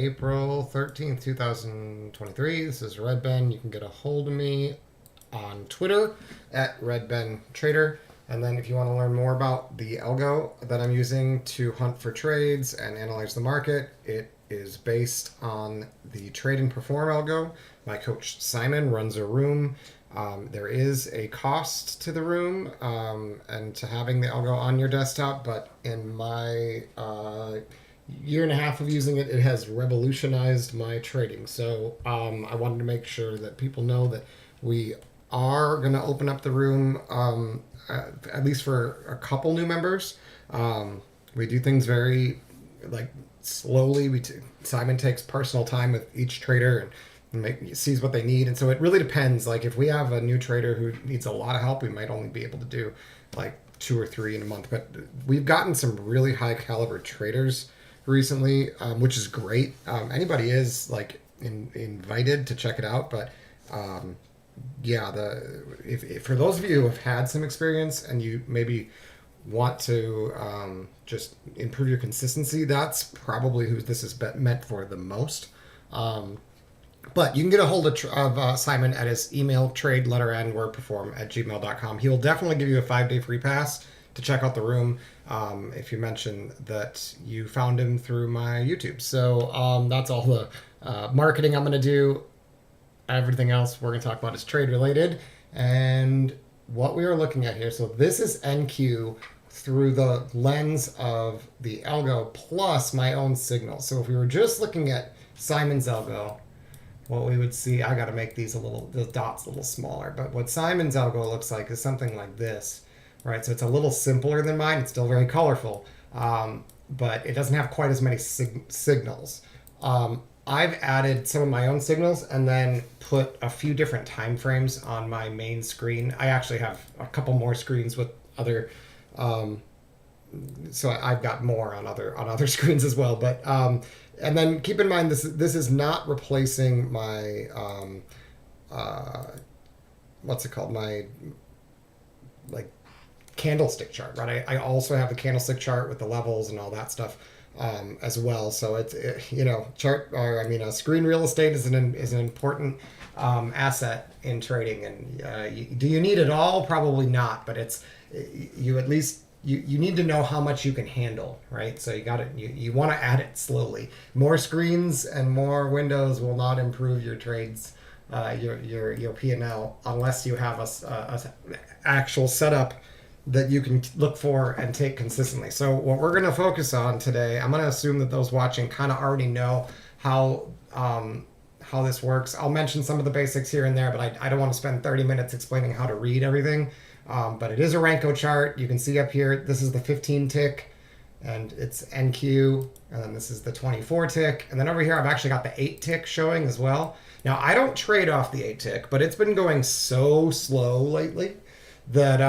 April 13th, 2023. This is Red Ben. You can get a hold of me on Twitter at RedBenTrader. And then if you want to learn more about the algo that I'm using to hunt for trades and analyze the market, it is based on the Trade and Perform algo. My coach Simon runs a room. There is a cost to the room and to having the algo on your desktop, but in my year and a half of using it, it has revolutionized my trading. So I wanted to make sure that people know that we are going to open up the room, at least for a couple new members. We do things very slowly. Simon takes personal time with each trader and sees what they need, and so it really depends. Like if we have a new trader who needs a lot of help, we might only be able to do like 2 or 3 in a month. But we've gotten some really high caliber traders recently, which is great. Anybody is invited to check it out, but if for those of you who have had some experience and you maybe want to just improve your consistency, that's probably who this is meant for the most. But you can get a hold of Simon at his email, trade_wordperform@gmail.com. He will definitely give you a 5-day free pass to check out the room if you mention that you found him through my YouTube. So that's all the marketing I'm going to do. Everything else we're going to talk about is trade related. And what we are looking at here, so this is NQ through the lens of the algo plus my own signal. So if we were just looking at Simon's algo, what we would see, I got to make the dots a little smaller, but what Simon's algo looks like is something like this, right? So it's a little simpler than mine. It's still very colorful, but it doesn't have quite as many signals. I've added some of my own signals and then put a few different time frames on my main screen. I actually have a couple more screens with other, so I've got more on other screens as well. But and then keep in mind this is not replacing my what's it called, my candlestick chart, right? I also have the candlestick chart with the levels and all that stuff as well. So screen real estate is an important asset in trading. And do you need it all? Probably not, but it's you at least. You need to know how much you can handle, right? So you want to add it slowly. More screens and more windows will not improve your trades, your P&L, unless you have a actual setup that you can look for and take consistently. So what we're going to focus on today, I'm going to assume that those watching kind of already know how this works. I'll mention some of the basics here and there, but I don't want to spend 30 minutes explaining how to read everything. But it is a Renko chart. You can see up here, this is the 15 tick and it's NQ. And then this is the 24 tick. And then over here, I've actually got the 8 tick showing as well. Now, I don't trade off the 8 tick, but it's been going so slow lately that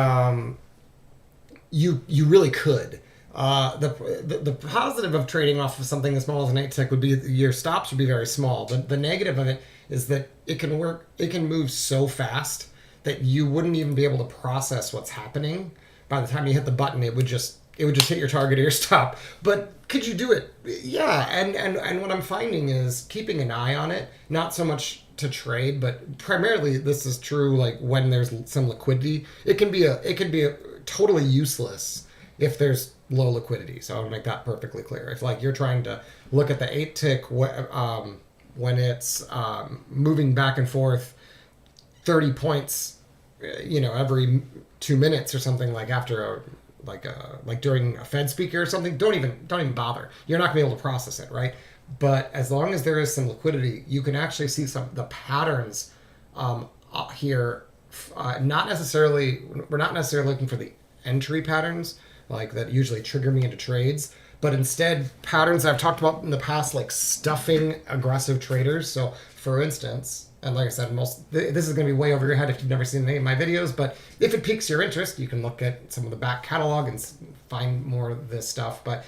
you really could. The positive of trading off of something as small as an 8 tick would be your stops would be very small. But the negative of it is that it can move so fast that you wouldn't even be able to process what's happening. By the time you hit the button, it would just hit your target or your stop. But could you do it? Yeah, and what I'm finding is keeping an eye on it, not so much to trade, but primarily this is true like when there's some liquidity. It can be a totally useless if there's low liquidity. So I would make that perfectly clear. If you're trying to look at the 8 tick when it's moving back and forth 30 points, every 2 minutes or something, after during a Fed speaker or something, don't even bother. You're not gonna be able to process it, right? But as long as there is some liquidity, you can actually see some of the patterns here. We're not necessarily looking for the entry patterns that usually trigger me into trades, but instead patterns I've talked about in the past, like stuffing aggressive traders. So for instance, and like I said, this is going to be way over your head if you've never seen any of my videos, but if it piques your interest, you can look at some of the back catalog and find more of this stuff. But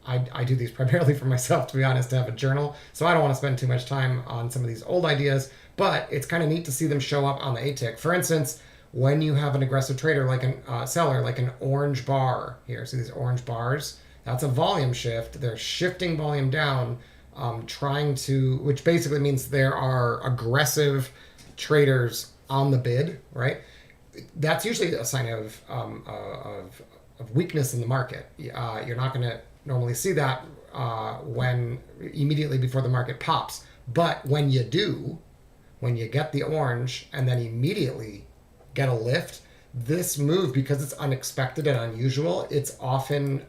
I do these primarily for myself, to be honest, to have a journal. So I don't want to spend too much time on some of these old ideas, but it's kind of neat to see them show up on the 8 tick. For instance, when you have an aggressive trader, like a seller, like an orange bar here, see these orange bars? That's a volume shift. They're shifting volume down trying to, which basically means there are aggressive traders on the bid, right? That's usually a sign of weakness in the market. You're not going to normally see that when immediately before the market pops, but when you do, when you get the orange and then immediately get a lift, this move, because it's unexpected and unusual, it's often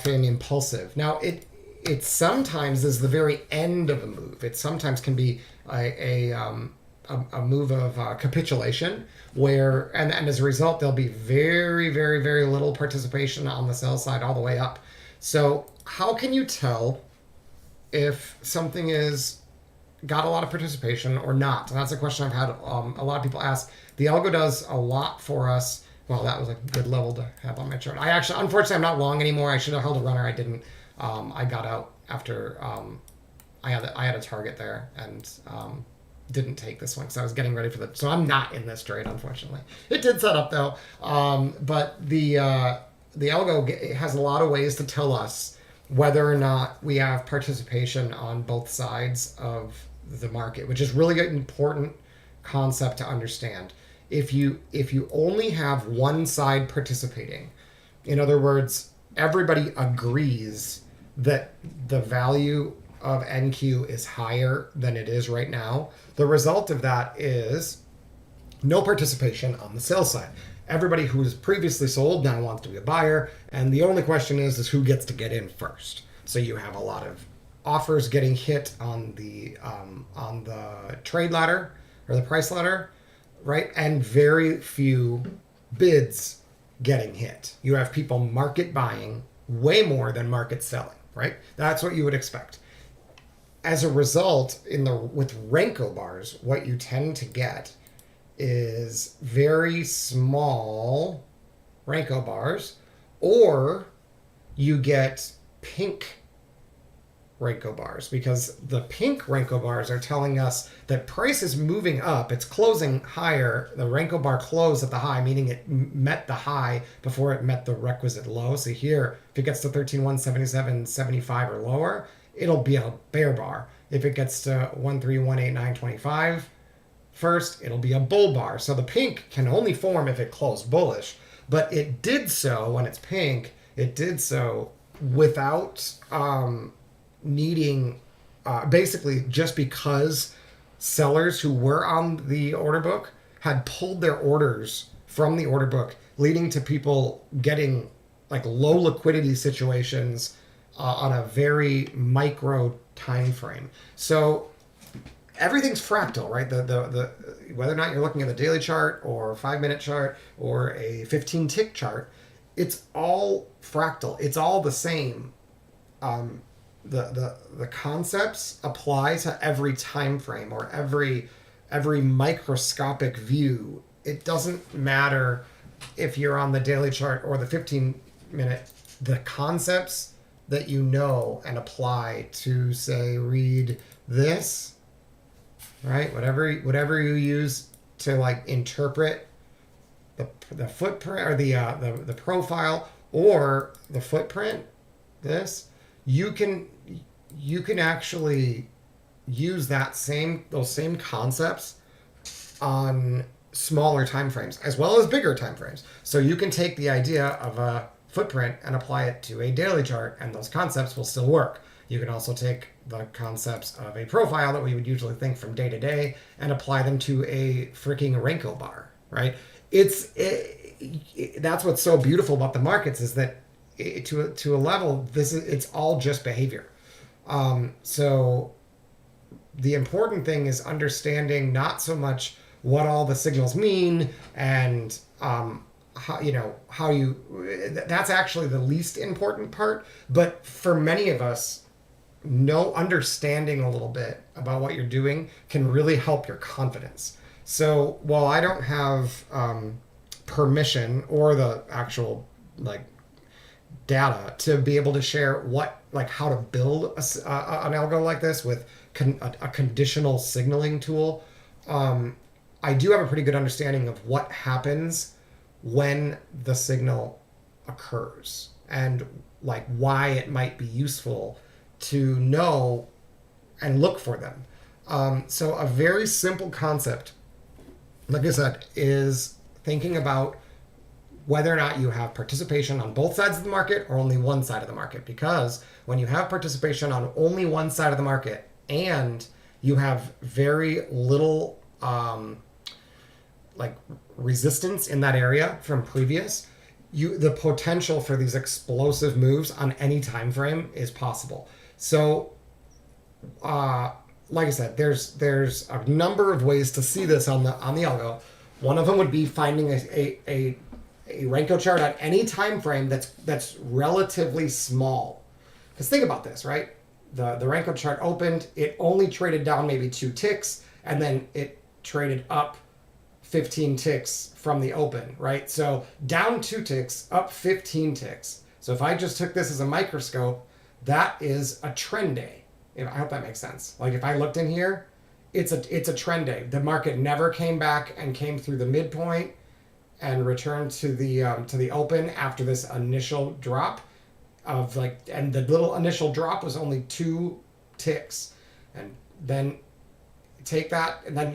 impulsive. Now it sometimes is the very end of a move. It sometimes can be a move of capitulation, where and as a result there'll be very very very little participation on the sell side all the way up. So how can you tell if something is got a lot of participation or not? And that's a question I've had a lot of people ask. The algo does a lot for us. Well, that was a good level to have on my chart. I actually, unfortunately, I'm not long anymore. I should have held a runner. I didn't. I got out after I had a target there and didn't take this one because I was getting ready for the. So I'm not in this trade, unfortunately. It did set up though, but the algo has a lot of ways to tell us whether or not we have participation on both sides of the market, which is really an important concept to understand. If you only have one side participating, in other words, everybody agrees that the value of NQ is higher than it is right now, the result of that is no participation on the sell side. Everybody who was previously sold now wants to be a buyer, and the only question is who gets to get in first. So you have a lot of offers getting hit on the trade ladder or the price ladder, right? And very few bids getting hit. You have people market buying way more than market selling, right? That's what you would expect. As a result, with Renko bars, what you tend to get is very small Renko bars, or you get pink Renko bars, because the pink Renko bars are telling us that price is moving up. It's closing higher. The Renko bar closed at the high, meaning it met the high before it met the requisite low. So here, if it gets to 13,177.75 or lower, it'll be a bear bar. If it gets to 13,189.25 first, it'll be a bull bar. So the pink can only form if it closed bullish, but it did so when it's pink. It did so without needing, basically just because sellers who were on the order book had pulled their orders from the order book, leading to people getting like low liquidity situations on a very micro time frame. So everything's fractal, right? The whether or not you're looking at the daily chart or 5-minute chart or a 15 tick chart, it's all fractal. It's all the same. The concepts apply to every time frame or every microscopic view. It doesn't matter if you're on the daily chart or the 15-minute. The concepts that you know and apply to, say, read this, right? Whatever you use to like interpret the footprint or the profile or the footprint, this, you can actually use those same concepts on smaller time frames as well as bigger time frames. So you can take the idea of a footprint and apply it to a daily chart, and those concepts will still work. You can also take the concepts of a profile that we would usually think from day to day and apply them to a freaking Renko bar, right? That's what's so beautiful about the markets, is that to a level, it's all just behavior. So the important thing is understanding not so much what all the signals mean and that's actually the least important part. But for many of us, understanding a little bit about what you're doing can really help your confidence. So while I don't have permission or the actual data to be able to share how to build an algo like this with a conditional signaling tool, I do have a pretty good understanding of what happens when the signal occurs and why it might be useful to know and look for them. So a very simple concept, like I said, is thinking about whether or not you have participation on both sides of the market or only one side of the market. Because when you have participation on only one side of the market and you have very little like resistance in that area from previous, the potential for these explosive moves on any time frame is possible. So like I said, there's a number of ways to see this on the algo. One of them would be finding a Renko chart at any time frame that's relatively small. Because think about this, right? The Renko chart opened, it only traded down maybe 2 ticks, and then it traded up 15 ticks from the open, right? So down 2 ticks, up 15 ticks. So if I just took this as a microscope, that is a trend day. I hope that makes sense. Like if I looked in here, it's a trend day. The market never came back and came through the midpoint and returned to the open after this initial drop of and the little initial drop was only 2 ticks. And then take that, and then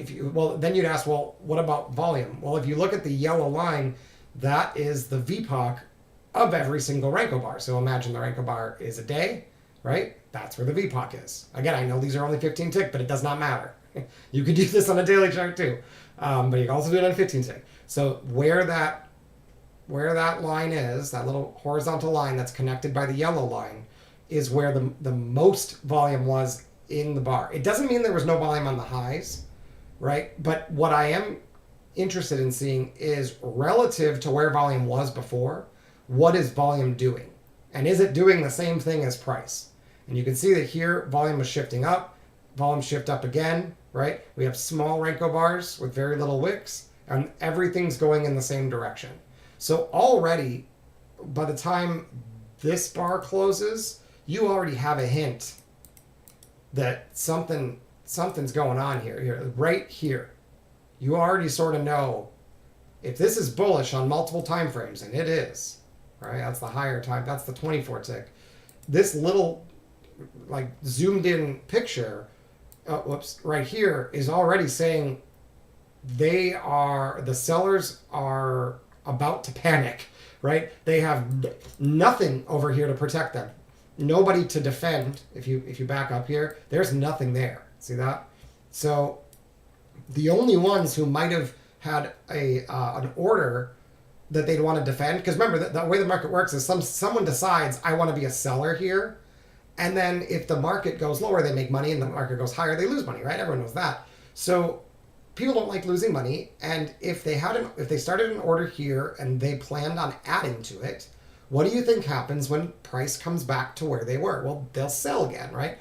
then you'd ask, well, what about volume? Well, if you look at the yellow line, that is the VPOC of every single Renko bar. So imagine the Renko bar is a day, right? That's where the VPOC is. Again, I know these are only 15 tick, but it does not matter. You could do this on a daily chart too, but you can also do it on 15 tick. So where that line is, that little horizontal line that's connected by the yellow line, is where the most volume was in the bar. It doesn't mean there was no volume on the highs, right? But what I am interested in seeing is relative to where volume was before, what is volume doing? And is it doing the same thing as price? And you can see that here, volume was shifting up, volume shift up again, right? We have small Renko bars with very little wicks, and everything's going in the same direction. So already, by the time this bar closes, you already have a hint that something's going on here, right here. You already sort of know if this is bullish on multiple time frames, and it is, right? That's the higher time, that's the 24 tick. This little zoomed in picture, right here is already saying the sellers are about to panic, right? They have nothing over here to protect them. Nobody to defend. If you back up here, there's nothing there. See that? So the only ones who might have had an order that they'd want to defend, because remember the way the market works is someone decides I want to be a seller here, and then if the market goes lower, they make money, and the market goes higher, they lose money, right? Everyone knows that. So people don't like losing money, and if they started an order here and they planned on adding to it, what do you think happens when price comes back to where they were? Well, they'll sell again, right?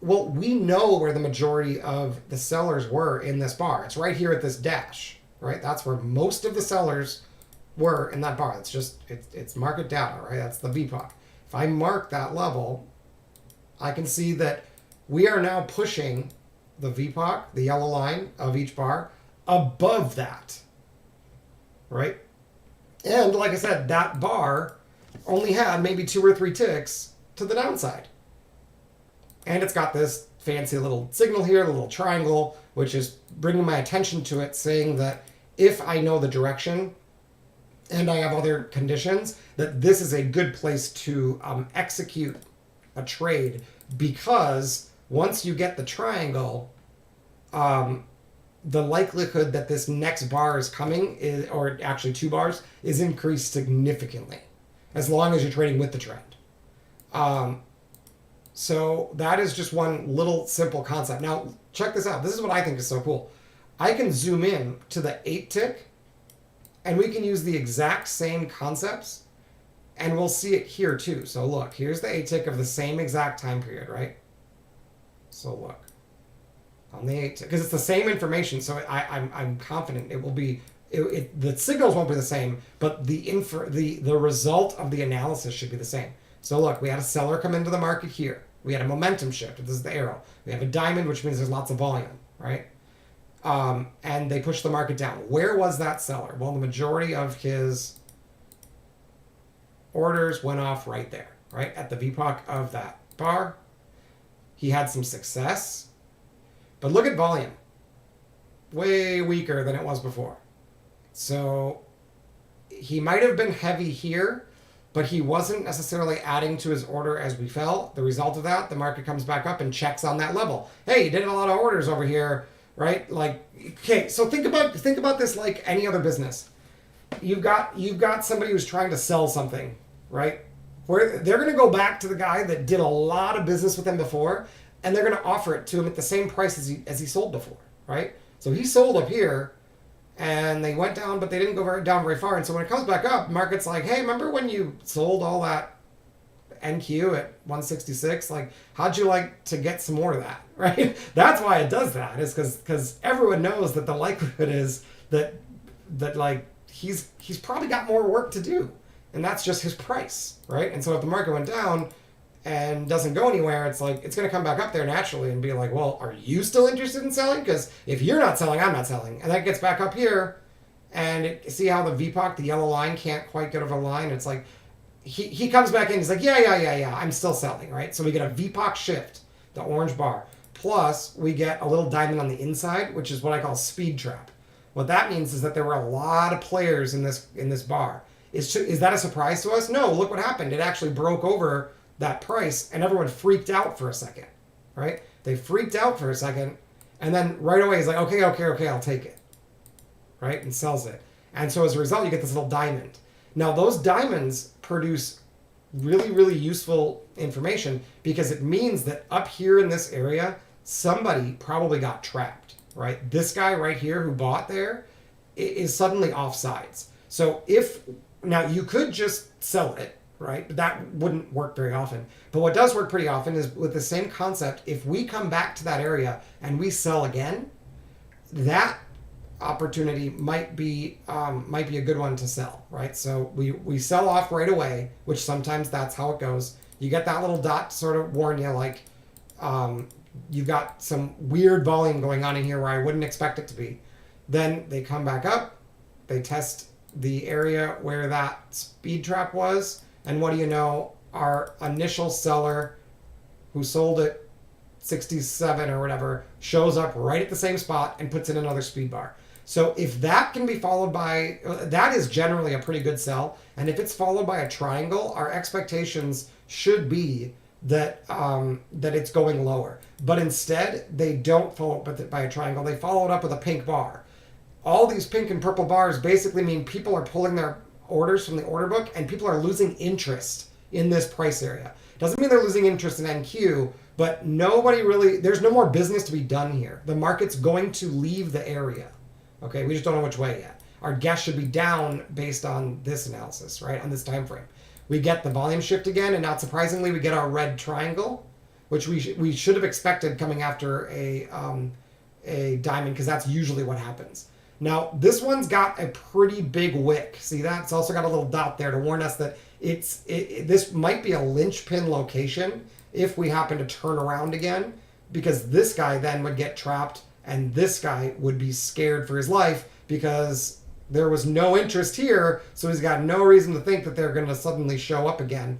Well, we know where the majority of the sellers were in this bar. It's right here at this dash, right? That's where most of the sellers were in that bar. It's market data, right? That's the VPOC. If I mark that level, I can see that we are now pushing the VPOC, the yellow line of each bar, above that, right? And like I said, that bar only had maybe 2 or 3 ticks to the downside. And it's got this fancy little signal here, the little triangle, which is bringing my attention to it, saying that if I know the direction and I have other conditions, that this is a good place to execute a trade, because once you get the triangle, the likelihood that this next bar is coming, or actually 2 bars, is increased significantly, as long as you're trading with the trend. So that is just one little simple concept. Now, check this out. This is what I think is so cool. I can zoom in to the 8 tick, and we can use the exact same concepts, and we'll see it here too. So look, here's the 8 tick of the same exact time period, right? So look, on the 8 tick, because it's the same information, so I'm confident it will be, the signals won't be the same, but the result of the analysis should be the same. So look, we had a seller come into the market here. We had a momentum shift. This is the arrow. We have a diamond, which means there's lots of volume, right? And they pushed the market down. Where was that seller? Well, the majority of his orders went off right there, right? At the VPOC of that bar. He had some success. But look at volume. Way weaker than it was before. So he might have been heavy here, but he wasn't necessarily adding to his order as we fell. The result of that, the market comes back up and checks on that level. Hey, you did a lot of orders over here, right? Like, okay, so think about this like any other business. You've got somebody who's trying to sell something, right? Where they're going to go back to the guy that did a lot of business with them before, and they're going to offer it to him at the same price as he sold before, right? So he sold up here, and they went down, but they didn't go down very far. And so when it comes back up, the market's like, hey, remember when you sold all that NQ at 166? Like, how'd you like to get some more of that, right? That's why it does that, is because everyone knows that the likelihood is that like he's probably got more work to do, and that's just his price, right? And so if the market went down and doesn't go anywhere, it's like it's going to come back up there naturally and be like, well, are you still interested in selling? Because if you're not selling, I'm not selling. And that gets back up here, and see how the VPOC, the yellow line, can't quite get over the line? It's like he comes back in, he's like, yeah, I'm still selling, right? So we get a VPOC shift, the orange bar, plus we get a little diamond on the inside, which is what I call speed trap. What that means is that there were a lot of players in this bar. Is that a surprise to us? No, look what happened. It actually broke over that price, and everyone freaked out for a second, right? They freaked out for a second, and then right away he's like, okay, I'll take it, right? And sells it. And so as a result, you get this little diamond. Now, those diamonds produce really, really useful information because it means that up here in this area, somebody probably got trapped, right? This guy right here who bought there is suddenly offsides. So now you could just sell it, right? But that wouldn't work very often. But what does work pretty often is with the same concept, if we come back to that area and we sell again, that opportunity might be a good one to sell, right? So we sell off right away, which sometimes that's how it goes. You get that little dot to sort of warn you, like you've got some weird volume going on in here where I wouldn't expect it to be. Then they come back up, they test the area where that speed trap was, and what do you know? Our initial seller who sold it 67 or whatever shows up right at the same spot and puts in another speed bar. So if that can be followed by, that is generally a pretty good sell. And if it's followed by a triangle, our expectations should be that that it's going lower. But instead, they don't follow up by a triangle. They follow it up with a pink bar. All these pink and purple bars basically mean people are pulling their orders from the order book, and people are losing interest in this price area. Doesn't mean they're losing interest in NQ, but there's no more business to be done here. The market's going to leave the area. Okay, we just don't know which way yet. Our guess should be down based on this analysis, right? On this time frame. We get the volume shift again, and not surprisingly, we get our red triangle, which we should have expected coming after a diamond, because that's usually what happens. Now, this one's got a pretty big wick. See that? It's also got a little dot there to warn us that this might be a linchpin location if we happen to turn around again, because this guy then would get trapped, and this guy would be scared for his life because there was no interest here, so he's got no reason to think that they're going to suddenly show up again.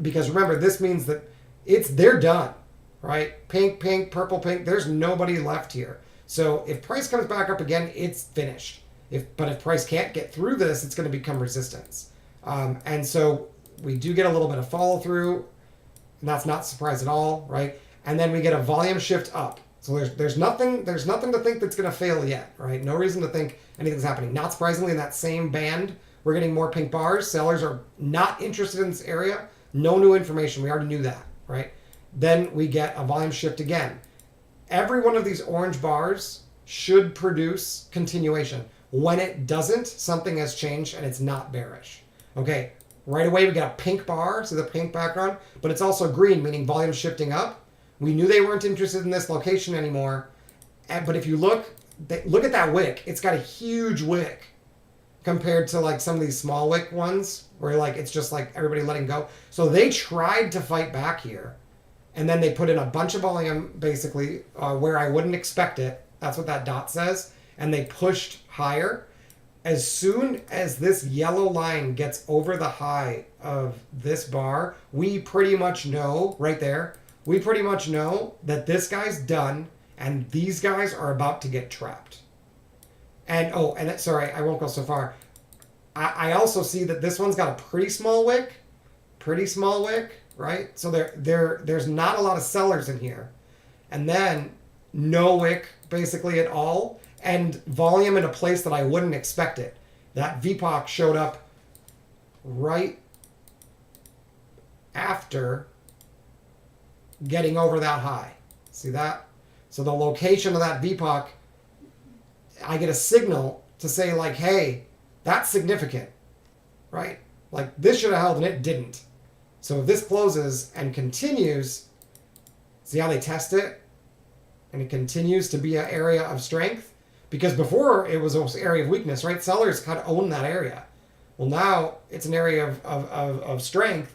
Because remember, this means that they're done, right? Pink, purple, pink. There's nobody left here. So if price comes back up again, it's finished. But if price can't get through this, it's going to become resistance. And so we do get a little bit of follow through, and that's not a surprise at all, right? And then we get a volume shift up. So there's nothing to think that's going to fail yet, right? No reason to think anything's happening. Not surprisingly, in that same band, we're getting more pink bars. Sellers are not interested in this area. No new information. We already knew that, right? Then we get a volume shift again. Every one of these orange bars should produce continuation. When it doesn't, something has changed and it's not bearish. Okay, right away we get a pink bar, see the pink background, but it's also green, meaning volume shifting up. We knew they weren't interested in this location anymore. But if you look at that wick, it's got a huge wick compared to like some of these small wick ones where like it's just like everybody letting go. So they tried to fight back here. And then they put in a bunch of volume, basically, where I wouldn't expect it. That's what that dot says. And they pushed higher. As soon as this yellow line gets over the high of this bar, we pretty much know right there we pretty much know that this guy's done and these guys are about to get trapped. And sorry, I won't go so far. I also see that this one's got a pretty small wick, right? So there's not a lot of sellers in here. And then no wick basically at all, and volume in a place that I wouldn't expect it. That VPOC showed up right after getting over that high. See that? So the location of that VPOC, I get a signal to say like, hey, that's significant, right? Like this should have held and it didn't. So if this closes and continues, see how they test it? And it continues to be an area of strength? Because before it was an area of weakness, right? Sellers kind of own that area. Well, now it's an area of strength.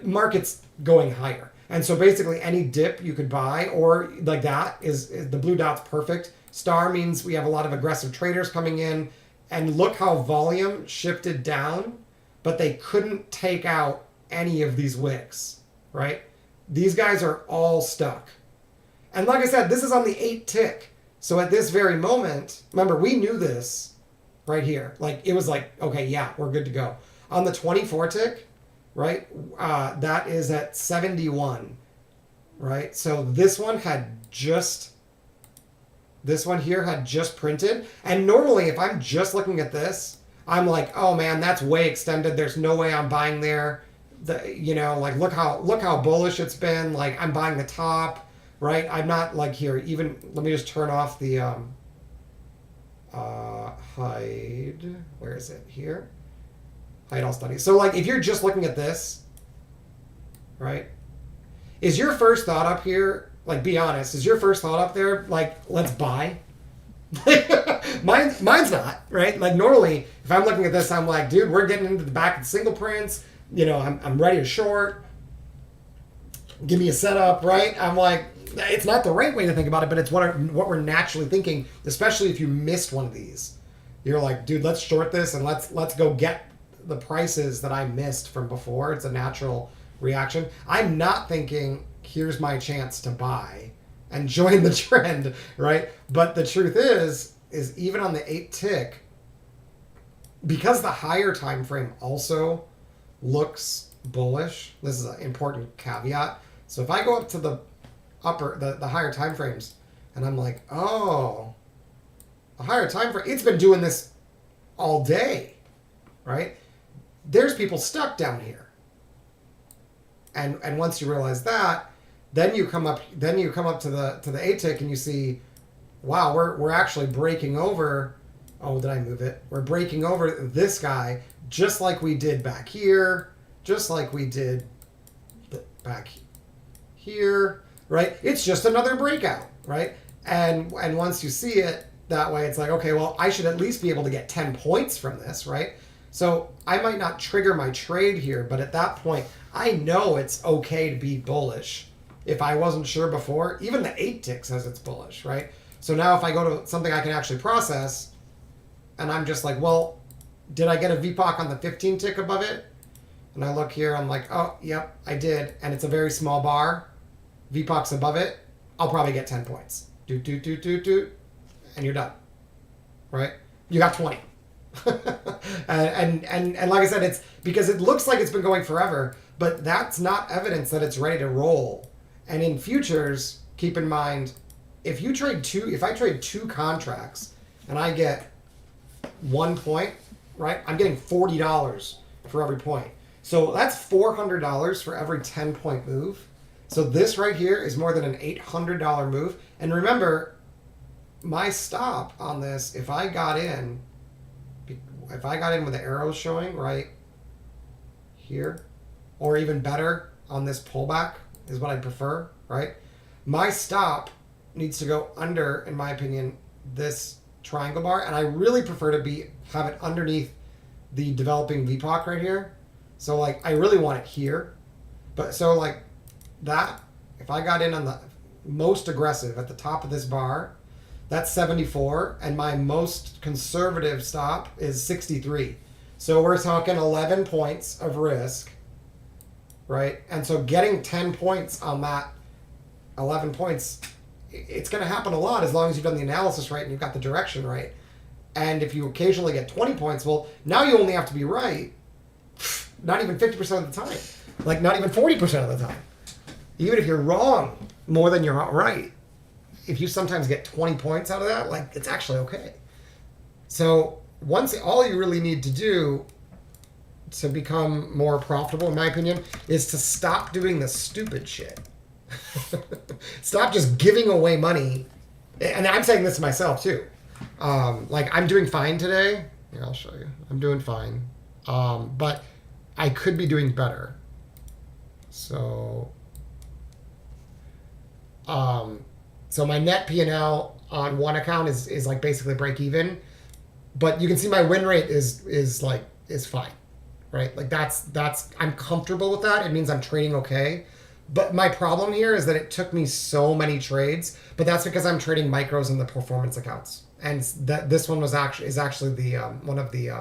Market's going higher. And so basically any dip you could buy or like that is the blue dot's perfect. Star means we have a lot of aggressive traders coming in. And look how volume shifted down, but they couldn't take out any of these wicks, right? These guys are all stuck. And like I said, this is on the 8 tick. So at this very moment, remember, we knew this right here. Like, it was like, okay, yeah, we're good to go. On the 24 tick, right, that is at 71, right? So this one here had just printed. And normally, if I'm just looking at this, I'm like, oh man, that's way extended. There's no way I'm buying there. Like look how bullish it's been. Like I'm buying the top, right? I'm not like here. Even let me just turn off the hide. Where is it? Here. Hide all studies. So like if you're just looking at this, right? Is your first thought up here? Like, be honest. Is your first thought up there, like, let's buy? Mine's not, right? Like, normally, if I'm looking at this, I'm like, dude, we're getting into the back of the single prints. I'm ready to short. Give me a setup, right? I'm like, it's not the right way to think about it, but it's what we're naturally thinking, especially if you missed one of these. You're like, dude, let's short this and let's go get the prices that I missed from before. It's a natural reaction. I'm not thinking, here's my chance to buy and join the trend, right? But the truth is even on the 8 tick, because the higher time frame also looks bullish, this is an important caveat. So if I go up to the higher time frames and I'm like, oh, a higher time frame, it's been doing this all day, right? There's people stuck down here. And once you realize that, then you come up to the 8 tick and you see, wow, we're actually breaking over. Oh, did I move it? We're breaking over this guy just like we did back here, just like we did back here, right? It's just another breakout, right? And once you see it that way, it's like, okay, well, I should at least be able to get 10 points from this, right? So I might not trigger my trade here, but at that point, I know it's okay to be bullish. If I wasn't sure before, even the 8 tick says it's bullish, right? So now if I go to something I can actually process, and I'm just like, well, did I get a VPOC on the 15 tick above it? And I look here, I'm like, oh, yep, I did. And it's a very small bar. VPOC's above it. I'll probably get 10 points. And you're done, right? You got 20. and like I said, it's because it looks like it's been going forever, but that's not evidence that it's ready to roll. And in futures, keep in mind, if I trade 2 contracts and I get 1 point, right? I'm getting $40 for every point. So that's $400 for every 10-point move. So this right here is more than an $800 move. And remember, my stop on this, if I got in with the arrows showing right here, or even better on this pullback is what I prefer, right? My stop needs to go under, in my opinion, this triangle bar, and I really prefer to have it underneath the developing VPOC right here. So like I really want it here, but so like that, if I got in on the most aggressive at the top of this bar, that's 74, and my most conservative stop is 63. So we're talking 11 points of risk, right? And so getting 10 points on that 11 points, it's going to happen a lot as long as you've done the analysis right and you've got the direction right. And if you occasionally get 20 points, well, now you only have to be right not even 50% of the time. Like, not even 40% of the time. Even if you're wrong more than you're right, if you sometimes get 20 points out of that, like, it's actually okay. So all you really need to do to become more profitable, in my opinion, is to stop doing the stupid shit. Stop just giving away money. And I'm saying this to myself too. Like, I'm doing fine today. Here, I'll show you. I'm doing fine. But I could be doing better. So my net P&L on one account is like basically break even. But you can see my win rate is fine. Right? Like that's I'm comfortable with that. It means I'm trading okay. But my problem here is that it took me so many trades, but that's because I'm trading micros in the performance accounts. And that this one is actually the one of the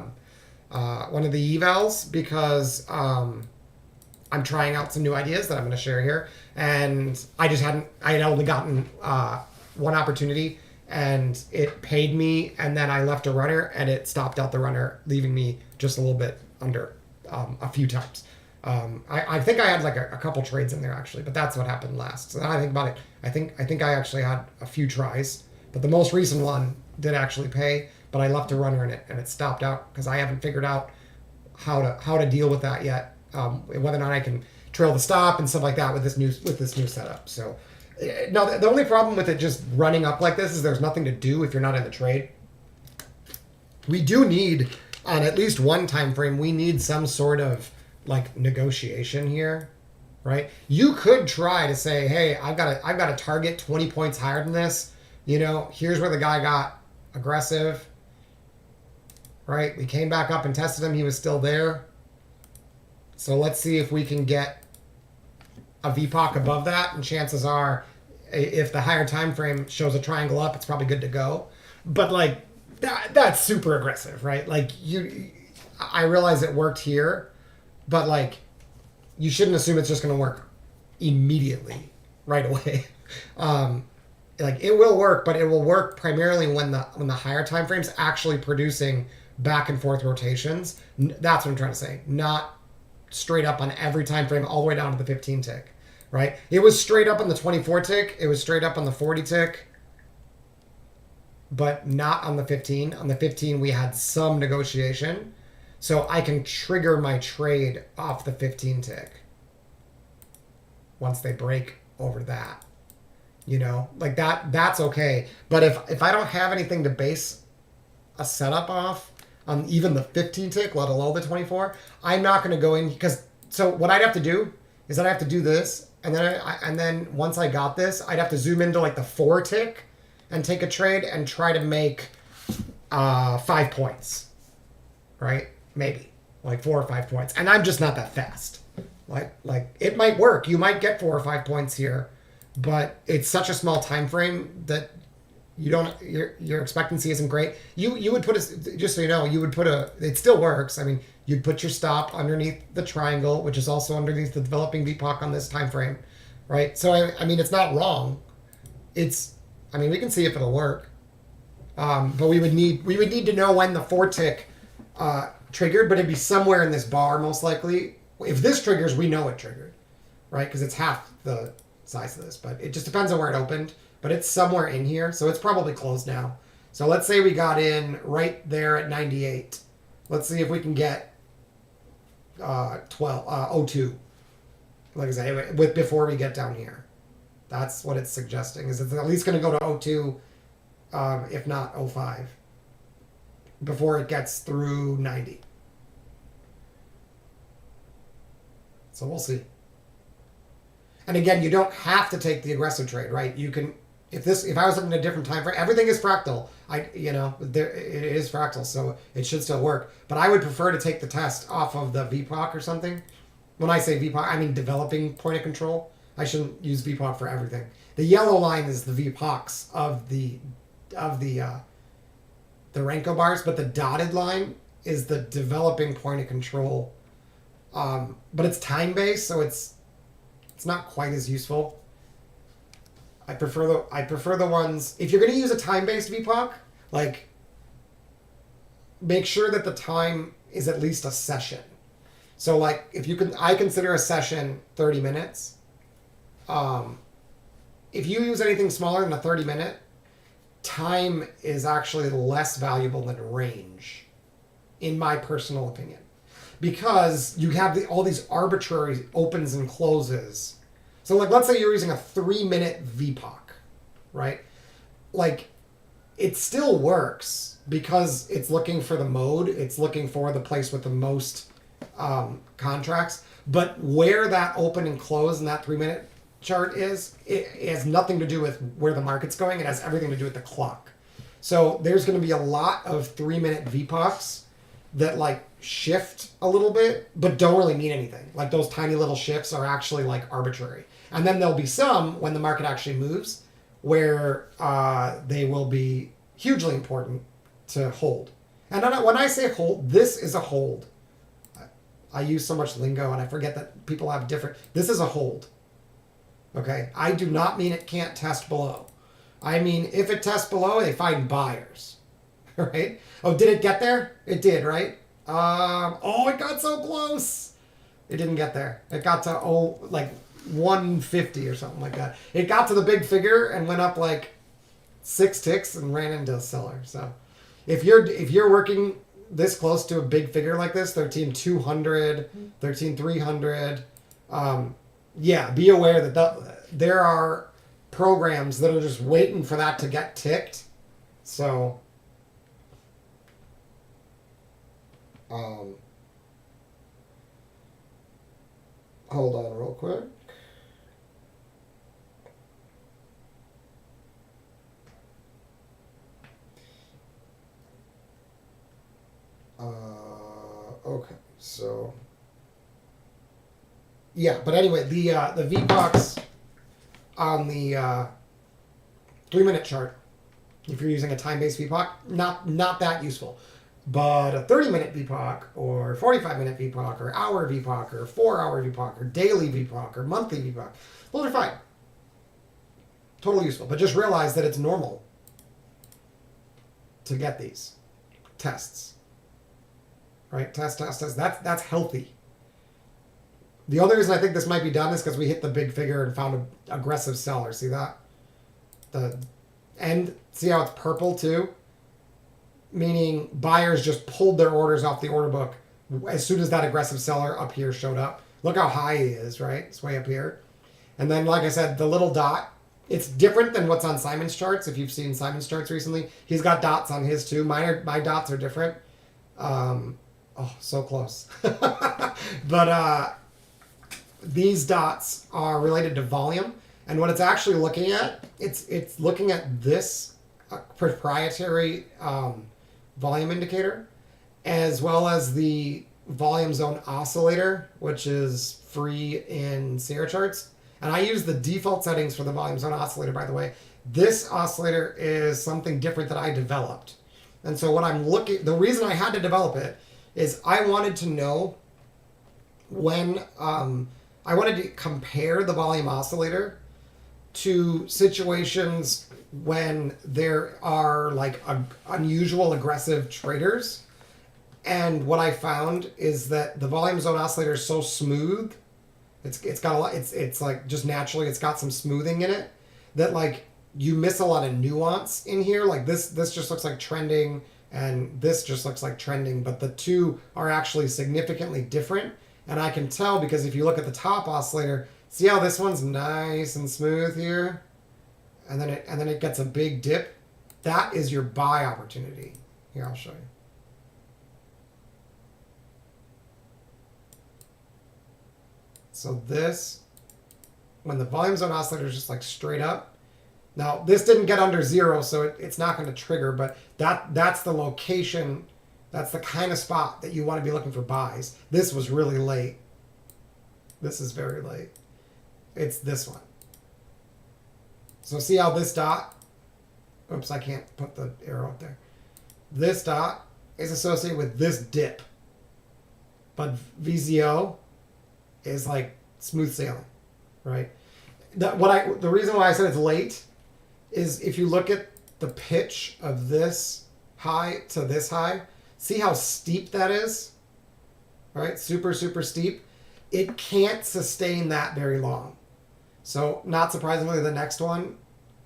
evals, because I'm trying out some new ideas that I'm going to share here, and I had only gotten one opportunity, and it paid me, and then I left a runner, and it stopped out the runner, leaving me just a little bit under a few times. I think I had like a couple trades in there actually, but that's what happened last. So now I think about it, I think I actually had a few tries, but the most recent one did actually pay, but I left a runner in it and it stopped out because I haven't figured out how to deal with that yet. Whether or not I can trail the stop and stuff like that with this new setup. So now the only problem with it just running up like this is there's nothing to do if you're not in the trade. We do need, on at least one time frame, we need some sort of like negotiation here, right? You could try to say, hey, I've got to target 20 points higher than this. You know, here's where the guy got aggressive, right? We came back up and tested him. He was still there. So let's see if we can get a VPOC above that. And chances are, if the higher time frame shows a triangle up, it's probably good to go. But like that's super aggressive, right? Like I realize it worked here, but like you shouldn't assume it's just going to work immediately right away. Like it will work, but it will work primarily when the higher time frames actually producing back and forth rotations. That's what I'm trying to say. Not straight up on every time frame all the way down to the 15 tick, right? It was straight up on the 24 tick. It was straight up on the 40 tick, but not on the 15. On the 15, we had some negotiation. So I can trigger my trade off the 15 tick once they break over that. You know, like that's okay. But if I don't have anything to base a setup off on even the 15 tick, let alone the 24, I'm not going to go in, because so what I'd have to do is I'd have to do this, and then once I got this, I'd have to zoom into like the 4 tick and take a trade and try to make 5 points, right? Maybe like 4 or 5 points, and I'm just not that fast. Like it might work. You might get 4 or 5 points here, but it's such a small time frame that your expectancy isn't great. You would put just so you know, it still works. I mean, you'd put your stop underneath the triangle, which is also underneath the developing VPOC on this time frame, right? So I mean, it's not wrong. We can see if it'll work, but we would need to know when the 4 tick triggered, but it'd be somewhere in this bar most likely. If this triggers, we know it triggered, right? Because it's half the size of this, but it just depends on where it opened. But it's somewhere in here, so it's probably closed now. So let's say we got in right there at 98. Let's see if we can get 02. Like I said, before we get down here. That's what it's suggesting, is it's at least going to go to 02, if not 05, before it gets through 90. So we'll see. And again, you don't have to take the aggressive trade, right? You can, if I was looking at a different time frame, everything is fractal. It is fractal, so it should still work. But I would prefer to take the test off of the VPOC or something. When I say VPOC, I mean developing point of control. I shouldn't use VPOC for everything. The yellow line is the VPOCs of the Renko bars, but the dotted line is the developing point of control. But it's time based, so it's not quite as useful. I prefer the ones, if you're going to use a time-based VPOC, like make sure that the time is at least a session. So like if you can, I consider a session 30 minutes. If you use anything smaller than a 30-minute, time is actually less valuable than range, in my personal opinion, because you have all these arbitrary opens and closes. So like let's say you're using a 3-minute VPOC, right? Like it still works because it's looking for the mode, it's looking for the place with the most contracts, but where that open and close in that 3-minute chart is, it has nothing to do with where the market's going. It has everything to do with the clock. So there's going to be a lot of 3-minute VPOCs that like shift a little bit, but don't really mean anything. Like those tiny little shifts are actually like arbitrary. And then there'll be some when the market actually moves where they will be hugely important to hold. And when I say hold, this is a hold. I use so much lingo and I forget that people have different. This is a hold. Okay? I do not mean it can't test below. I mean, if it tests below, they find buyers. Right? Oh, did it get there? It did, right? Oh, it got so close. It didn't get there. It got to, like 150 or something like that. It got to the big figure and went up like 6 ticks and ran into a seller. So if you're working this close to a big figure like this, 13,200, 13,300, yeah, be aware that there are programs that are just waiting for that to get ticked. So hold on real quick. Okay, so yeah, but anyway, the VPOCs on the 3-minute chart, if you're using a time-based VPOC, not that useful. But a 30-minute VPOC or 45-minute VPOC or hour VPOC or 4-hour VPOC or daily VPOC or monthly VPOC, those are fine. Totally useful. But just realize that it's normal to get these tests. Right? Test. That's healthy. The other reason I think this might be done is because we hit the big figure and found an aggressive seller. See that? And see how it's purple too? Meaning buyers just pulled their orders off the order book as soon as that aggressive seller up here showed up. Look how high he is, right? It's way up here. And then, like I said, the little dot, it's different than what's on Simon's charts. If you've seen Simon's charts recently, he's got dots on his too. My dots are different. Oh, so close. But these dots are related to volume. And what it's actually looking at, it's looking at this proprietary volume indicator, as well as the volume zone oscillator, which is free in Sierra charts. And I use the default settings for the volume zone oscillator, by the way. This oscillator is something different that I developed. And so what I'm looking, the reason I had to develop it is I wanted to know when, I wanted to compare the volume oscillator to situations when there are like unusual aggressive traders. And what I found is that the volume zone oscillator is so smooth, it's got a lot, it's like just naturally it's got some smoothing in it, that like you miss a lot of nuance in here. Like this just looks like trending and this just looks like trending, but the two are actually significantly different. And I can tell because if you look at the top oscillator, see how this one's nice and smooth here? And then it gets a big dip. That is your buy opportunity. Here, I'll show you. So this, when the volume zone oscillator is just like straight up. Now, this didn't get under 0, so it's not going to trigger, but that's the location, that's the kind of spot that you want to be looking for buys. This was really late. This is very late. It's this one. So see how this dot, oops, I can't put the arrow up there. This dot is associated with this dip. But VZO is like smooth sailing, right? The reason why I said it's late is if you look at the pitch of this high to this high, see how steep that is? Right? Super, super steep. It can't sustain that very long. So not surprisingly, the next one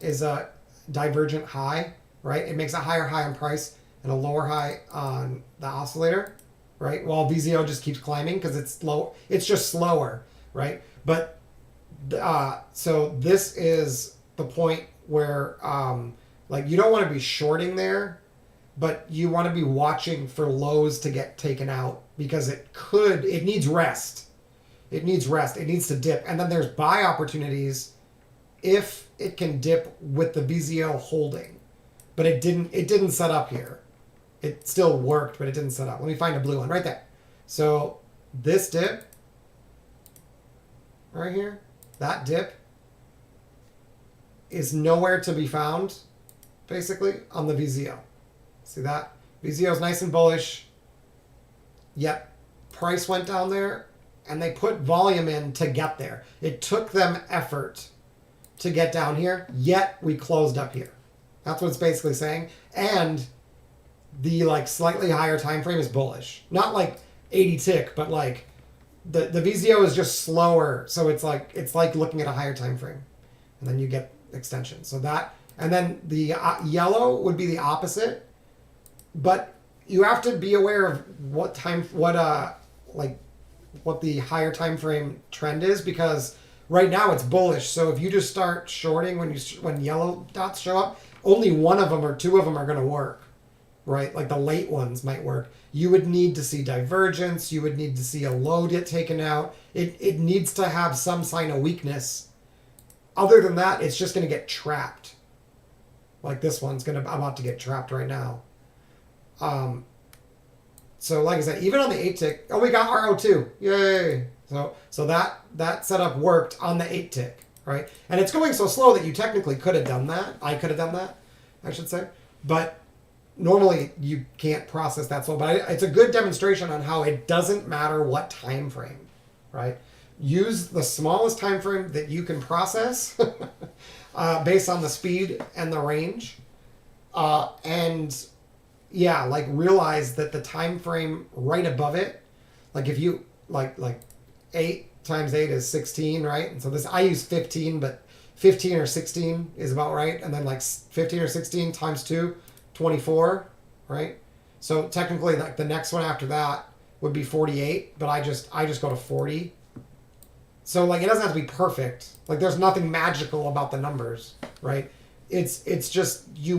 is a divergent high, right? It makes a higher high on price and a lower high on the oscillator, right? While VZO just keeps climbing because it's slow. It's just slower, right? But so this is the point where like you don't want to be shorting there, but you want to be watching for lows to get taken out because it needs rest. It needs rest. It needs to dip. And then there's buy opportunities if it can dip with the VZO holding. But it didn't set up here. It still worked, but it didn't set up. Let me find a blue one right there. So this dip right here, that dip is nowhere to be found basically on the VZO. See that? VZO is nice and bullish, yet price went down there and they put volume in to get there. It took them effort to get down here, yet we closed up here. That's what it's basically saying. And the like slightly higher time frame is bullish. Not like 80 tick, but like the VZO is just slower, so it's like looking at a higher time frame. And then you get extension. So that, and then the yellow would be the opposite. But you have to be aware of what the higher time frame trend is, because right now it's bullish. So if you just start shorting when yellow dots show up, only one of them or two of them are going to work, right? Like the late ones might work. You would need to see divergence. You would need to see a low get taken out. It needs to have some sign of weakness. Other than that, it's just going to get trapped. Like this one's about to get trapped right now. So like I said, even on the 8 tick, oh, we got RO2. Yay. So that setup worked on the 8 tick, right? And it's going so slow that you technically could have done that. I could have done that, I should say. But normally you can't process that slow. But it's a good demonstration on how it doesn't matter what time frame, right? Use the smallest time frame that you can process based on the speed and the range. And yeah, like realize that the time frame right above it, like if you like 8 times 8 is 16, right? And so this, I use 15, but 15 or 16 is about right. And then like 15 or 16 times 2, 24, right? So technically like the next one after that would be 48, but I just go to 40. So like it doesn't have to be perfect. Like there's nothing magical about the numbers, right? It's just you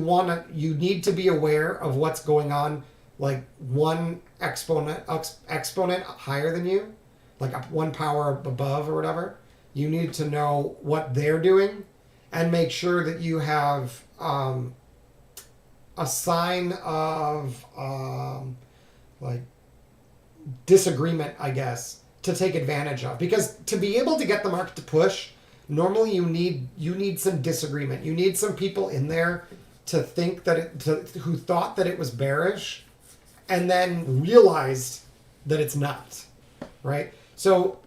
need to be aware of what's going on, like one exponent higher than you, like one power above or whatever. You need to know what they're doing and make sure that you have a sign of like disagreement, I guess, to take advantage of. Because to be able to get the market to push, normally you need some disagreement. You need some people in there to think that who thought that it was bearish and then realized that it's not, right? So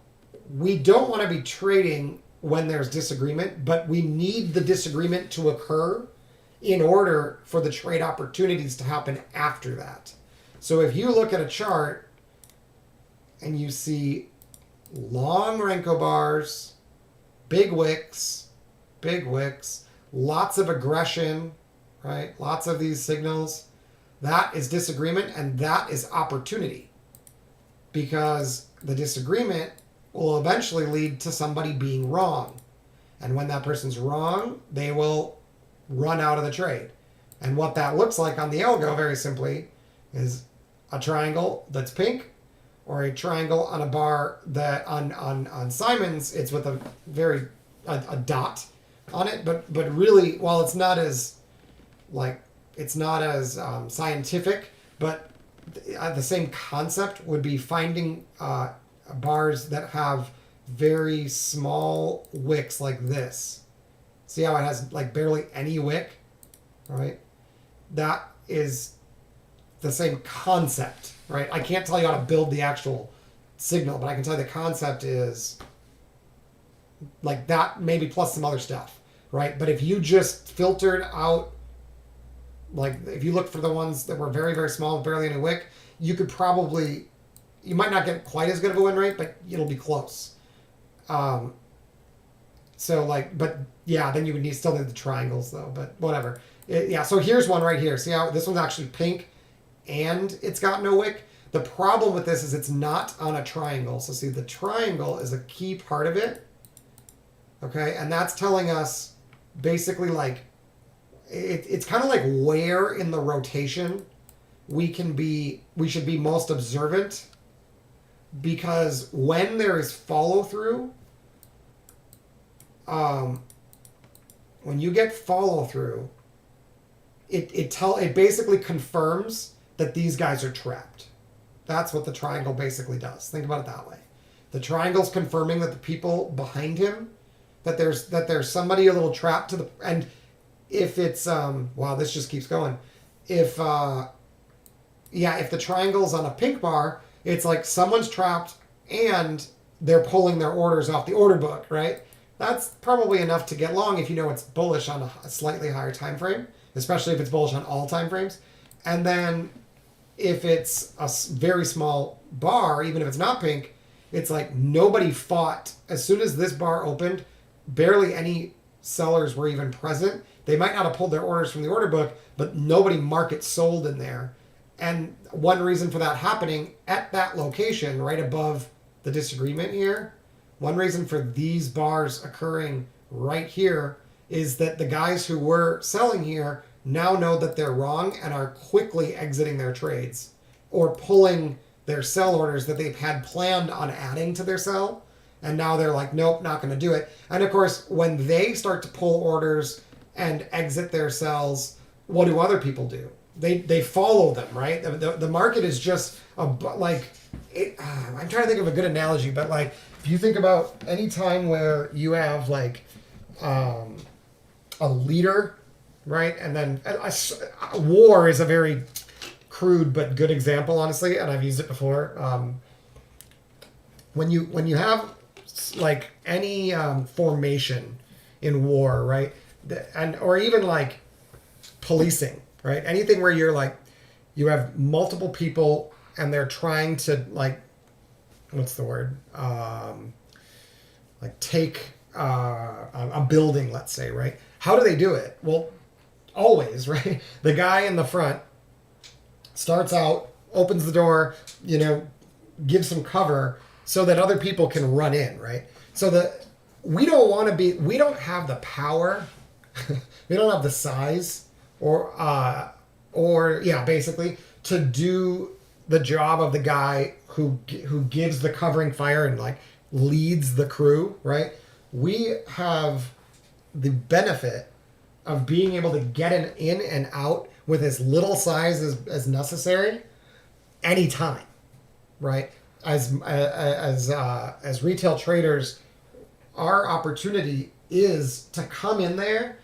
we don't want to be trading when there's disagreement, but we need the disagreement to occur in order for the trade opportunities to happen after that. So if you look at a chart and you see long Renko bars, big wicks, lots of aggression, right? Lots of these signals. That is disagreement, and that is opportunity. Because the disagreement will eventually lead to somebody being wrong. And when that person's wrong, they will run out of the trade. And what that looks like on the algo, very simply, is a triangle that's pink, or a triangle on a bar that on Simon's, it's with a dot on it. But really, while it's not as scientific, but the same concept would be finding bars that have very small wicks like this. See how it has like barely any wick, right? That is the same concept, right? I can't tell you how to build the actual signal, but I can tell you the concept is like that maybe plus some other stuff, right? But if you just filtered out, like if you look for the ones that were very, very small, barely any wick, you could probably, you might not get quite as good of a win rate, but it'll be close. So like, but yeah, then you would still need the triangles though, but whatever. Yeah, so here's one right here. See how this one's actually pink and it's got no wick? The problem with this is it's not on a triangle. So see, the triangle is a key part of it. Okay, and that's telling us basically like, it's kind of like where in the rotation we should be most observant, because when there is follow through, when you get follow through, it basically confirms that these guys are trapped. That's what the triangle basically does. Think about it that way. The triangle's confirming that the people behind him, that there's somebody a little trapped to the, and if it's wow, this just keeps going. If if the triangle's on a pink bar, it's like someone's trapped and they're pulling their orders off the order book, right? That's probably enough to get long if you know it's bullish on a slightly higher time frame, especially if it's bullish on all time frames. And then if it's a very small bar, even if it's not pink, it's like nobody fought. As soon as this bar opened, barely any sellers were even present. They might not have pulled their orders from the order book, but nobody market sold in there. And one reason for that happening at that location, right above the disagreement here, one reason for these bars occurring right here is that the guys who were selling here now know that they're wrong and are quickly exiting their trades or pulling their sell orders that they've had planned on adding to their sell. And now they're like, nope, not going to do it. And of course, when they start to pull orders and exit their sells, what do other people do? They follow them, right? The market is just I'm trying to think of a good analogy, but like if you think about any time where you have like a leader, right? And then a war is a very crude but good example, honestly, and I've used it before. When you have like any formation in war, right? Or even like policing, right? Anything where you're like, you have multiple people and they're trying to like, what's the word? Like take a building, let's say, right? How do they do it? Well, always, right? The guy in the front starts out, opens the door, gives some cover so that other people can run in, right? So we don't have the power, we don't have the size basically to do the job of the guy who gives the covering fire and like leads the crew, right? We have the benefit of being able to get in and out with as little size as necessary anytime, right? As retail traders, our opportunity is to come in there,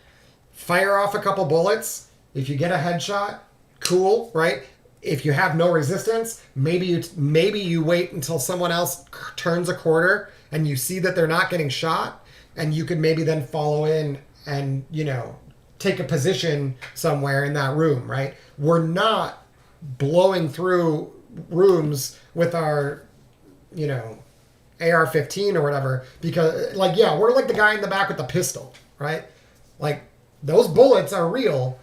fire off a couple bullets. If you get a headshot, cool, right? If you have no resistance, maybe you wait until someone else turns a quarter and you see that they're not getting shot, and you could maybe then follow in and take a position somewhere in that room, right? We're not blowing through rooms with our AR-15 or whatever, because we're like the guy in the back with the pistol, right? Like those bullets are real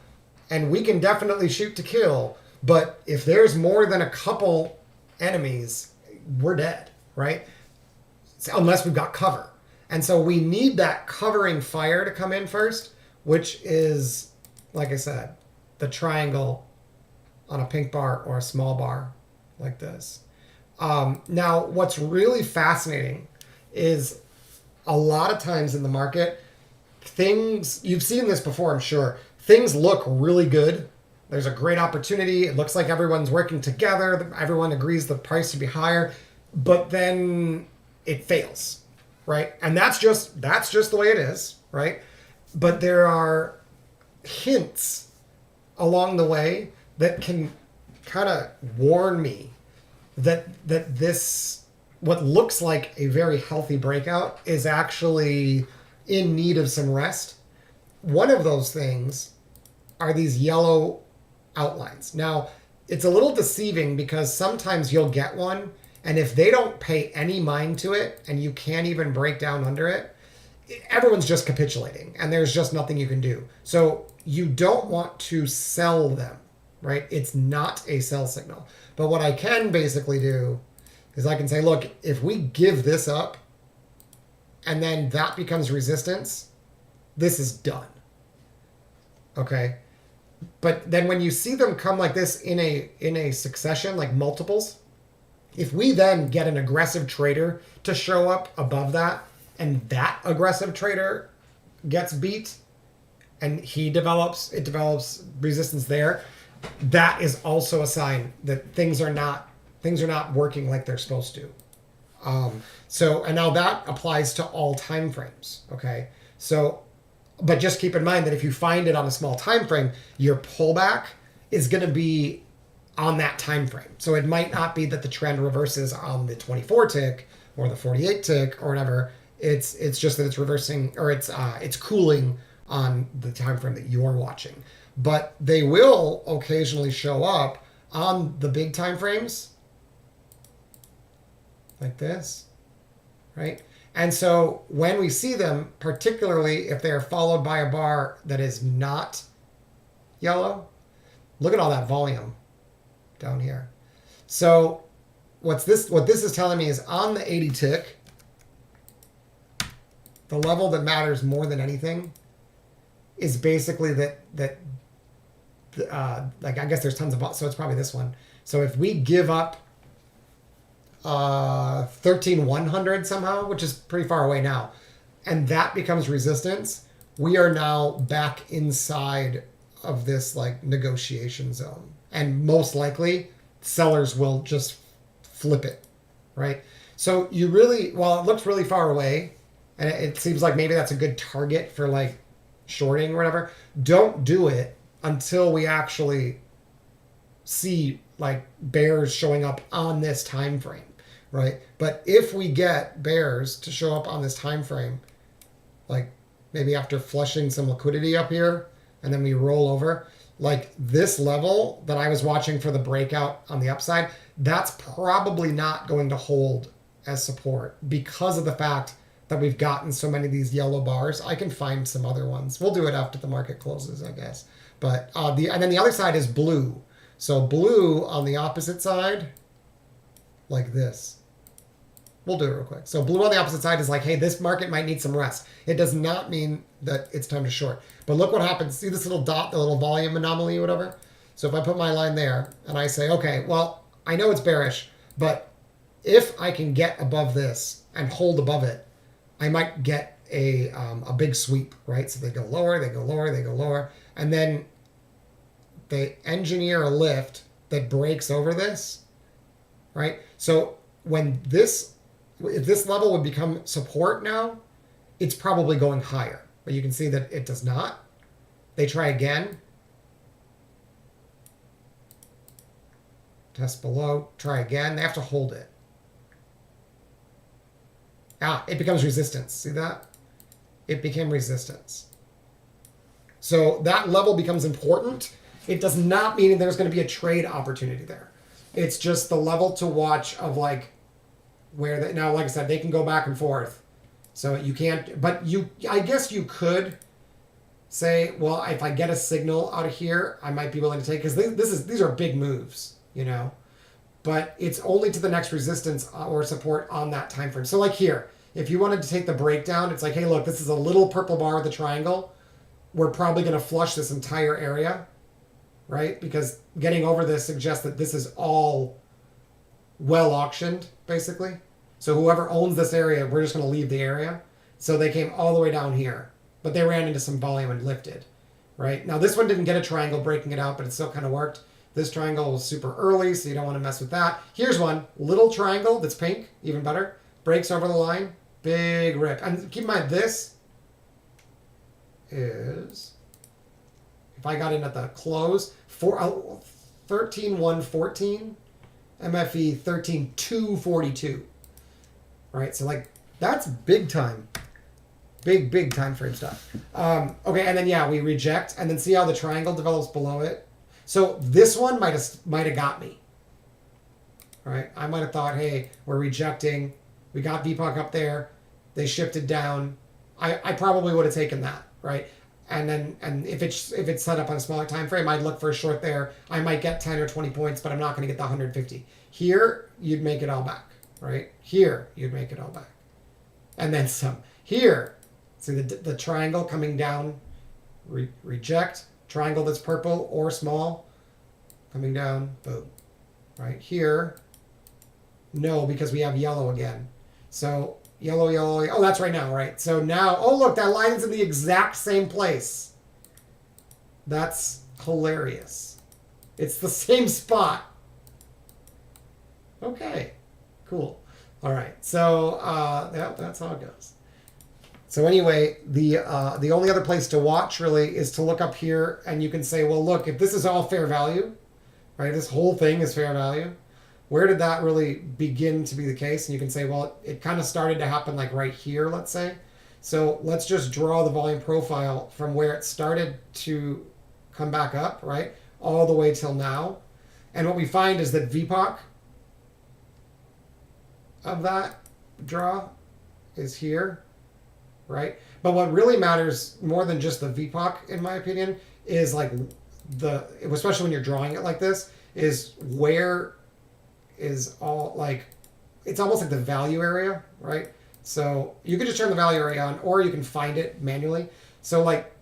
and we can definitely shoot to kill, but if there's more than a couple enemies, we're dead, right? Unless we've got cover. And so we need that covering fire to come in first, which is, like I said, the triangle on a pink bar or a small bar like this. Now, what's really fascinating is a lot of times in the market, you've seen this before, I'm sure, things look really good. There's a great opportunity. It looks like everyone's working together. Everyone agrees the price should be higher, but then it fails, right? And that's just the way it is, right? But there are hints along the way that can kind of warn me that this what looks like a very healthy breakout is actually in need of some rest. One of those things are these yellow outlines. Now, it's a little deceiving because sometimes you'll get one, and if they don't pay any mind to it and you can't even break down under it, everyone's just capitulating and there's just nothing you can do. So you don't want to sell them, right? It's not a sell signal. But what I can basically do is I can say, look, if we give this up and then that becomes resistance, this is done. Okay? But then when you see them come like this in a succession, like multiples, if we then get an aggressive trader to show up above that, and that aggressive trader gets beat, and it develops resistance there, that is also a sign that things are not working like they're supposed to. And now that applies to all time frames. Okay, so. But just keep in mind that if you find it on a small time frame, your pullback is going to be on that time frame. So it might not be that the trend reverses on the 24 tick or the 48 tick or whatever. It's just that it's reversing, or it's cooling on the time frame that you're watching. But they will occasionally show up on the big time frames like this, right? And so when we see them, particularly if they're followed by a bar that is not yellow, look at all that volume down here. So what this is telling me is on the 80 tick, the level that matters more than anything is basically that like, I guess there's tons of, so it's probably this one. So if we give up 13,100 somehow, which is pretty far away now, and that becomes resistance, we are now back inside of this like negotiation zone, and most likely sellers will just flip it, right? So you really, while it looks really far away and it seems like maybe that's a good target for like shorting or whatever, don't do it until we actually see like bears showing up on this time frame. Right? But if we get bears to show up on this time frame, like maybe after flushing some liquidity up here, and then we roll over, like this level that I was watching for the breakout on the upside, that's probably not going to hold as support because of the fact that we've gotten so many of these yellow bars. I can find some other ones. We'll do it after the market closes, I guess. But and then the other side is blue. So blue on the opposite side, like this. We'll do it real quick. So blue on the opposite side is like, hey, this market might need some rest. It does not mean that it's time to short. But look what happens. See this little dot, the little volume anomaly or whatever? So if I put my line there and I say, okay, well, I know it's bearish, but if I can get above this and hold above it, I might get a big sweep, right? So they go lower, they go lower, they go lower. And then they engineer a lift that breaks over this, right? So when if this level would become support now, it's probably going higher. But you can see that it does not. They try again. Test below. Try again. They have to hold it. It becomes resistance. See that? It became resistance. So that level becomes important. It does not mean there's going to be a trade opportunity there. It's just the level to watch of like, where they, now, like I said, they can go back and forth. So you can't, but I guess you could say, well, if I get a signal out of here, I might be willing to take, because these are big moves, you know, but it's only to the next resistance or support on that time frame. So like here, if you wanted to take the breakdown, it's like, hey, look, this is a little purple bar with a triangle. We're probably going to flush this entire area, right? Because getting over this suggests that this is all well auctioned, basically. So whoever owns this area, we're just going to leave the area. So they came all the way down here, but they ran into some volume and lifted, right? Now this one didn't get a triangle breaking it out, but it still kind of worked. This triangle was super early, so you don't want to mess with that. Here's one, little triangle that's pink, even better. Breaks over the line, big rip. And keep in mind, this is, if I got in at the close, 13,114, MFE 13,242. right? So like that's big time. Big time frame stuff. Okay, and then yeah, we reject, and then see how the triangle develops below it. So this one might have got me. Right? I might have thought, hey, we're rejecting. We got VPOC up there. They shifted down. I probably would have taken that, right? And if it's set up on a smaller time frame, I'd look for a short there. I might get 10 or 20 points, but I'm not going to get the 150. Here, you'd make it all back, right? Here, you'd make it all back, and then some. Here. See the triangle coming down, reject, triangle that's purple or small, coming down, boom. Right here, no, because we have yellow again. So yellow, oh, that's right now, right? So now, oh, look, that line's in the exact same place. That's hilarious. It's the same spot. Okay, cool. All right, so that's how it goes. So anyway, the only other place to watch really is to look up here, and you can say, well, look, if this is all fair value, right? This whole thing is fair value. Where did that really begin to be the case? And you can say, well, it kind of started to happen like right here, let's say. So let's just draw the volume profile from where it started to come back up, right? All the way till now. And what we find is that VPOC of that draw is here. Right? But what really matters more than just the VPOC, in my opinion, is like especially when you're drawing it like this, is where is all like, it's almost like the value area, right? So you can just turn the value area on, or you can find it manually. So like,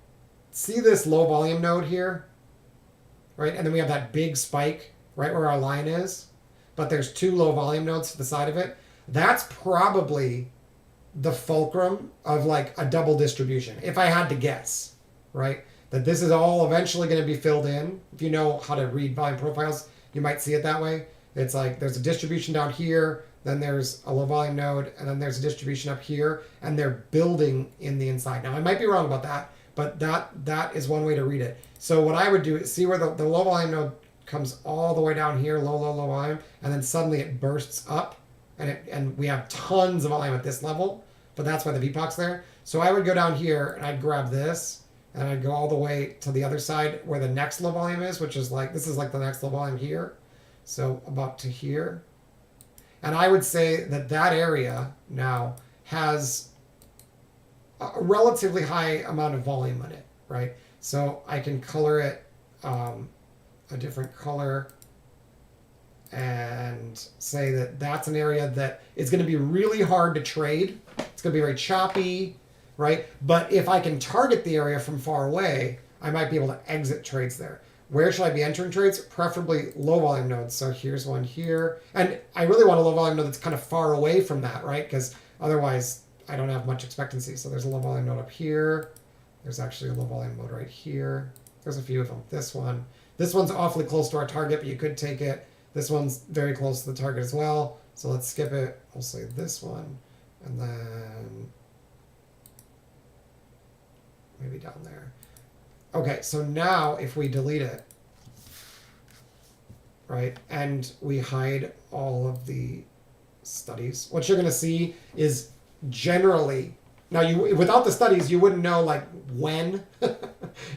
see this low volume node here, right? And then we have that big spike right where our line is, but there's two low volume nodes to the side of it. That's probably the fulcrum of like a double distribution, if I had to guess, right? That this is all eventually going to be filled in. If you know how to read volume profiles, you might see it that way. It's like there's a distribution down here, then there's a low volume node, and then there's a distribution up here, and they're building in the inside. Now, I might be wrong about that, but that is one way to read it. So what I would do is see where the low volume node comes all the way down here, low volume, and then suddenly it bursts up, and we have tons of volume at this level, but that's why the VPOC's there. So I would go down here, and I'd grab this, and I'd go all the way to the other side where the next low volume is, which is like, this is like the next low volume here. So about to here. And I would say that that area now has a relatively high amount of volume in it, right? So I can color it a different color and say that that's an area that is going to be really hard to trade. It's going to be very choppy, right? But if I can target the area from far away, I might be able to exit trades there. Where should I be entering trades? Preferably low volume nodes. So here's one here. And I really want a low volume node that's kind of far away from that, right? Because otherwise I don't have much expectancy. So there's a low volume node up here. There's actually a low volume node right here. There's a few of them. This one's awfully close to our target, but you could take it. This one's very close to the target as well. So let's skip it. We'll say this one. And then maybe down there. Okay, so now if we delete it, right, and we hide all of the studies, what you're going to see is generally, now you without the studies, you wouldn't know like when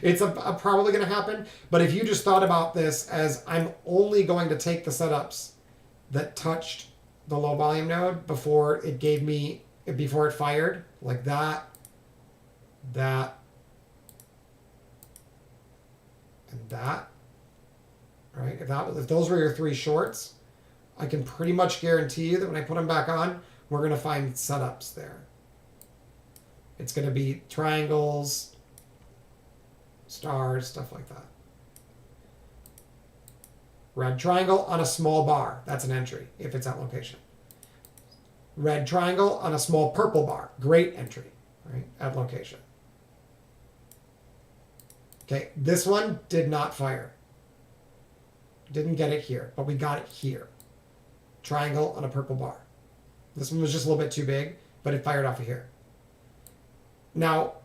it's probably going to happen. But if you just thought about this as I'm only going to take the setups that touched the low volume node before it fired, like that, and that, right? If those were your three shorts, I can pretty much guarantee you that when I put them back on, we're going to find setups there. It's going to be triangles, stars, stuff like that. Red triangle on a small bar, that's an entry if it's at location. Red triangle on a small purple bar, great entry, right, at location. Okay, this one did not fire. Didn't get it here, but we got it here. Triangle on a purple bar. This one was just a little bit too big, but it fired off of here. Now,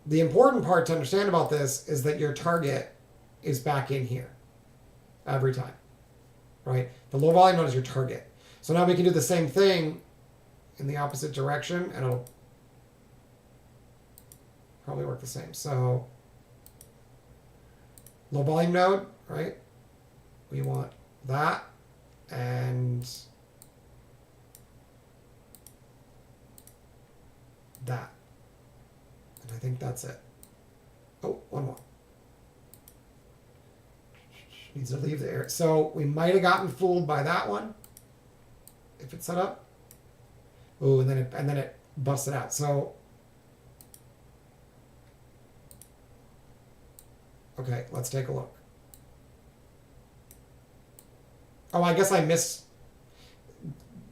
the important part to understand about this is that your target is back in here every time, right? The low volume node is your target. So now we can do the same thing in the opposite direction, and it'll probably work the same. So low volume node, right? We want that, and that. And I think that's it. Oh, one more. Needs to leave the area. So we might have gotten fooled by that one. If it's set up. Oh, and then it busted out. So okay, let's take a look. Oh, I guess I missed.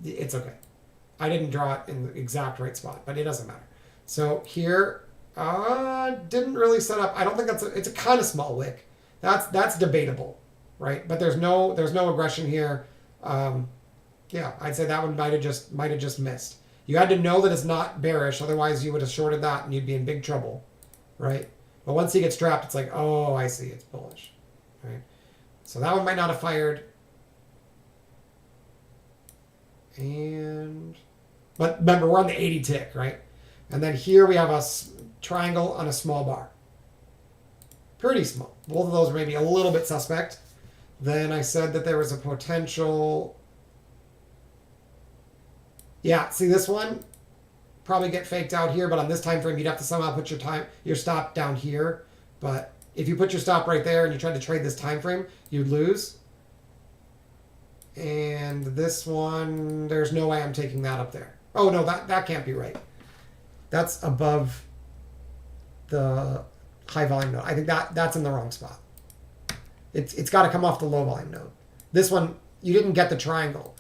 It's okay. I didn't draw it in the exact right spot, but it doesn't matter. So here, didn't really set up. I don't think it's a kind of small wick. That's debatable, right? But there's no aggression here. Yeah, I'd say that one might have just missed. You had to know that it's not bearish, otherwise you would have shorted that and you'd be in big trouble, right? But once he gets trapped, it's like, oh, I see, it's bullish, right? So that one might not have fired. But remember, we're on the 80 tick, right? And then here we have a triangle on a small bar. Pretty small. Both of those are maybe a little bit suspect. Then I said that there was a potential. Yeah, see this one? Probably get faked out here, but on this time frame, you'd have to somehow put your stop down here. But if you put your stop right there and you tried to trade this time frame, you'd lose. And this one, there's no way I'm taking that up there. Oh, no, that can't be right. That's above the high volume node. I think that's in the wrong spot. It's got to come off the low volume node. This one, you didn't get the triangle.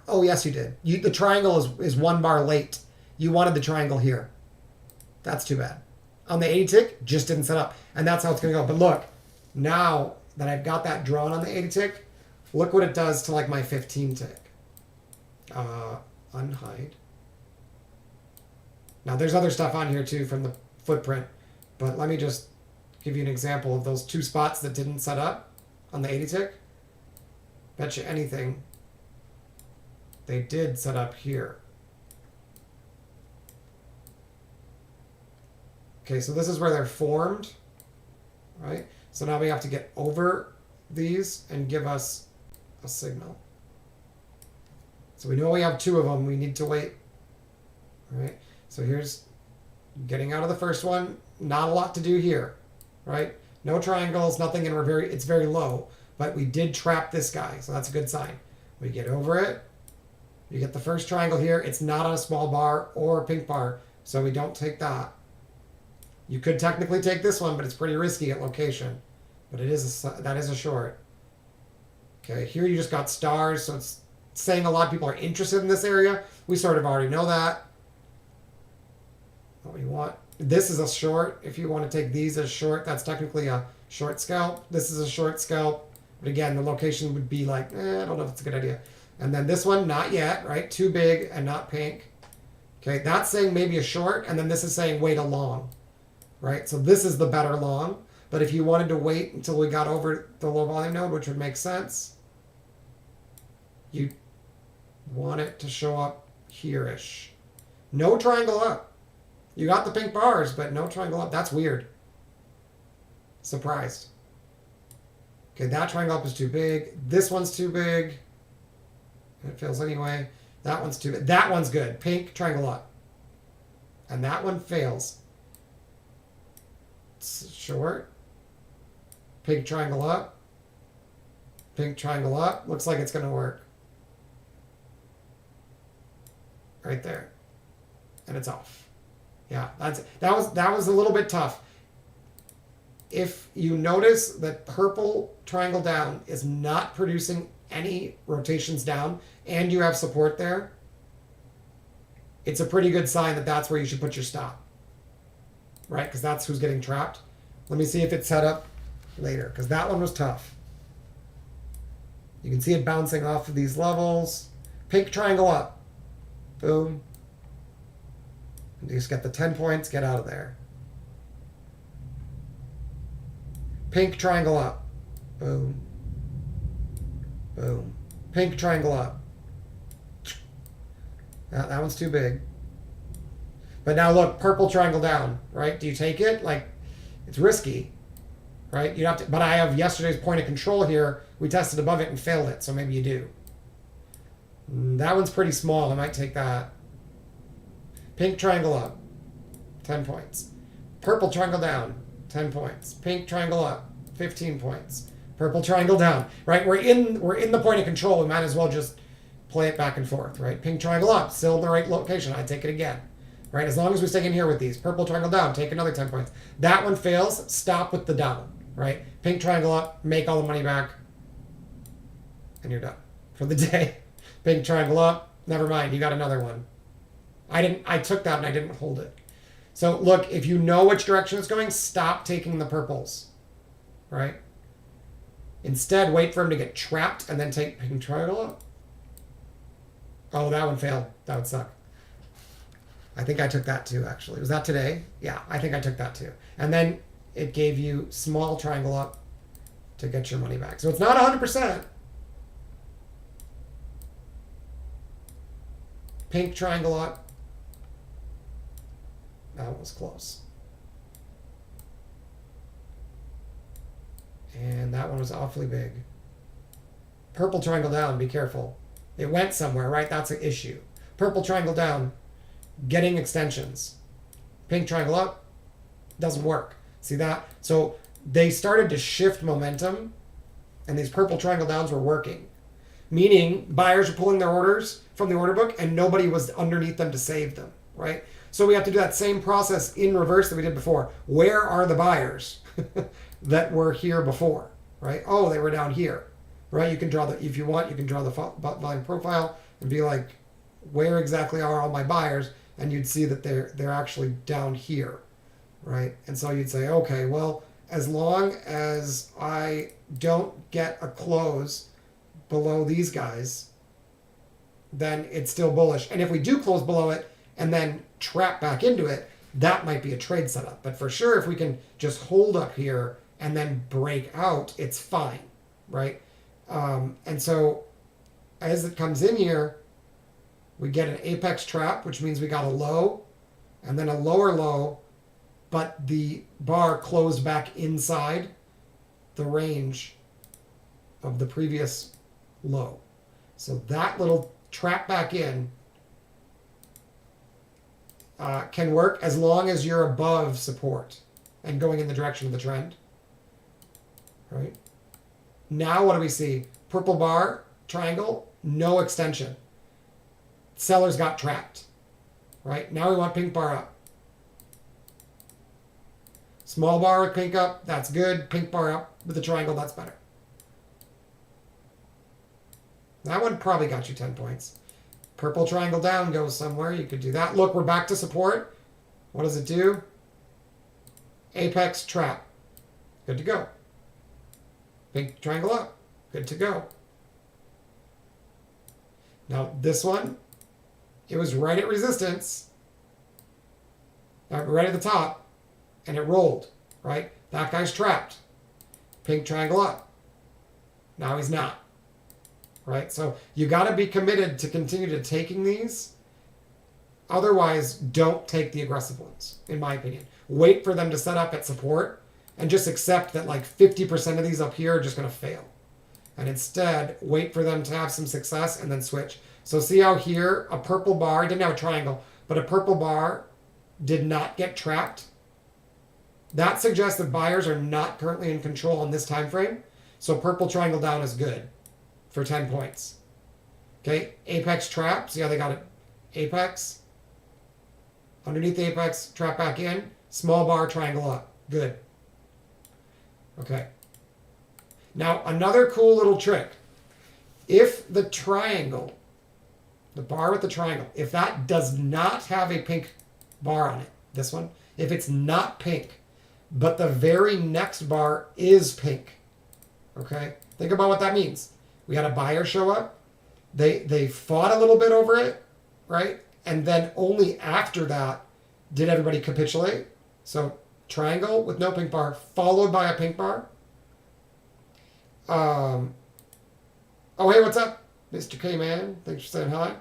Oh, yes, you did. The triangle is one bar late. You wanted the triangle here. That's too bad. On the 80 tick, just didn't set up. And that's how it's going to go. But look, now that I've got that drawn on the 80 tick, look what it does to like my 15 tick. Unhide. Now there's other stuff on here too from the footprint, but let me just give you an example of those two spots that didn't set up on the 80 tick. Bet you anything they did set up here. Okay, so this is where they're formed, right? So now we have to get over these and give us a signal. So we know we have two of them. We need to wait. All right. So here's getting out of the first one. Not a lot to do here, right? No triangles, nothing, and it's very low. But we did trap this guy, so that's a good sign. We get over it. You get the first triangle here. It's not on a small bar or a pink bar, so we don't take that. You could technically take this one, but it's pretty risky at location. But that is a short. Okay, here you just got stars, so it's saying a lot of people are interested in this area. We sort of already know that. What we want. This is a short. If you want to take these as short, that's technically a short scalp. This is a short scalp. But again, the location would be like, I don't know if it's a good idea. And then this one, not yet, right? Too big and not pink. Okay, that's saying maybe a short, and then this is saying wait a long, right? So this is the better long. But if you wanted to wait until we got over the low volume node, which would make sense, you want it to show up here-ish. No triangle up. You got the pink bars, but no triangle up. That's weird. Surprised. Okay, that triangle up is too big. This one's too big. It fails anyway. That one's too big. That one's good. Pink triangle up. And that one fails. It's short. Pink triangle up. Pink triangle up. Looks like it's going to work. Right there. And it's off. Yeah, that was a little bit tough. If you notice that purple triangle down is not producing any rotations down and you have support there, it's a pretty good sign that that's where you should put your stop. Right? Because that's who's getting trapped. Let me see if it's set up later, because that one was tough. You can see it bouncing off of these levels. Pink triangle up. Boom. And you just get the 10 points, get out of there. Pink triangle up. Boom. Boom. Pink triangle up. That one's too big. But now look, purple triangle down, right? Do you take it? Like, it's risky, right? You have to. But I have yesterday's point of control here. We tested above it and failed it, so maybe you do. That one's pretty small. I might take that. Pink triangle up, 10 points. Purple triangle down, 10 points. Pink triangle up, 15 points. Purple triangle down, right? We're in the point of control. We might as well just play it back and forth, right? Pink triangle up, still in the right location. I'd take it again, right? As long as we stay in here with these. Purple triangle down, take another 10 points. That one fails, stop with the down, right? Pink triangle up, make all the money back, and you're done for the day. Pink triangle up, never mind, you got another one. I took that and I didn't hold it. So look, if you know which direction it's going, stop taking the purples, right? Instead, wait for him to get trapped and then take pink triangle up. Oh, that one failed. That would suck. I think I took that too, actually. Was that today? Yeah, I think I took that too. And then it gave you small triangle up to get your money back. So it's not 100%. Pink triangle up. That one was close. And that one was awfully big. Purple triangle down, be careful. It went somewhere, right? That's an issue. Purple triangle down, getting extensions. Pink triangle up, doesn't work. See that? So they started to shift momentum, and these purple triangle downs were working. Meaning buyers are pulling their orders from the order book and nobody was underneath them to save them, right? So we have to do that same process in reverse that we did before. Where are the buyers that were here before, right? Oh, they were down here, right? You can draw the, if you want, you can draw the volume profile and be like, where exactly are all my buyers? And you'd see that they're actually down here, right? And so you'd say, okay, well, as long as I don't get a close below these guys, then it's still bullish. And if we do close below it and then trap back into it, that might be a trade setup. But for sure, if we can just hold up here and then break out, it's fine, right? And so as it comes in here, we get an apex trap, which means we got a low and then a lower low, but the bar closed back inside the range of the previous low. So that little trap back in can work as long as you're above support and going in the direction of the trend. Right? Now what do we see? Purple bar, triangle, no extension. Sellers got trapped. Right? Now we want pink bar up. Small bar with pink up, that's good. Pink bar up with the triangle, that's better. That one probably got you 10 points. Purple triangle down goes somewhere. You could do that. Look, we're back to support. What does it do? Apex trap. Good to go. Pink triangle up. Good to go. Now this one, it was right at resistance. Right at the top. And it rolled. Right? That guy's trapped. Pink triangle up. Now he's not. Right? So you got to be committed to continue to taking these. Otherwise, don't take the aggressive ones, in my opinion. Wait for them to set up at support and just accept that like 50% of these up here are just going to fail. And instead, wait for them to have some success and then switch. So see how here, a purple bar, didn't have a triangle, but a purple bar did not get trapped. That suggests that buyers are not currently in control on this time frame. So purple triangle down is good for 10 points. Okay, apex trap. See how they got it? Apex. Underneath the apex, trap back in. Small bar, triangle up. Good. Okay. Now, another cool little trick. If the triangle, the bar with the triangle, if that does not have a pink bar on it, this one, if it's not pink, but the very next bar is pink, okay? Think about what that means. We had a buyer show up. They fought a little bit over it, right? And then only after that did everybody capitulate. So triangle with no pink bar, followed by a pink bar. Oh, hey, what's up? Mr. K-Man, thanks for saying hi.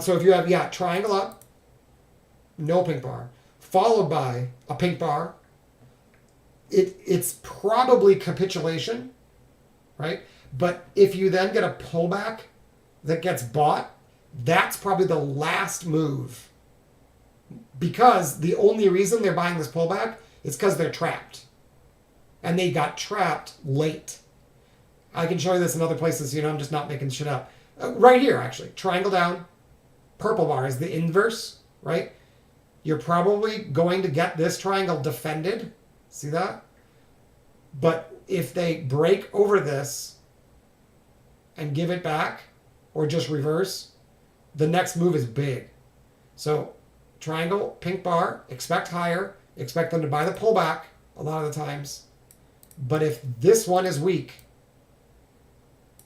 So if you have, triangle up, no pink bar, followed by a pink bar, it's probably capitulation, right? But if you then get a pullback that gets bought, that's probably the last move. Because the only reason they're buying this pullback is because they're trapped. And they got trapped late. I can show you this in other places, I'm just not making shit up. Right here, actually. Triangle down, purple bar is the inverse, right? You're probably going to get this triangle defended. See that? But if they break over this and give it back, or just reverse, the next move is big. So triangle, pink bar, expect higher, expect them to buy the pullback a lot of the times. But if this one is weak,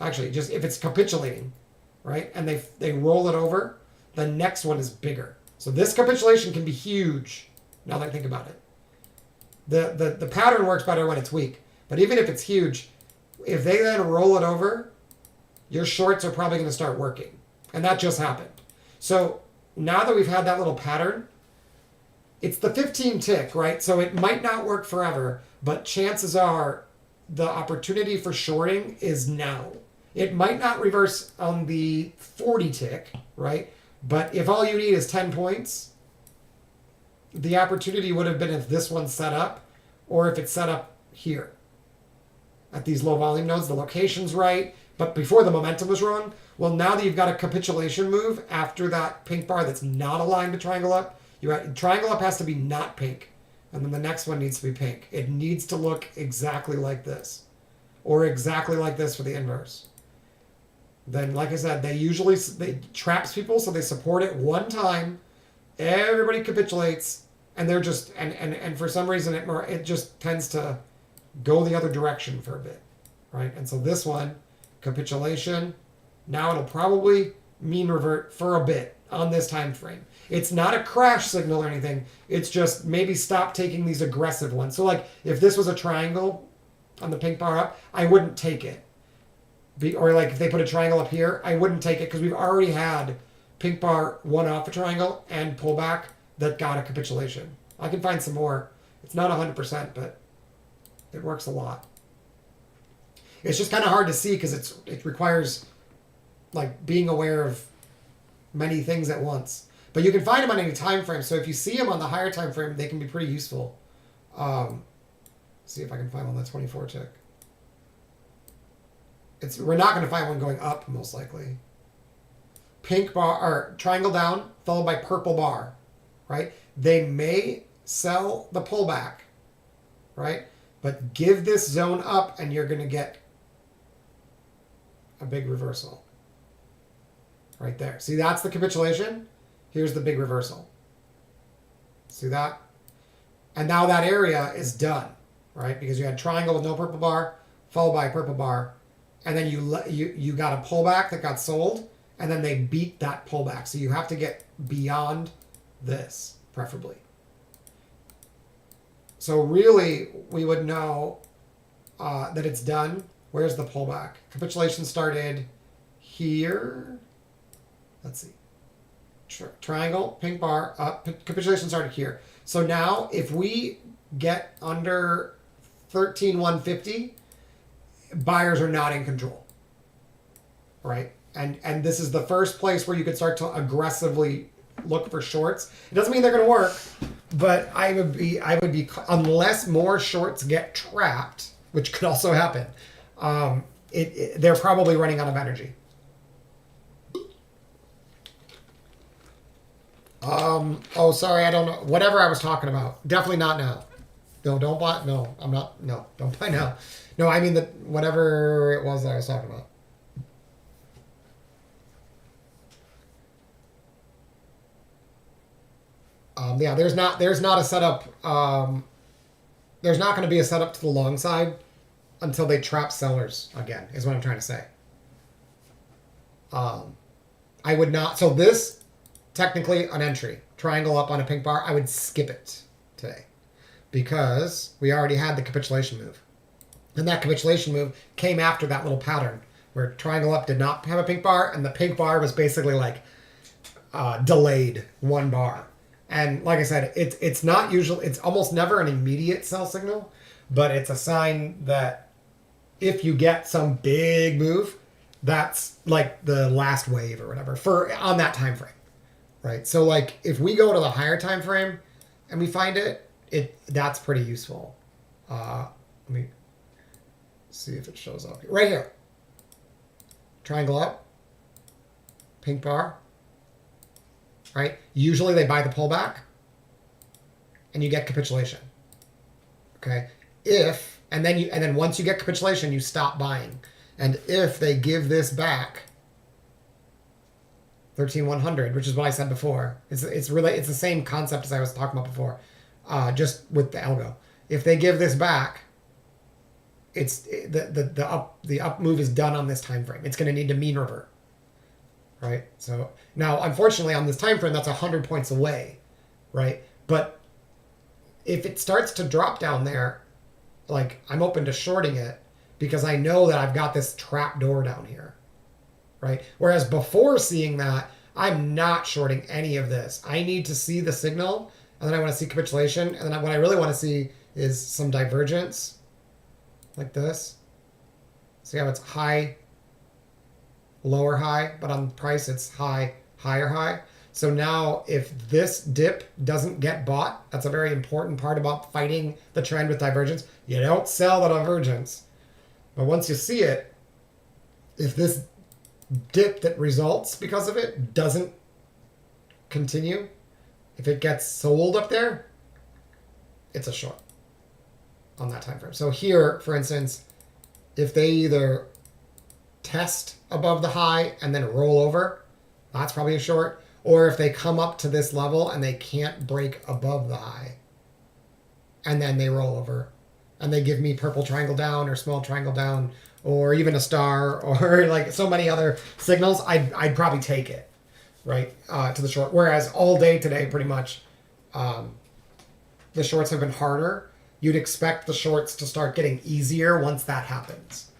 actually, just if it's capitulating, right, and they roll it over, the next one is bigger. So this capitulation can be huge, now that I think about it. The pattern works better when it's weak. But even if it's huge, if they then roll it over, your shorts are probably going to start working. And that just happened. So now that we've had that little pattern, it's the 15 tick, right? So it might not work forever, but chances are the opportunity for shorting is now. It might not reverse on the 40 tick, right? But if all you need is 10 points, the opportunity would have been if this one's set up, or if it's set up here at these low volume nodes, the location's right, but before the momentum was wrong. Well, now that you've got a capitulation move after that pink bar that's not aligned to triangle up, triangle up has to be not pink, and then the next one needs to be pink. It needs to look exactly like this, or exactly like this for the inverse. Then, like I said, they traps people, so they support it one time, everybody capitulates, and they're just and for some reason it just tends to go the other direction for a bit, right? And so this one, capitulation, now it'll probably mean revert for a bit on this time frame. It's not a crash signal or anything. It's just maybe stop taking these aggressive ones. So like if this was a triangle on the pink bar up, I wouldn't take it. Or like if they put a triangle up here, I wouldn't take it because we've already had pink bar one off a triangle and pullback that got a capitulation. I can find some more. It's not 100%, but it works a lot. It's just kind of hard to see because it requires like being aware of many things at once. But you can find them on any time frame. So if you see them on the higher time frame, they can be pretty useful. See if I can find one that's 24 tick. We're not going to find one going up most likely. Pink bar or triangle down followed by purple bar, right? They may sell the pullback, right? But give this zone up and you're going to get a big reversal. Right there. See, that's the capitulation. Here's the big reversal. See that? And now that area is done, right? Because you had triangle with no purple bar, followed by a purple bar, and then you got a pullback that got sold, and then they beat that pullback. So you have to get beyond this, preferably. So really, we would know that it's done. Where's the pullback? Capitulation started here. Let's see. Triangle, pink bar, up. Capitulation started here. So now, if we get under 13,150, buyers are not in control, right? And this is the first place where you could start to aggressively look for shorts. It doesn't mean they're going to work, but I would be unless more shorts get trapped, which could also happen. They're probably running out of energy. Oh, sorry, I don't know. Whatever I was talking about. Definitely not now. No, don't buy. No, I'm not. No, don't buy now. No, I mean whatever it was that I was talking about. Yeah, there's not a setup. There's not going to be a setup to the long side until they trap sellers again, is what I'm trying to say. I would not. So this, technically an entry. Triangle up on a pink bar. I would skip it today because we already had the capitulation move. And that capitulation move came after that little pattern where triangle up did not have a pink bar, and the pink bar was basically like delayed 1 bar. And like I said, it's not usual. It's almost never an immediate sell signal, but it's a sign that if you get some big move, that's like the last wave or whatever for on that time frame, right? So like if we go to the higher time frame and we find that's pretty useful. Let me see if it shows up here. Right here. Triangle up, pink bar, right? Usually they buy the pullback and you get capitulation. Okay? And then once you get capitulation, you stop buying. And if they give this back 13,100, which is what I said before, it's the same concept as I was talking about before, just with the algo. If they give this back, it's the up move is done on this time frame. It's going to need to mean revert, right? So now, unfortunately, on this time frame, that's 100 points away, right? But if it starts to drop down there, like I'm open to shorting it because I know that I've got this trap door down here, right? Whereas before seeing that, I'm not shorting any of this. I need to see the signal, and then I want to see capitulation, and then what I really want to see is some divergence. Like this. See how it's high, lower high, but on price it's high, higher high. So now if this dip doesn't get bought, that's a very important part about fighting the trend with divergence. You don't sell the divergence. But once you see it, if this dip that results because of it doesn't continue, if it gets sold up there, it's a short on that time frame. So here, for instance, if they either test above the high and then roll over, that's probably a short. Or if they come up to this level and they can't break above the high, and then they roll over, and they give me purple triangle down or small triangle down, or even a star, or like so many other signals, I'd probably take it, right, to the short. Whereas all day today, pretty much, the shorts have been harder. You'd expect the shorts to start getting easier once that happens.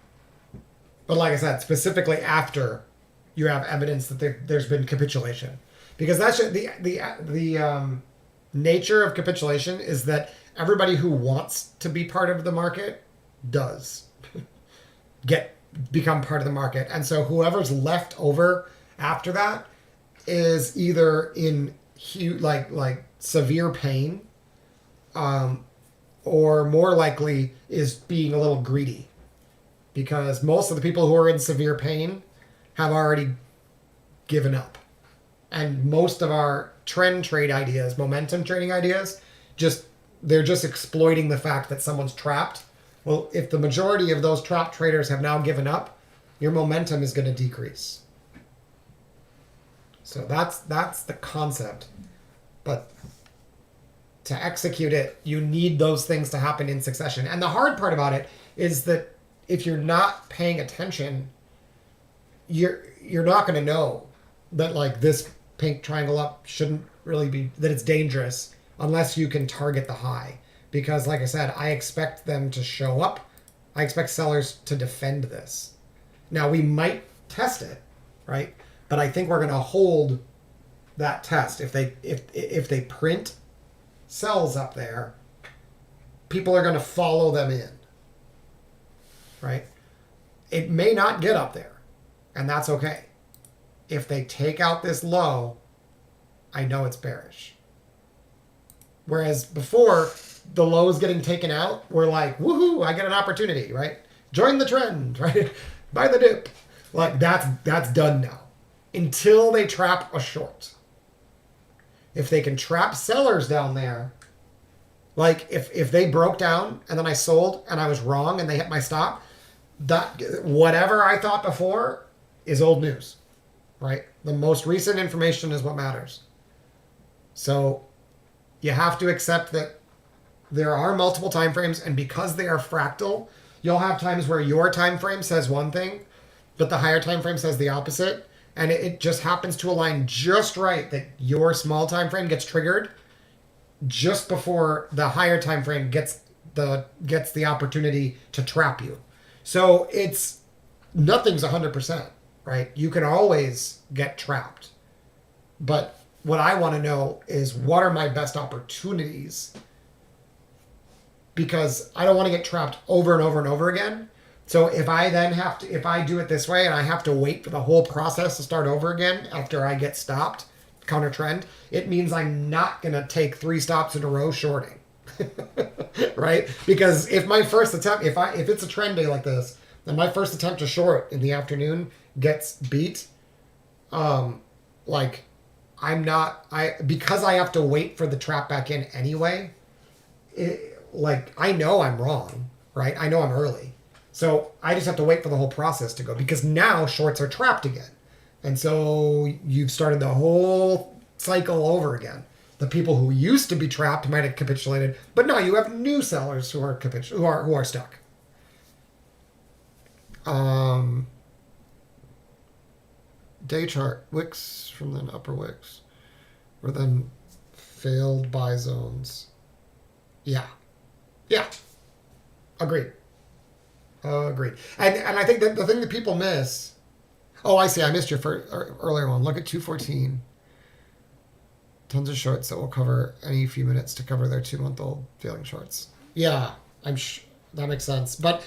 But like I said, specifically after you have evidence that there's been capitulation. Because that's the nature of capitulation is that everybody who wants to be part of the market does become part of the market. And so whoever's left over after that is either in like severe pain, or more likely is being a little greedy, because most of the people who are in severe pain have already given up. And most of our trend trade ideas, momentum trading ideas, they're just exploiting the fact that someone's trapped. Well, if the majority of those trapped traders have now given up, your momentum is going to decrease. So that's the concept. But to execute it, you need those things to happen in succession. And the hard part about it is that if you're not paying attention, you're not going to know that like this pink triangle up shouldn't really be, that it's dangerous unless you can target the high. Because like I said, I expect them to show up. I expect sellers to defend this. Now we might test it, right? But I think we're going to hold that test. If they print sells up there, people are going to follow them in, right? It may not get up there, and that's okay. If they take out this low, I know it's bearish. Whereas before, the low is getting taken out, we're like, woohoo, I get an opportunity, right? Join the trend, right? Buy the dip. Like that's done now. Until they trap a short. If they can trap sellers down there, like if they broke down and then I sold and I was wrong and they hit my stop, that whatever I thought before is old news, right? The most recent information is what matters. So you have to accept that there are multiple time frames, and because they are fractal, you'll have times where your time frame says one thing, but the higher time frame says the opposite, and it just happens to align just right that your small time frame gets triggered just before the higher time frame gets the opportunity to trap you. So it's nothing's 100%, right? You can always get trapped. But what I want to know is what are my best opportunities? Because I don't want to get trapped over and over and over again. So if I then have to, if I do it this way and I have to wait for the whole process to start over again after I get stopped, counter trend, it means I'm not going to take 3 stops in a row shorting. Right? Because if my first attempt, if it's a trend day like this, then my first attempt to short in the afternoon gets beat, like because I have to wait for the trap back in anyway, like I know I'm wrong, right? I know I'm early. So I just have to wait for the whole process to go because now shorts are trapped again. And so you've started the whole cycle over again. The people who used to be trapped might have capitulated, but now you have new sellers who are stuck. Day chart wicks from the upper wicks, or then failed buy zones. Yeah, agreed. Agreed. And I think that the thing that people miss. Oh, I see. I missed your earlier one. Look at 214. Tons of shorts that will cover any few minutes to cover their 2-month-old failing shorts. Yeah, that makes sense. But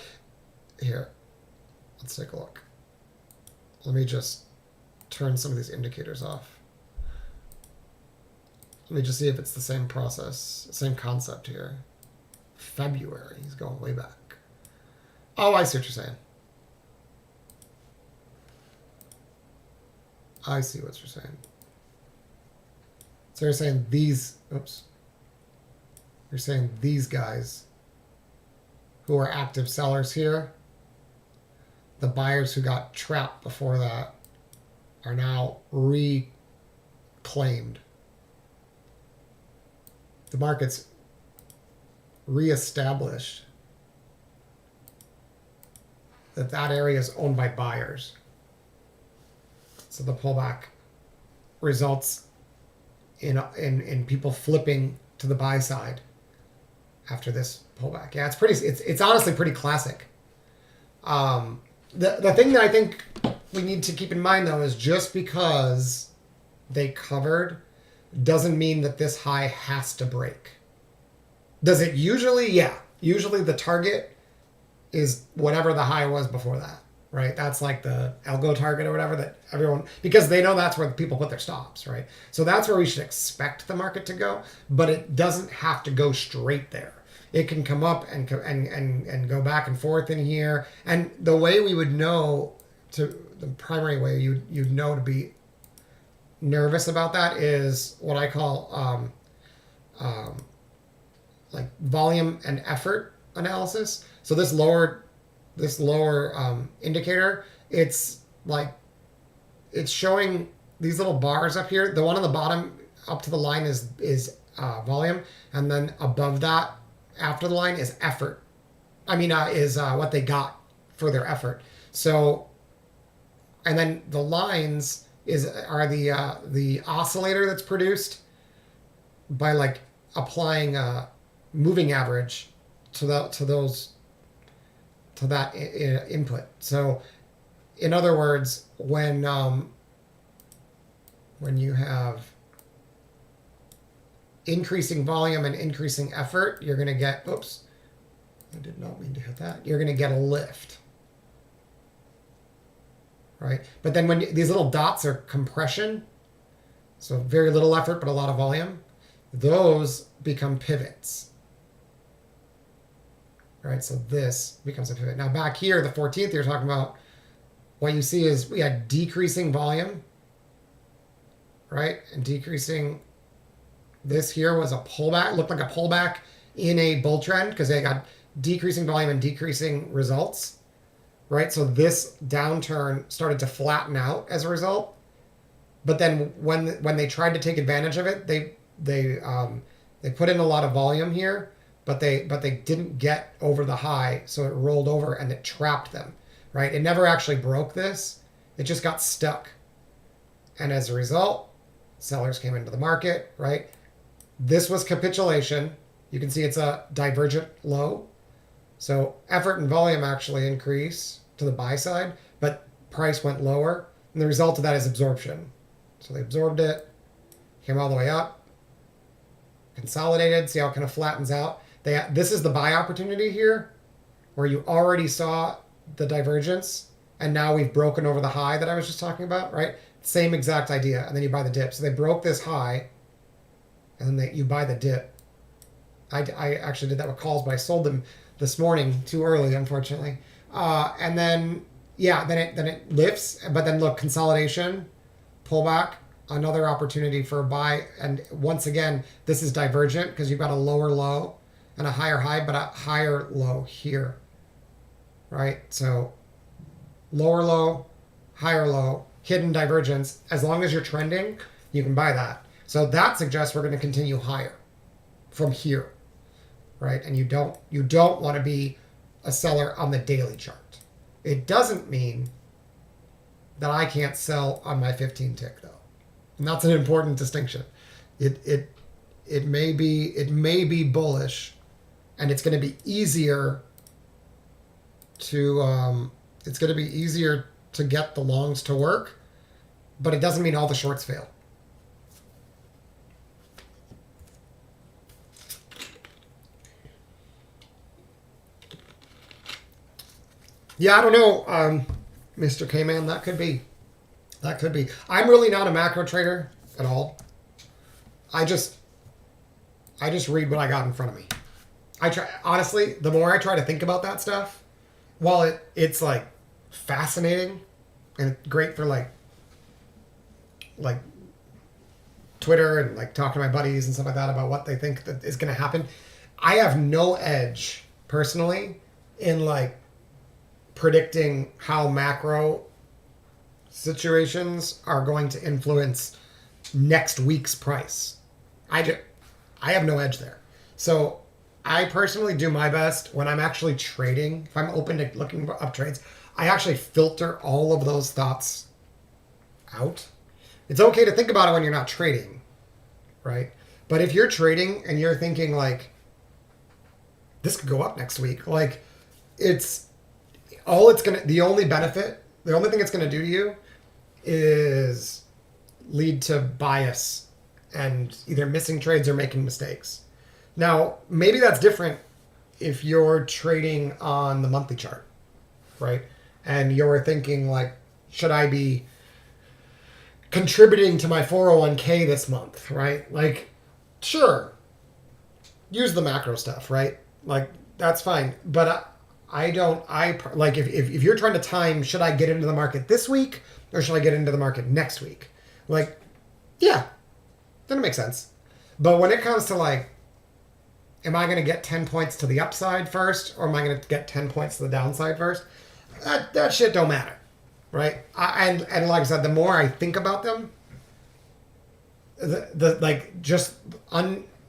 here, let's take a look. Let me just turn some of these indicators off. Let me just see if it's the same process, same concept here. February, he's going way back. Oh, I see what you're saying. I see what you're saying. So you're saying you're saying these guys who are active sellers here, the buyers who got trapped before that are now reclaimed. The market's reestablished that area is owned by buyers. So the pullback results in people flipping to the buy side after this pullback. Yeah, it's honestly pretty classic. The thing that I think we need to keep in mind though is just because they covered doesn't mean that this high has to break. Does it usually? Yeah. Usually the target is whatever the high was before that. Right? That's like the algo target or whatever that everyone, because they know that's where people put their stops, right? So that's where we should expect the market to go, but it doesn't have to go straight there. It can come up and go back and forth in here. And the way we would know, the primary way you'd know to be nervous about that is what I call like volume and effort analysis. So this lower indicator, it's showing these little bars up here. The one on the bottom up to the line is volume, and then above that after the line is effort. Is what they got for their effort. So, and then the lines are the oscillator that's produced by like applying a moving average to that input. So, in other words, when you have increasing volume and increasing effort, you're going to get, oops, I did not mean to hit that. You're going to get a lift, right? But then when these little dots are compression, so very little effort but a lot of volume, those become pivots. Right, so this becomes a pivot. Now back here, the 14th, you're talking about what you see is we had decreasing volume, right? And decreasing, this here was a pullback, looked like a pullback in a bull trend because they got decreasing volume and decreasing results, right? So this downturn started to flatten out as a result. But then when they tried to take advantage of it, they put in a lot of volume here. But they didn't get over the high, so it rolled over and it trapped them, right? It never actually broke this. It just got stuck. And as a result, sellers came into the market, right? This was capitulation. You can see it's a divergent low. So effort and volume actually increase to the buy side, but price went lower, and the result of that is absorption. So they absorbed it, came all the way up, consolidated. See how it kind of flattens out. This is the buy opportunity here, where you already saw the divergence, and now we've broken over the high that I was just talking about, right? Same exact idea, and then you buy the dip. So they broke this high, and then you buy the dip. I actually did that with calls, but I sold them this morning too early, unfortunately. And then then it lifts, but then look, consolidation, pullback, another opportunity for a buy. And once again, this is divergent because you've got a lower low and a higher high, but a higher low here, right? So lower low, higher low, hidden divergence. As long as you're trending, you can buy that. So that suggests we're going to continue higher from here, right? And you don't want to be a seller on the daily chart. It doesn't mean that I can't sell on my 15 tick though. And that's an important distinction. It may be bullish, and it's going to be easier to get the longs to work, but it doesn't mean all the shorts fail. Yeah, I don't know, Mr. K-Man. That could be. I'm really not a macro trader at all. I just read what I got in front of me. Honestly, the more I try to think about that stuff, while it's like fascinating and great for like Twitter and like talking to my buddies and stuff like that about what they think that is going to happen, I have no edge personally in like predicting how macro situations are going to influence next week's price. I have no edge there. So I personally do my best when I'm actually trading. If I'm open to looking up trades, I actually filter all of those thoughts out. It's okay to think about it when you're not trading, right? But if you're trading and you're thinking like, this could go up next week, like the only thing it's going to do to you is lead to bias and either missing trades or making mistakes. Now, maybe that's different if you're trading on the monthly chart, right? And you're thinking like, should I be contributing to my 401k this month, right? Like, sure, use the macro stuff, right? Like, that's fine. But if you're trying to time, should I get into the market this week or should I get into the market next week? Like, yeah, doesn't make sense. But when it comes to like, am I going to get 10 points to the upside first or am I going to get 10 points to the downside first? That shit don't matter, right? And like I said, the more I think about them,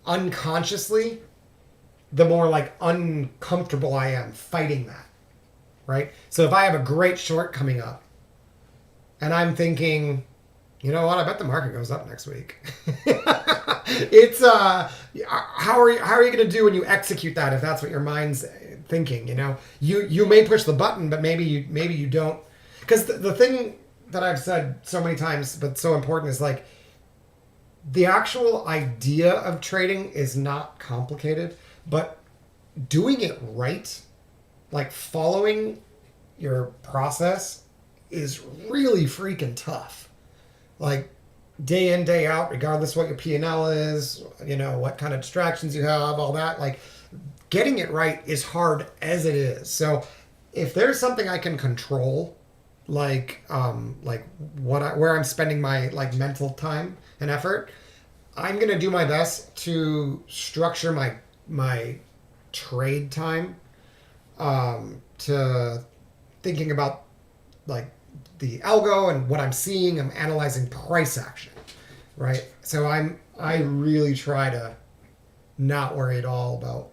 unconsciously, the more like uncomfortable I am fighting that, right? So if I have a great short coming up and I'm thinking, you know what, I bet the market goes up next week. It's how are you going to do when you execute that if that's what your mind's thinking, you know? You may push the button, but maybe you don't. Because the thing that I've said so many times but so important is like the actual idea of trading is not complicated. But doing it right, like following your process, is really freaking tough. Like day in, day out, regardless what your P&L is, you know, what kind of distractions you have, all that, like getting it right is hard as it is. So if there's something I can control, like where I'm spending my like mental time and effort, I'm going to do my best to structure my trade time to thinking about like the algo and what I'm seeing. I'm analyzing price action, right? So I really try to not worry at all about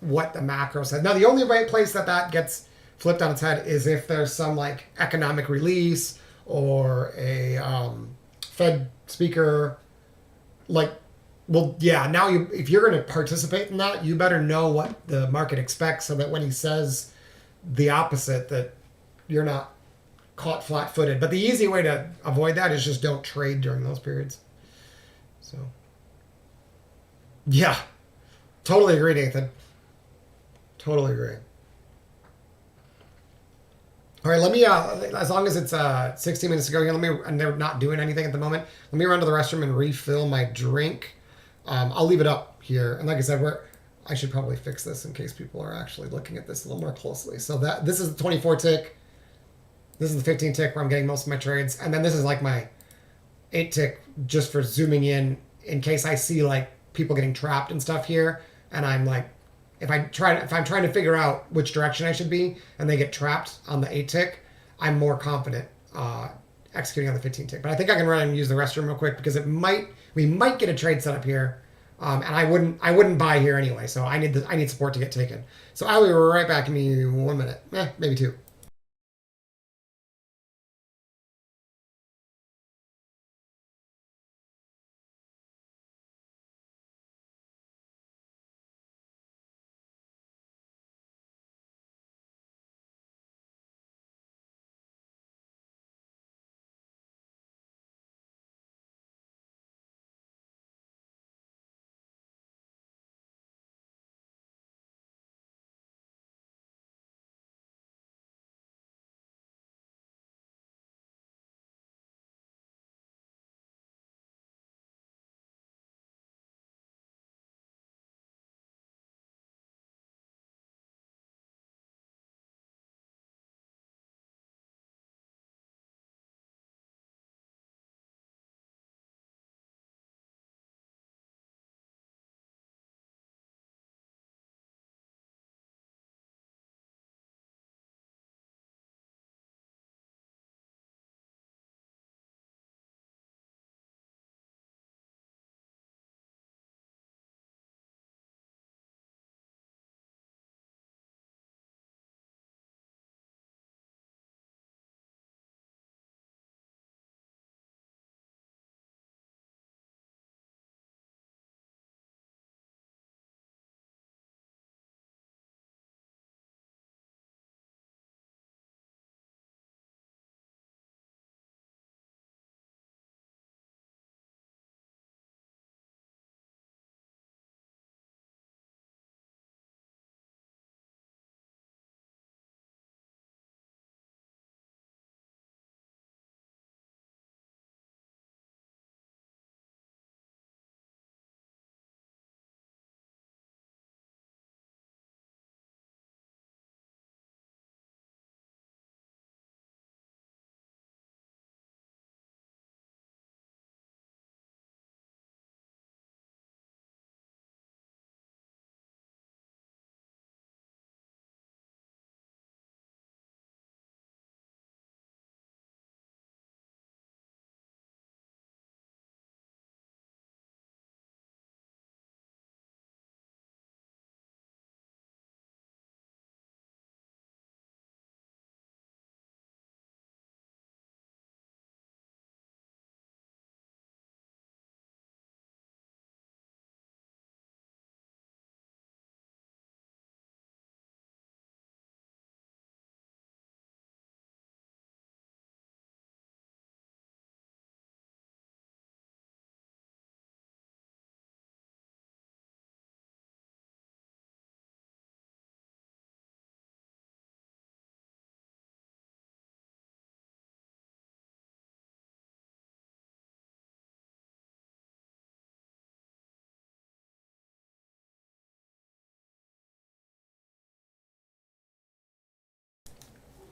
what the macro says. Now the only place that gets flipped on its head is if there's some like economic release or a Fed speaker like, well, yeah, now if you're going to participate in that, you better know what the market expects so that when he says the opposite, that you're not caught flat-footed. But the easy way to avoid that is just don't trade during those periods. So, yeah, totally agree, Nathan. Totally agree. All right, let me. As long as it's 16 minutes to go here, let me. And they're not doing anything at the moment. Let me run to the restroom and refill my drink. I'll leave it up here. And like I said, I should probably fix this in case people are actually looking at this a little more closely. So this is the 24 tick. This is the 15 tick where I'm getting most of my trades, and then this is like my 8 tick just for zooming in case I see like people getting trapped and stuff here, and I'm like, if I'm trying to figure out which direction I should be, and they get trapped on the 8 tick, I'm more confident executing on the 15 tick. But I think I can run and use the restroom real quick because we might get a trade set up here, and I wouldn't buy here anyway. So I need support to get taken. So I'll be right back in 1 minute, maybe 2.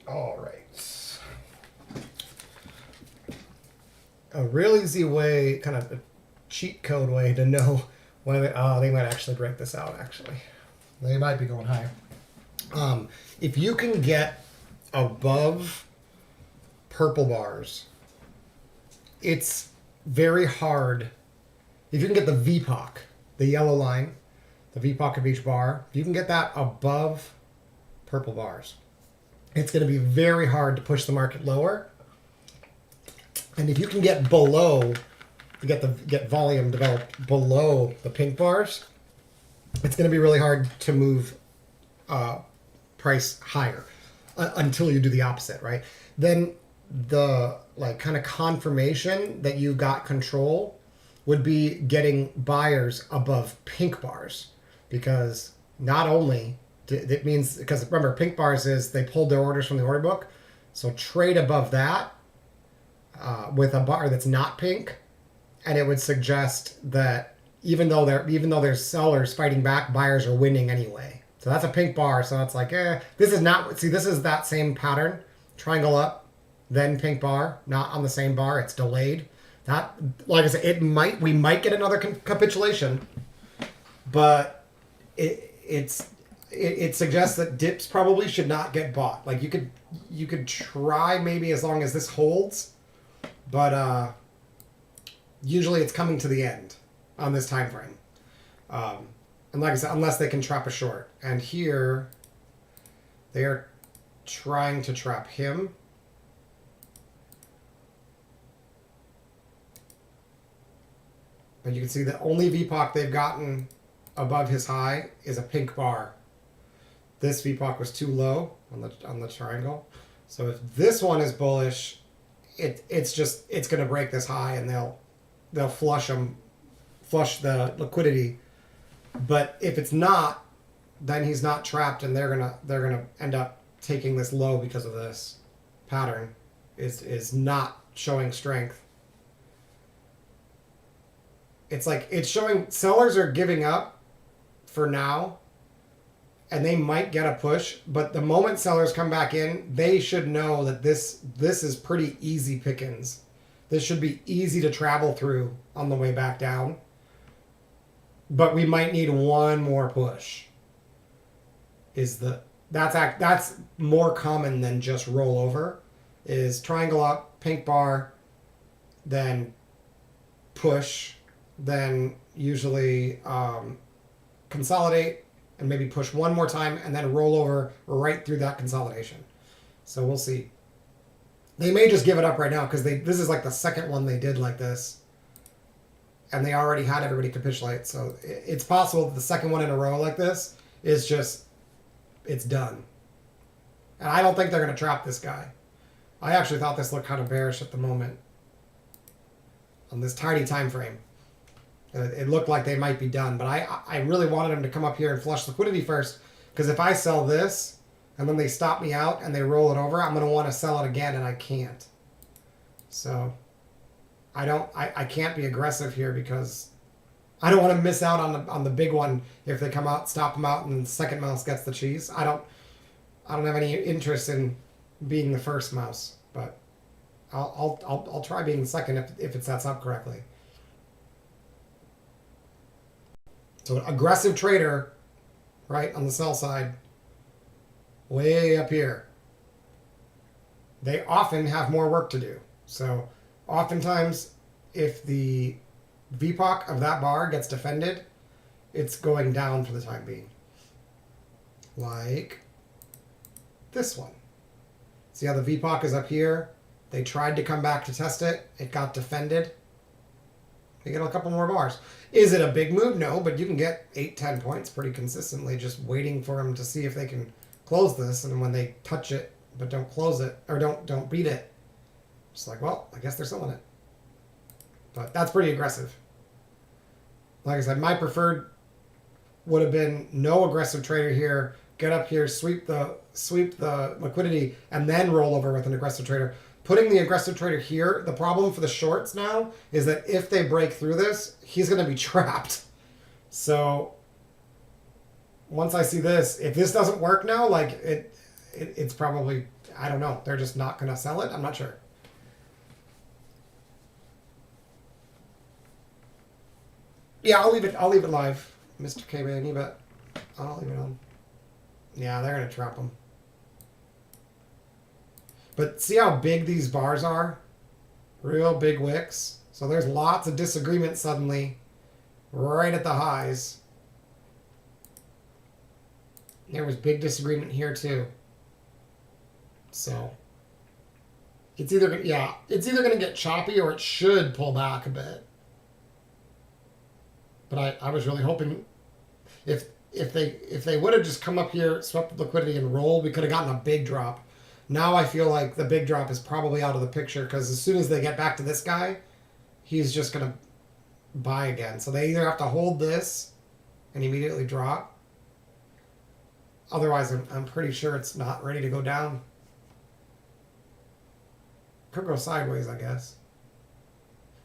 All right. A real easy way, kind of a cheat code way to know when they might actually break this out. Actually, they might be going higher. If you can get above purple bars, it's very hard. If you can get the VPOC, the yellow line, the VPOC of each bar, if you can get that above purple bars, it's going to be very hard to push the market lower. And if you can get below, get volume developed below the pink bars, it's going to be really hard to move price higher until you do the opposite, right? Then the like kind of confirmation that you got control would be getting buyers above pink bars, because not only it means, because remember, pink bars is they pulled their orders from the order book, so trade above that with a bar that's not pink, and it would suggest that even though there's sellers fighting back, buyers are winning anyway. So that's a pink bar. So it's like, this is not. See, this is that same pattern: triangle up, then pink bar, not on the same bar. It's delayed. That, like I said, we might get another capitulation, but it suggests that dips probably should not get bought. Like you could try maybe as long as this holds, but usually it's coming to the end on this time frame. And like I said, unless they can trap a short. And here they are trying to trap him. But you can see the only VPOC they've gotten above his high is a pink bar. This VPOC was too low on the triangle. So if this one is bullish, it's going to break this high, and they'll flush the liquidity. But if it's not, then he's not trapped, and they're gonna end up taking this low because of this pattern is not showing strength. It's like it's showing sellers are giving up for now, and they might get a push, but the moment sellers come back in, they should know that this is pretty easy pickings. This should be easy to travel through on the way back down. But we might need one more push. That's more common than just rollover. Is triangle up, pink bar, then push, then usually consolidate and maybe push one more time, and then roll over right through that consolidation. So we'll see. They may just give it up right now because this is like the second one they did like this, and they already had everybody capitulate. So it's possible that the second one in a row like this is just, it's done. And I don't think they're going to trap this guy. I actually thought this looked kind of bearish at the moment on this tiny time frame. It looked like they might be done, but I really wanted them to come up here and flush liquidity first, because if I sell this and then they stop me out and they roll it over, I'm going to want to sell it again, and I can't. So I can't be aggressive here because I don't want to miss out on the big one if they come out, stop them out, and the second mouse gets the cheese. I don't have any interest in being the first mouse, but I'll try being the second if it sets up correctly. So an aggressive trader, right, on the sell side, way up here, they often have more work to do. So oftentimes, if the VPOC of that bar gets defended, it's going down for the time being. Like this one. See how the VPOC is up here? They tried to come back to test it. It got defended. They get a couple more bars. Is it a big move? No, but you can get 8-10 points pretty consistently just waiting for them to see if they can close this. And when they touch it but don't close it, or don't beat it, it's like, well, I guess they're selling it. But that's pretty aggressive. Like I said, my preferred would have been no aggressive trader here. Get up here, sweep the liquidity, and then roll over with an aggressive trader. Putting the aggressive trader here, the problem for the shorts now is that if they break through this, he's going to be trapped. So once I see this, if this doesn't work now, like it's probably, I don't know, they're just not going to sell it. I'm not sure. Yeah, I'll leave it live, Mr. K-Manny, but I'll leave it on. Yeah, they're going to trap him. But see how big these bars are? Real big wicks. So there's lots of disagreement suddenly right at the highs. There was big disagreement here too. So it's either going to get choppy or it should pull back a bit. But I was really hoping if they would have just come up here, swept the liquidity and rolled, we could have gotten a big drop. Now I feel like the big drop is probably out of the picture because as soon as they get back to this guy, he's just going to buy again. So they either have to hold this and immediately drop. Otherwise, I'm pretty sure it's not ready to go down. Could go sideways, I guess.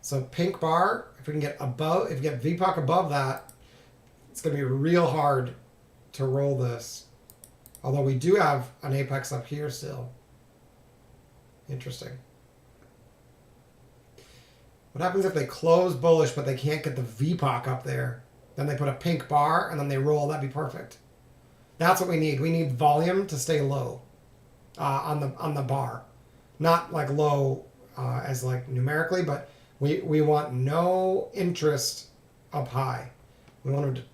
So pink bar, if we can get above, if you get VPOC above that, it's going to be real hard to roll this. Although we do have an apex up here still. Interesting. What happens if they close bullish but they can't get the VPOC up there? Then they put a pink bar and then they roll. That'd be perfect. That's what we need. We need volume to stay low on the bar. Not like low as like numerically, but we want no interest up high. We want them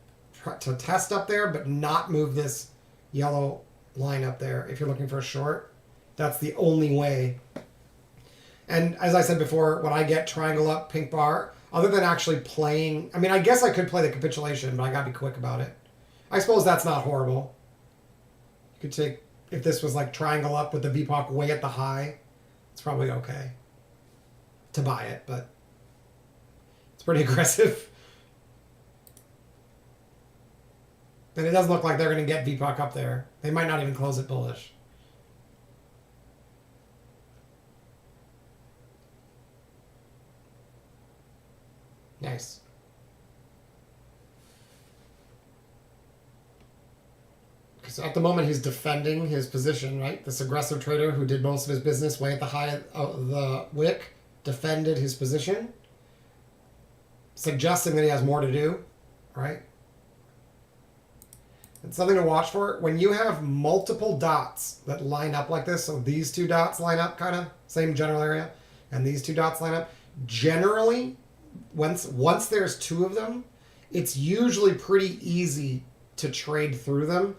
to test up there but not move this yellow line up there. If you're looking for a short, that's the only way. And as I said before, when I get triangle up, pink bar, other than actually playing, I mean, I guess I could play the capitulation, but I gotta be quick about it. I suppose that's not horrible. You could take, if this was like triangle up with the VPOC way at the high, it's probably okay to buy it, but it's pretty aggressive. And it doesn't look like they're going to get VPOC up there. They might not even close it bullish. Nice. So at the moment he's defending his position, right? This aggressive trader who did most of his business way at the high of the wick defended his position, suggesting that he has more to do, right? And something to watch for, when you have multiple dots that line up like this, so these two dots line up kind of, same general area, and these two dots line up, generally, once there's two of them, it's usually pretty easy to trade through them.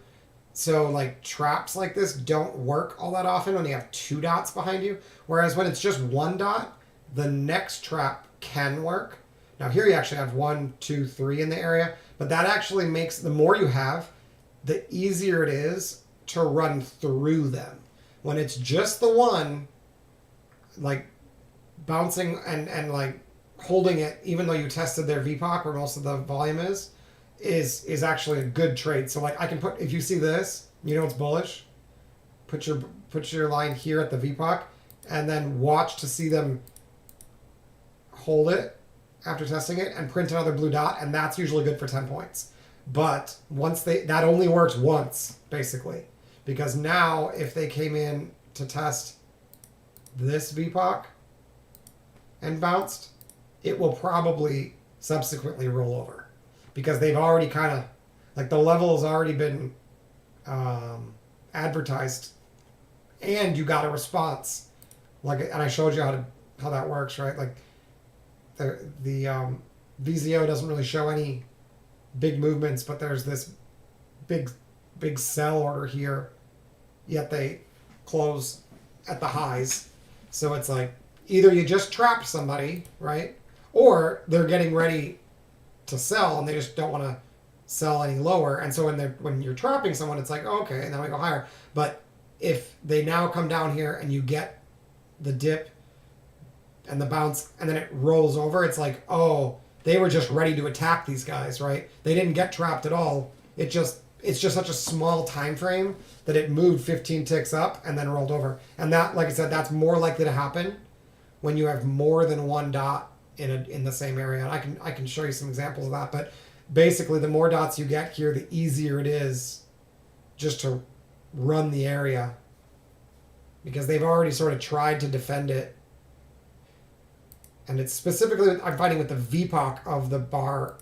So like traps like this don't work all that often when you have two dots behind you, whereas when it's just one dot, the next trap can work. Now here you actually have 1, 2, 3 in the area, but that actually makes, the more you have, the easier it is to run through them. When it's just the one, like bouncing and like holding it, even though you tested their VPOC where most of the volume is actually a good trade. So like I can put, if you see this, you know it's bullish, put your line here at the VPOC and then watch to see them hold it after testing it and print another blue dot, and that's usually good for 10 points. But once that only works once, basically. Because now, if they came in to test this VPOC and bounced, it will probably subsequently roll over. Because they've already kind of, like the level has already been advertised, and you got a response. Like, and I showed you how that works, right? Like, the VZO doesn't really show any big movements, but there's this big sell order here, yet they close at the highs. So it's like either you just trapped somebody, right, or they're getting ready to sell and they just don't want to sell any lower. And so when you're trapping someone, it's like, oh, okay, and then we go higher. But if they now come down here and you get the dip and the bounce and then it rolls over, it's like, oh, they were just ready to attack these guys, right? They didn't get trapped at all. It's just such a small time frame that it moved 15 ticks up and then rolled over. And that, like I said, that's more likely to happen when you have more than one dot in the same area. And I can show you some examples of that. But basically, the more dots you get here, the easier it is just to run the area, because they've already sort of tried to defend it. And it's specifically, I'm fighting with the VPOC of the bar.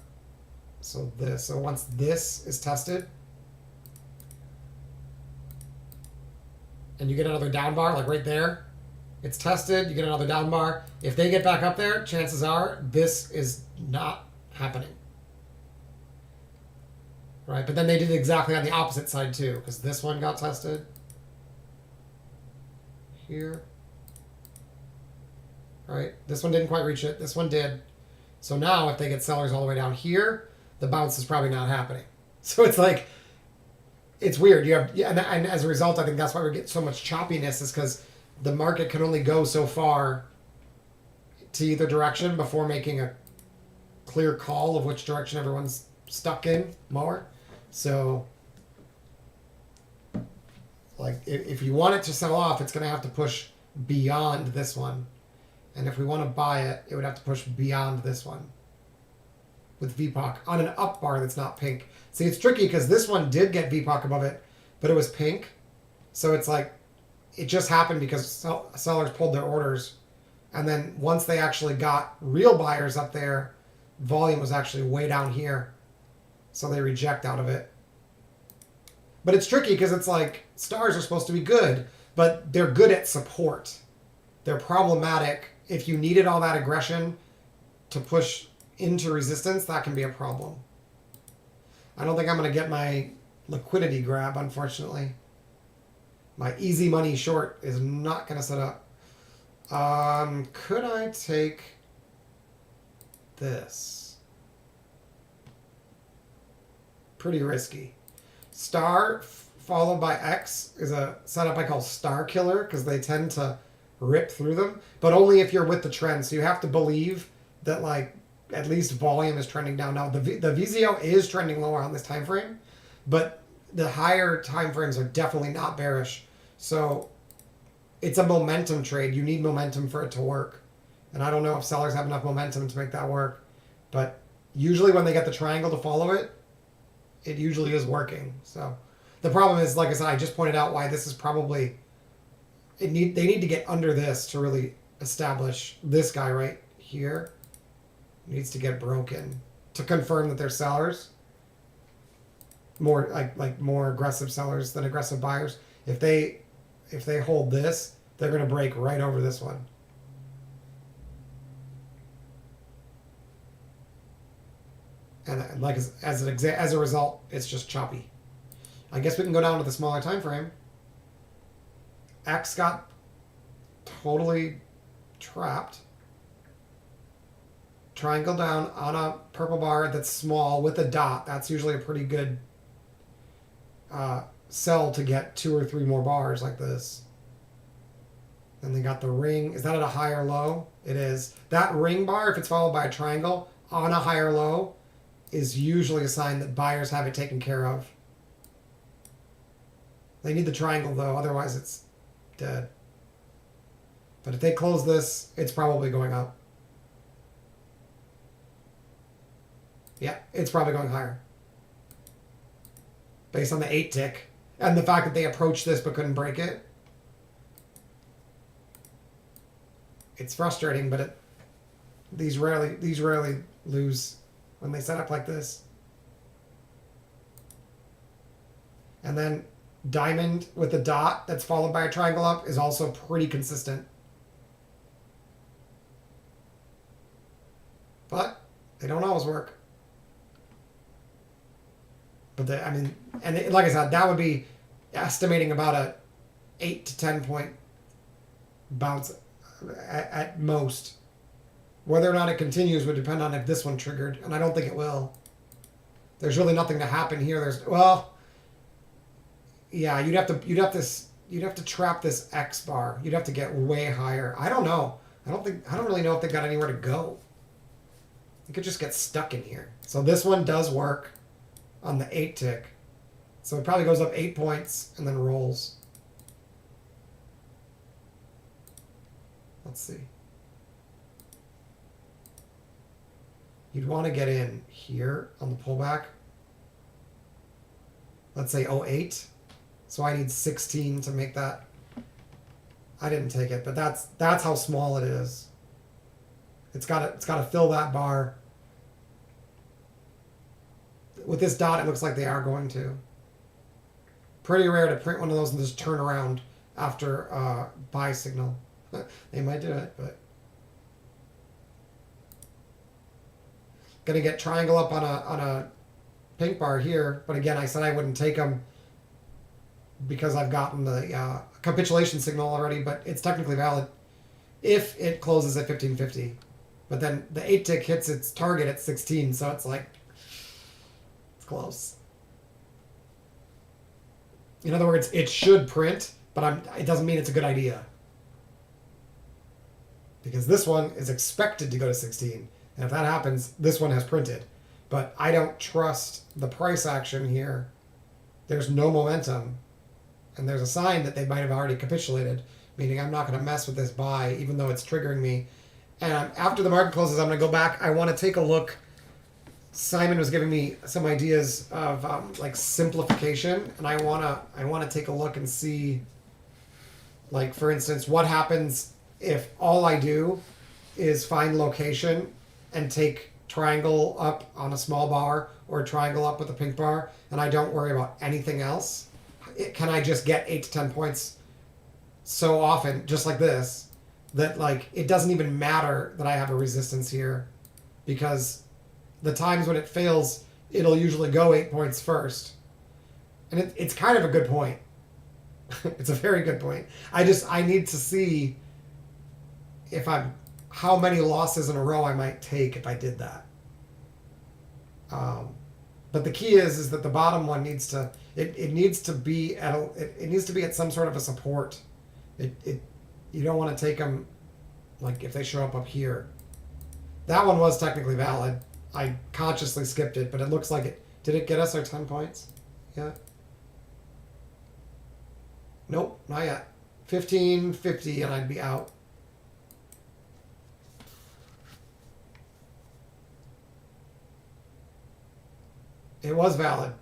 So once this is tested, and you get another down bar, like right there, it's tested, you get another down bar. If they get back up there, chances are this is not happening. Right? But then they did exactly on the opposite side too, because this one got tested here. Right? This one didn't quite reach it. This one did. So now if they get sellers all the way down here, the bounce is probably not happening. So it's like it's weird. You have, yeah, and as a result, I think that's why we get so much choppiness, is because the market can only go so far to either direction before making a clear call of which direction everyone's stuck in more. So, like, if you want it to sell off, it's going to have to push beyond this one. And if we want to buy it, it would have to push beyond this one with VPOC on an up bar that's not pink. See, it's tricky because this one did get VPOC above it, but it was pink. So it's like, it just happened because sellers pulled their orders. And then once they actually got real buyers up there, volume was actually way down here. So they reject out of it. But it's tricky because it's like, stars are supposed to be good, but they're good at support. They're problematic. If you needed all that aggression to push into resistance, that can be a problem. I don't think I'm going to get my liquidity grab, unfortunately. My easy money short is not going to set up. Could I take this? Pretty risky. Star followed by X is a setup I call Star Killer because they tend to rip through them, but only if you're with the trend. So you have to believe that, like, at least volume is trending down. Now the VZO is trending lower on this time frame, but the higher time frames are definitely not bearish. So it's a momentum trade. You need momentum for it to work. And I don't know if sellers have enough momentum to make that work, but usually when they get the triangle to follow it, it usually is working. So the problem is, like I said, I just pointed out why this is probably, they need to get under this to really establish this guy right here. Needs to get broken to confirm that they're sellers. More like more aggressive sellers than aggressive buyers. If they hold this, they're going to break right over this one. And like as a result, it's just choppy. I guess we can go down to the smaller time frame. X got totally trapped. Triangle down on a purple bar that's small with a dot. That's usually a pretty good sell to get 2 or 3 more bars like this. Then they got the ring. Is that at a higher low? It is. That ring bar, if it's followed by a triangle on a higher low, is usually a sign that buyers have it taken care of. They need the triangle though, otherwise it's dead. But if they close this, it's probably going up. Yeah, it's probably going higher. Based on the 8 tick. And the fact that they approached this but couldn't break it. It's frustrating, but these rarely lose when they set up like this. And then diamond with a dot that's followed by a triangle up is also pretty consistent. But they don't always work. But I mean, and like I said, that would be estimating about a 8 to 10 point bounce at most. Whether or not it continues would depend on if this one triggered, and I don't think it will. There's really nothing to happen here. Yeah, you'd have to trap this X bar. You'd have to get way higher. I don't know. I don't really know if they got anywhere to go. You could just get stuck in here. So this one does work on the 8 tick. So it probably goes up 8 points and then rolls. Let's see. You'd want to get in here on the pullback. Let's say 08. So I need 16 to make that. I didn't take it, but that's how small it is. It's got to fill that bar. With this dot, it looks like they are going to. Pretty rare to print one of those and just turn around after buy signal. They might do it, but gonna get triangle up on a pink bar here. But again, I said I wouldn't take them because I've gotten the capitulation signal already. But it's technically valid if it closes at 1550. But then the 8 tick hits its target at 16, so it's like it's close. In other words, it should print, but it doesn't mean it's a good idea. Because this one is expected to go to 16. And if that happens, this one has printed. But I don't trust the price action here. There's no momentum. And there's a sign that they might have already capitulated, meaning I'm not going to mess with this buy, even though it's triggering me. And after the market closes, I'm going to go back. I want to take a look. Simon was giving me some ideas of like simplification, and I want to take a look and see, like, for instance, what happens if all I do is find location and take triangle up on a small bar or triangle up with a pink bar, and I don't worry about anything else. Can I just get 8 to 10 points so often, just like this, that like it doesn't even matter that I have a resistance here, because the times when it fails, it'll usually go 8 points first. And it's kind of a good point. It's a very good point. I need to see if how many losses in a row I might take if I did that. But the key is that the bottom one needs to needs to be at some sort of a support. You don't want to take them like if they show up here. That one was technically valid. I consciously skipped it, but it looks like it. Did it get us our 10 points? Yeah. Nope, not yet. 15.50 and I'd be out. It was valid.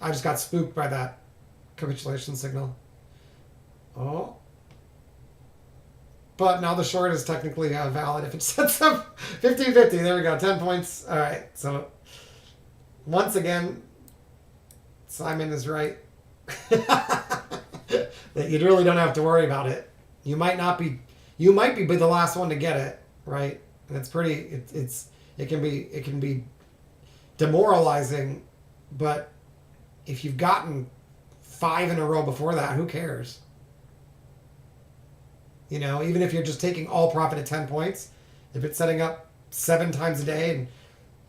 I just got spooked by that capitulation signal. Oh. But now the short is technically valid if it sets up 15.50. There we go, 10 points. All right, so once again, Simon is right. That you really don't have to worry about it. You might be the last one to get it, right? And it's pretty. It can be demoralizing, but if you've gotten 5 in a row before that, who cares? You know, even if you're just taking all profit at 10 points, if it's setting up 7 times a day and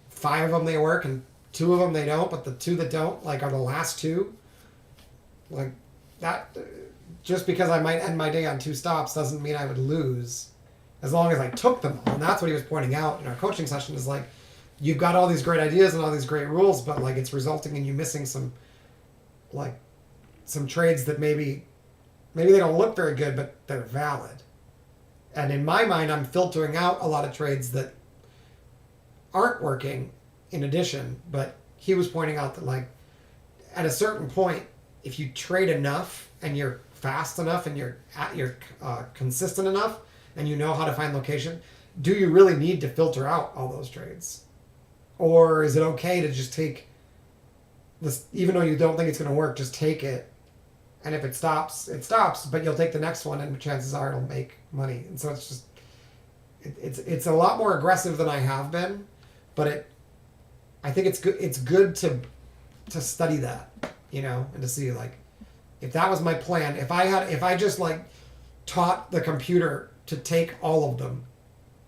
5 of them they work and 2 of them they don't, but the 2 that don't, like, are the last 2, like that, just because I might end my day on 2 stops doesn't mean I would lose, as long as I took them all. And that's what he was pointing out in our coaching session, is like, you've got all these great ideas and all these great rules, but like it's resulting in you missing some trades that maybe they don't look very good, but they're valid. And in my mind, I'm filtering out a lot of trades that aren't working in addition. But he was pointing out that, like, at a certain point, if you trade enough and you're fast enough and you're consistent enough and you know how to find location, do you really need to filter out all those trades? Or is it okay to just take this, even though you don't think it's going to work, just take it. And if it stops, it stops, but you'll take the next one and chances are it'll make money. And so it's just, it's a lot more aggressive than I have been, but I think it's good to study that, you know, and to see, like, if that was my plan, if I just like taught the computer to take all of them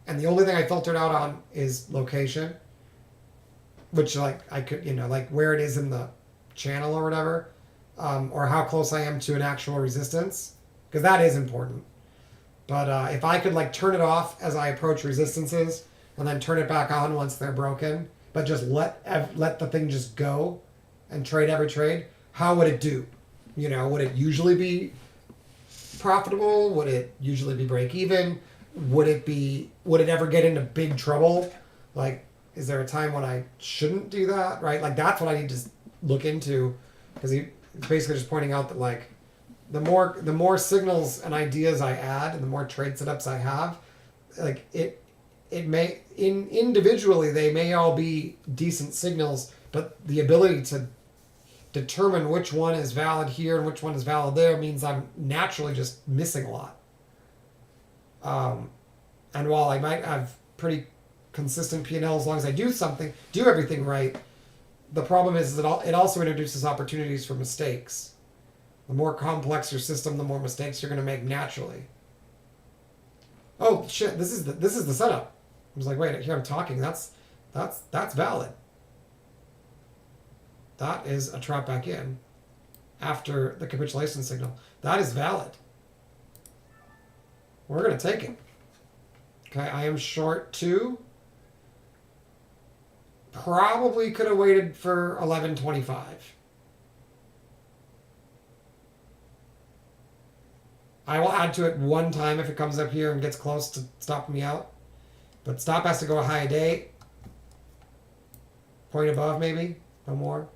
and the only thing I filtered out on is location, which, like, I could, you know, like where it is in the channel or whatever, or how close I am to an actual resistance, because that is important. But if I could, like, turn it off as I approach resistances and then turn it back on once they're broken, but just let the thing just go and trade every trade, how would it do? You know, would it usually be profitable? Would it usually be break even? Would it ever get into big trouble? Like, is there a time when I shouldn't do that? Right? Like, that's what I need to look into, because he's basically just pointing out that, like, the more signals and ideas I add and the more trade setups I have, like, it may individually they may all be decent signals, but the ability to determine which one is valid here and which one is valid there means I'm naturally just missing a lot. And while I might have pretty consistent P&L as long as I do everything right, the problem is that it also introduces opportunities for mistakes. The more complex your system, the more mistakes you're going to make naturally. Oh shit! This is the setup. I was like, wait, here I'm talking. That's valid. That is a trap back in, after the capitulation signal. That is valid. We're going to take it. Okay, I am short 2. Probably could have waited for 11.25. I will add to it 1 time if it comes up here and gets close to stopping me out. But stop has to go a high day. Point above, maybe. No more.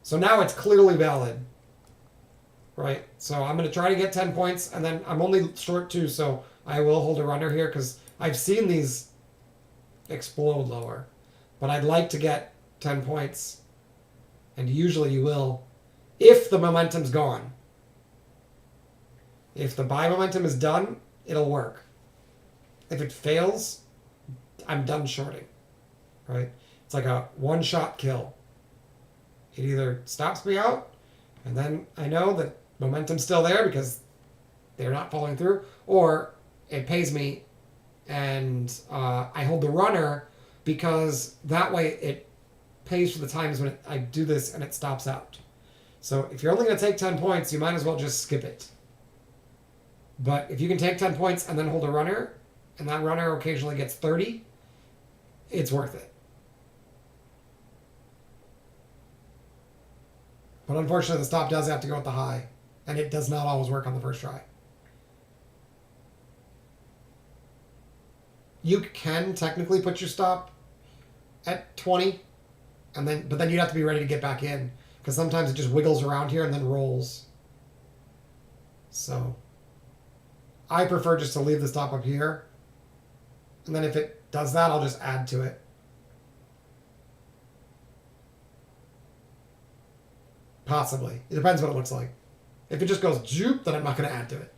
So now it's clearly valid. Right? So I'm going to try to get 10 points, and then I'm only short 2, so I will hold a runner here, because I've seen these explode lower. But I'd like to get 10 points. And usually you will, if the momentum's gone. If the buy momentum is done, it'll work. If it fails, I'm done shorting. Right? It's like a one-shot kill. It either stops me out, and then I know that momentum's still there because they're not following through, or it pays me and I hold the runner because that way it pays for the times when I do this and it stops out. So if you're only going to take 10 points, you might as well just skip it. But if you can take 10 points and then hold a runner, and that runner occasionally gets 30, it's worth it. But unfortunately, the stop does have to go at the high, and it does not always work on the first try. You can technically put your stop at 20, but then you'd have to be ready to get back in, because sometimes it just wiggles around here and then rolls. So I prefer just to leave the stop up here, and then if it does that, I'll just add to it. Possibly. It depends what it looks like. If it just goes jupe, then I'm not going to add to it.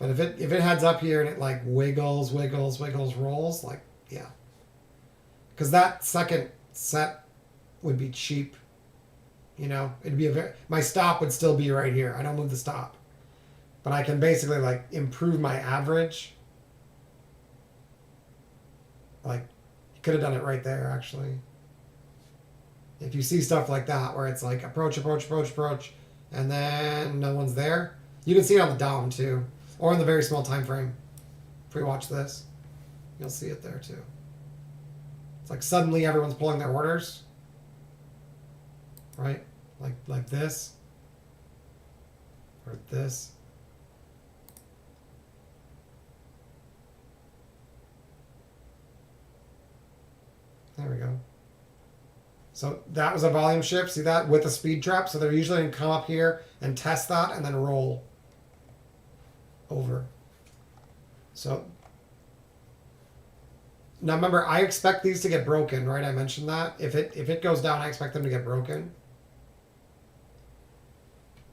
But if it heads up here and it like wiggles, rolls, like, yeah. Because that second set would be cheap. You know, it'd be my stop would still be right here. I don't move the stop. But I can basically like improve my average. Like, you could have done it right there, actually. If you see stuff like that, where it's like approach, and then no one's there, you can see it on the DOM too, or in the very small time frame. If we watch this, you'll see it there too. It's like suddenly everyone's pulling their orders, right? Like this, or this. There we go. So that was a volume shift. See that? With a speed trap. So they're usually going to come up here and test that and then roll over. So now remember, I expect these to get broken, right? I mentioned that. If it goes down, I expect them to get broken.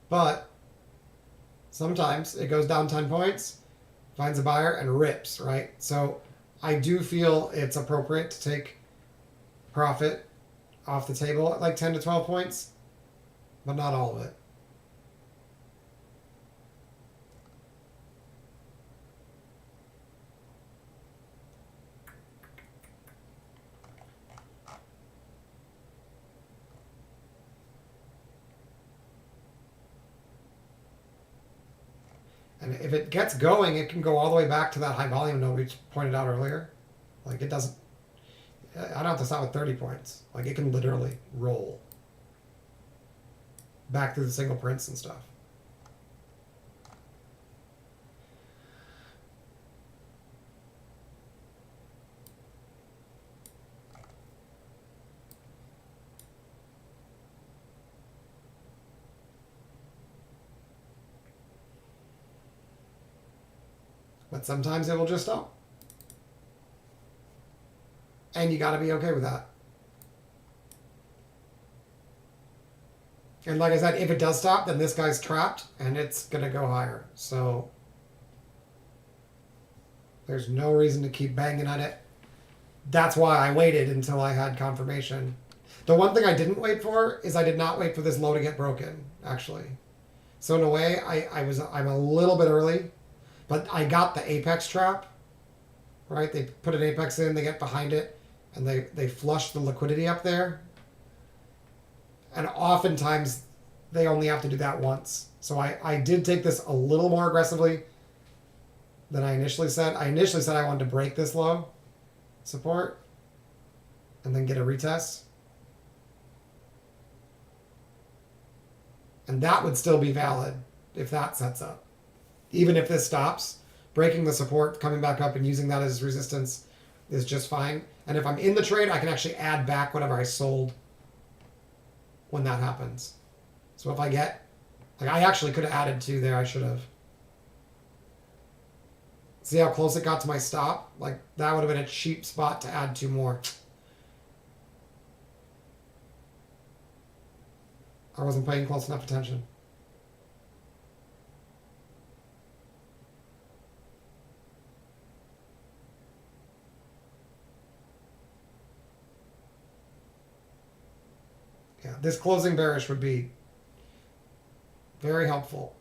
But sometimes it goes down 10 points, finds a buyer, and rips, right? So I do feel it's appropriate to take profit off the table at like 10 to 12 points, but not all of it. And if it gets going, it can go all the way back to that high volume node we pointed out earlier. Like, it doesn't, I don't have to stop with 30 points. Like, it can literally roll back through the single prints and stuff. But sometimes it will just stop. And you got to be okay with that. And like I said, if it does stop, then this guy's trapped and it's going to go higher. So there's no reason to keep banging on it. That's why I waited until I had confirmation. The one thing I didn't wait for is I did not wait for this low to get broken, actually. So in a way, I'm a little bit early, but I got the apex trap, right? They put an apex in, they get behind it, and they flush the liquidity up there. And oftentimes they only have to do that once. So I did take this a little more aggressively than I initially said. I initially said I wanted to break this low support and then get a retest. And that would still be valid if that sets up. Even if this stops, breaking the support, coming back up and using that as resistance is just fine. And if I'm in the trade, I can actually add back whatever I sold when that happens. So if I get, like I actually could have added 2 there, I should have. See how close it got to my stop? Like that would have been a cheap spot to add 2 more. I wasn't paying close enough attention. Yeah, this closing bearish would be very helpful.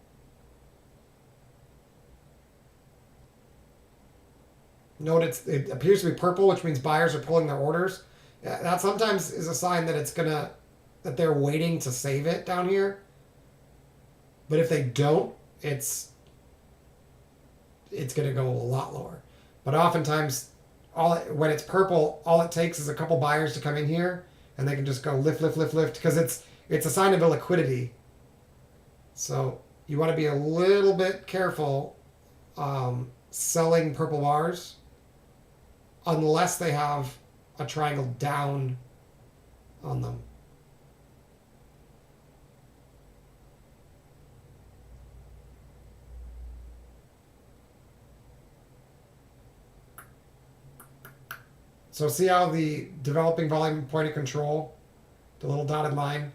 Note it appears to be purple, which means buyers are pulling their orders. Yeah, that sometimes is a sign that that they're waiting to save it down here. But if they don't, it's gonna go a lot lower. But oftentimes, when it's purple, all it takes is a couple buyers to come in here, and they can just go lift, lift, lift, lift, because it's a sign of illiquidity. So you want to be a little bit careful selling purple bars unless they have a triangle down on them. So see how the developing volume point of control, the little dotted line,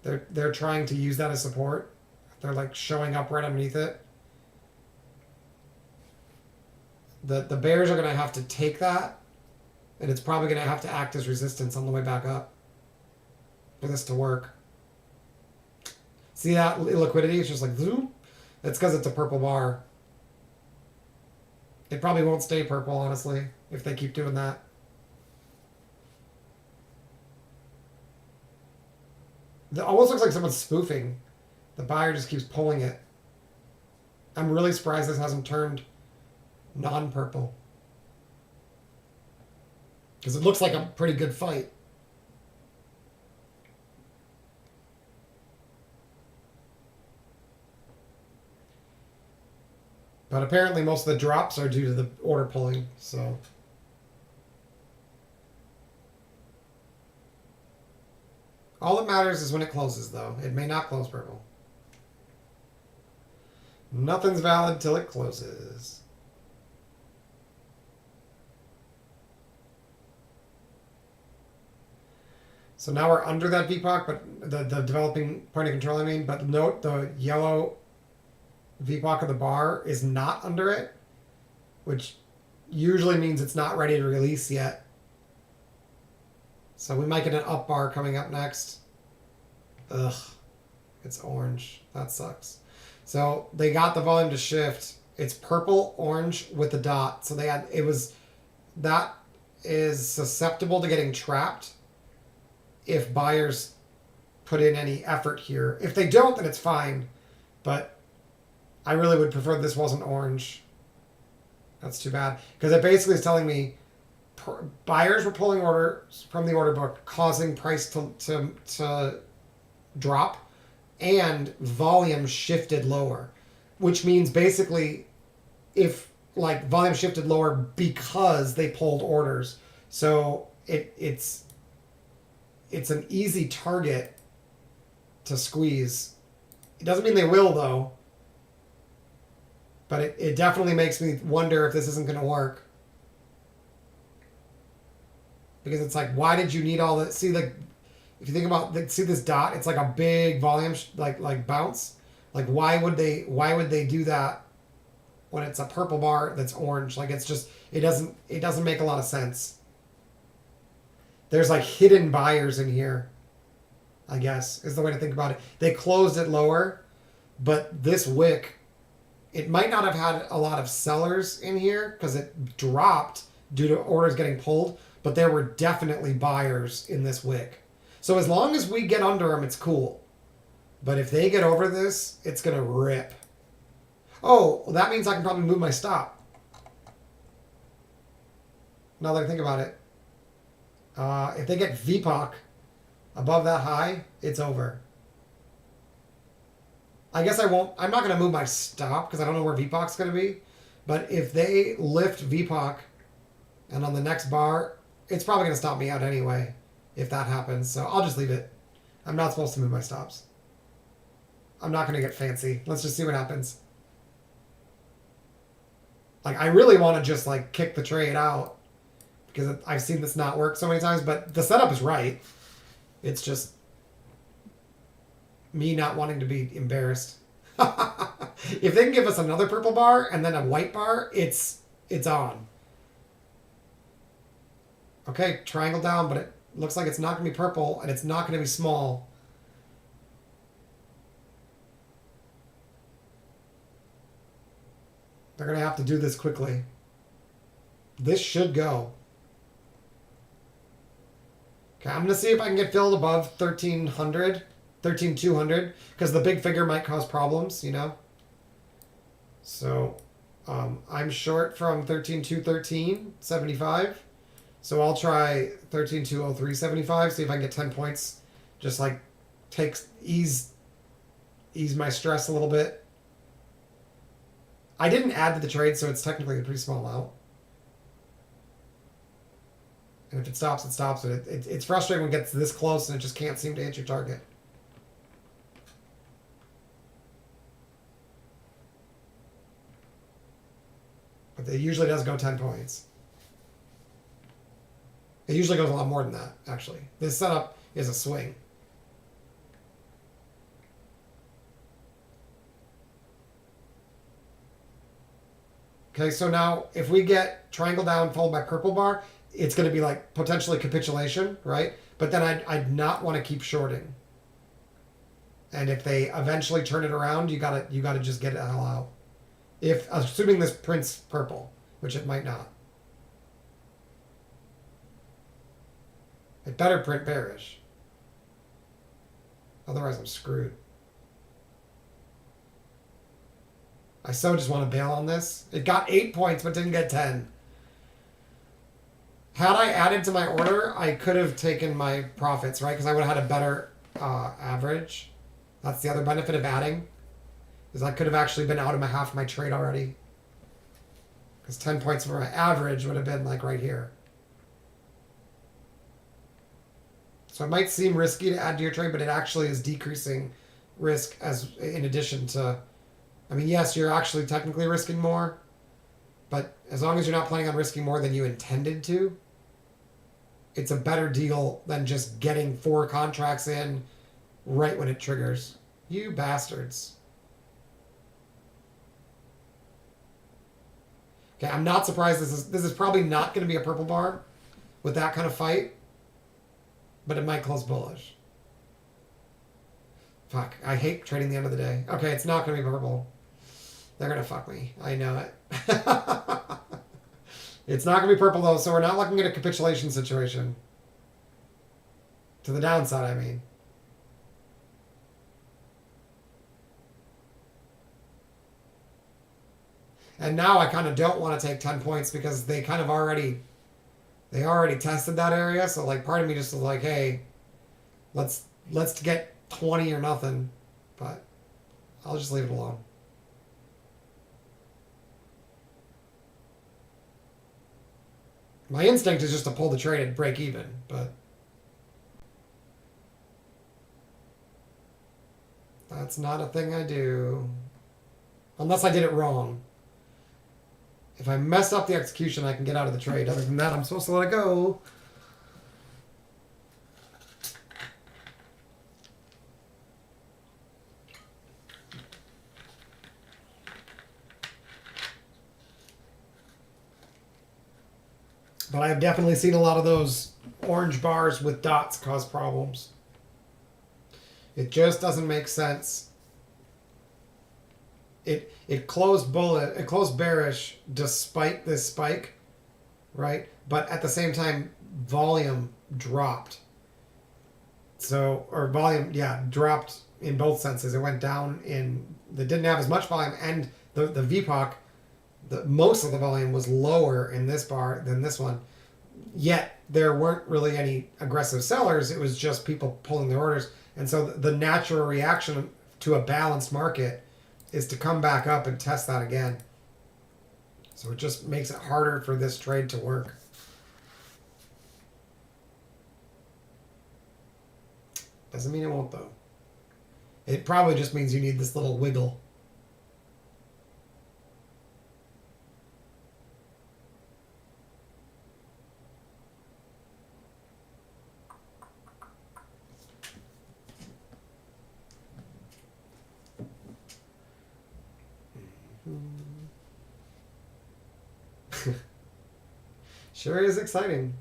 they're trying to use that as support. They're like showing up right underneath it. The bears are going to have to take that, and it's probably going to have to act as resistance on the way back up for this to work. See that illiquidity? It's just like zoom. It's because it's a purple bar. It probably won't stay purple, honestly, if they keep doing that. It almost looks like someone's spoofing. The buyer just keeps pulling it. I'm really surprised this hasn't turned non-purple. Because it looks like a pretty good fight. But apparently most of the drops are due to the order pulling, so... All that matters is when it closes, though. It may not close purple. Nothing's valid till it closes. So now we're under that VPOC, but the developing point of control, I mean, but note the yellow VPOC of the bar is not under it, which usually means it's not ready to release yet. So we might get an up bar coming up next. Ugh, it's orange. That sucks. So they got the volume to shift. It's purple, orange with the dot. So that is susceptible to getting trapped if buyers put in any effort here. If they don't, then it's fine. But I really would prefer this wasn't orange. That's too bad. Because it basically is telling me buyers were pulling orders from the order book, causing price to drop, and volume shifted lower, which means basically if like volume shifted lower because they pulled orders. So it's an easy target to squeeze. It doesn't mean they will, though, but it definitely makes me wonder if this isn't going to work. Because it's like, why did you need all that? See, like, if you think about, see this dot? It's like a big volume, like bounce. Like, why would they do that when it's a purple bar that's orange? Like, it's just, it doesn't make a lot of sense. There's like hidden buyers in here, I guess, is the way to think about it. They closed it lower, but this wick, it might not have had a lot of sellers in here because it dropped due to orders getting pulled. But there were definitely buyers in this wick. So as long as we get under them, it's cool. But if they get over this, it's going to rip. Oh, well, that means I can probably move my stop. Now that I think about it. If they get VPOC above that high, it's over. I guess I won't. I'm not going to move my stop because I don't know where VPOC's going to be. But if they lift VPOC and on the next bar, it's probably going to stop me out anyway if that happens. So I'll just leave it. I'm not supposed to move my stops. I'm not going to get fancy. Let's just see what happens. Like, I really want to just, like, kick the trade out because I've seen this not work so many times, but the setup is right. It's just me not wanting to be embarrassed. If they can give us another purple bar and then a white bar, it's on. Okay, triangle down, but it looks like it's not going to be purple and it's not going to be small. They're going to have to do this quickly. This should go. Okay, I'm going to see if I can get filled above 1300, 13200, because the big figure might cause problems, you know? So, I'm short from 13,213.75. So I'll try 13,203.75, see if I can get 10 points. Just like ease my stress a little bit. I didn't add to the trade, so it's technically a pretty small amount. And if it stops, it stops. But it's frustrating when it gets this close and it just can't seem to hit your target. But it usually does go 10 points. It usually goes a lot more than that, actually. This setup is a swing. Okay, so now if we get triangle down followed by purple bar, it's going to be like potentially capitulation, right? But then I'd not want to keep shorting. And if they eventually turn it around, you gotta just get it the hell out. Assuming this prints purple, which it might not. It better print bearish. Otherwise I'm screwed. I so just want to bail on this. It got 8 points, but didn't get 10. Had I added to my order, I could have taken my profits, right? Because I would have had a better average. That's the other benefit of adding. Is I could have actually been out of half my trade already. Because 10 points for my average would have been like right here. So it might seem risky to add to your trade, but it actually is decreasing risk as in addition to... I mean, yes, you're actually technically risking more, but as long as you're not planning on risking more than you intended to, it's a better deal than just getting 4 contracts in right when it triggers. You bastards. Okay, I'm not surprised this is probably not going to be a purple bar with that kind of fight, but it might close bullish. Fuck, I hate trading the end of the day. Okay, it's not going to be purple. They're going to fuck me. I know it. It's not going to be purple, though, so we're not looking at a capitulation situation. To the downside, I mean. And now I kind of don't want to take 10 points because they kind of already tested that area. So, like, part of me just was like, hey, let's get 20 or nothing. But I'll just leave it alone. My instinct is just to pull the trade and break even, but that's not a thing I do. Unless I did it wrong. If I mess up the execution, I can get out of the trade. Other than that, I'm supposed to let it go. But I've definitely seen a lot of those orange bars with dots cause problems. It just doesn't make sense. It closed bearish despite this spike, right? But at the same time, volume dropped. So, or volume, yeah, dropped in both senses. It went down in, that didn't have as much volume, and the VPOC, most of the volume was lower in this bar than this one. Yet there weren't really any aggressive sellers. It was just people pulling their orders. And so the natural reaction to a balanced market is to come back up and test that again. So it just makes it harder for this trade to work. Doesn't mean it won't, though. It probably just means you need this little wiggle. Sure is exciting.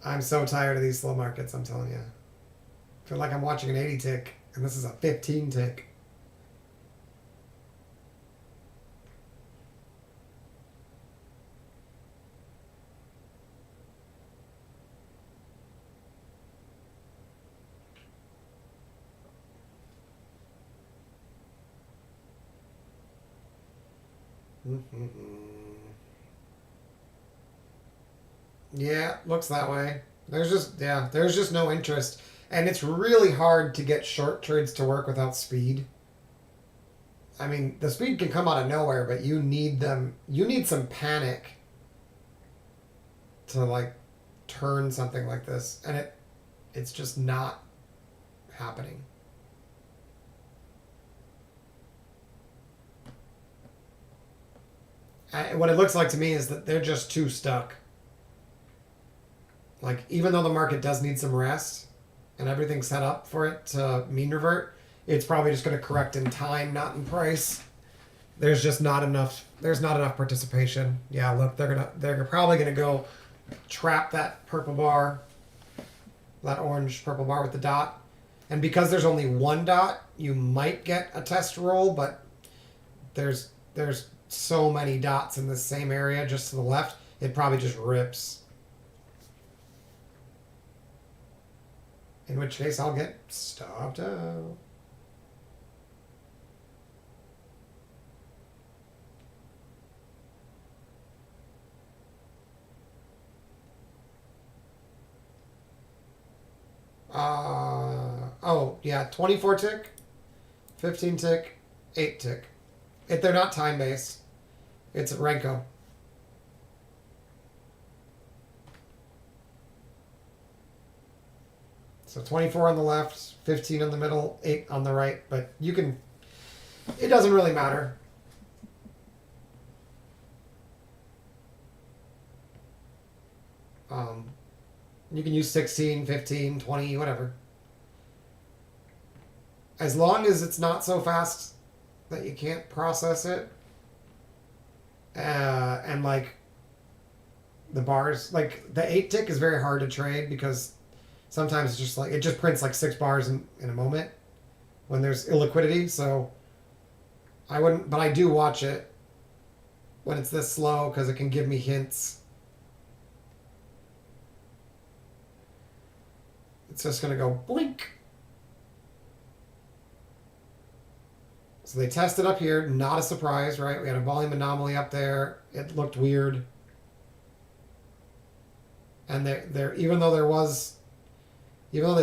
I'm so tired of these slow markets, I'm telling you. I feel like I'm watching an 80 tick, and this is a 15 tick. Yeah, looks that way. There's just no interest. And it's really hard to get short trades to work without speed. I mean, the speed can come out of nowhere, but you need them. You need some panic to like turn something like this, and it's just not happening. What it looks like to me is that they're just too stuck. Like, even though the market does need some rest and everything's set up for it to mean revert, it's probably just going to correct in time, not in price. There's just not enough. There's not enough participation. Yeah, look, they're probably gonna go trap that purple bar, that orange purple bar with the dot, and because there's only one dot, you might get a test roll, but there's so many dots in the same area just to the left, it probably just rips. In which case, I'll get stopped out. Oh, yeah, 24 tick, 15 tick, 8 tick. They're not time based. It's Renko. So 24 on the left, 15 on the middle, 8 on the right. But you can, it doesn't really matter. You can use 16, 15, 20, whatever. As long as it's not so fast that you can't process it. And like the bars, like the 8 tick is very hard to trade because sometimes it's just like, it just prints like 6 bars in a moment when there's illiquidity. So I wouldn't, but I do watch it when it's this slow because it can give me hints. It's just going to go blink. So they tested up here. Not a surprise, right? We had a volume anomaly up there. It looked weird. And even though they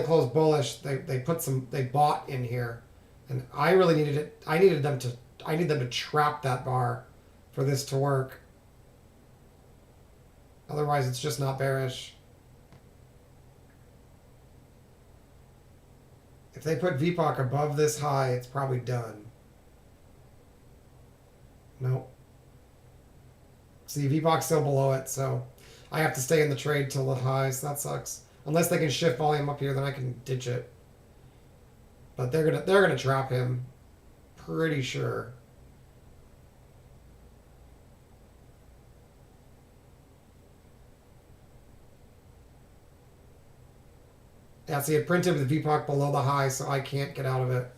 closed bullish, they bought in here. And I really needed it. I need them to trap that bar for this to work. Otherwise, it's just not bearish. If they put VPOC above this high, it's probably done. Nope. See, VPOC's still below it, so I have to stay in the trade till the high, so that sucks. Unless they can shift volume up here, then I can ditch it. But they're gonna trap him. Pretty sure. Yeah, see, it printed with VPOC below the high, so I can't get out of it.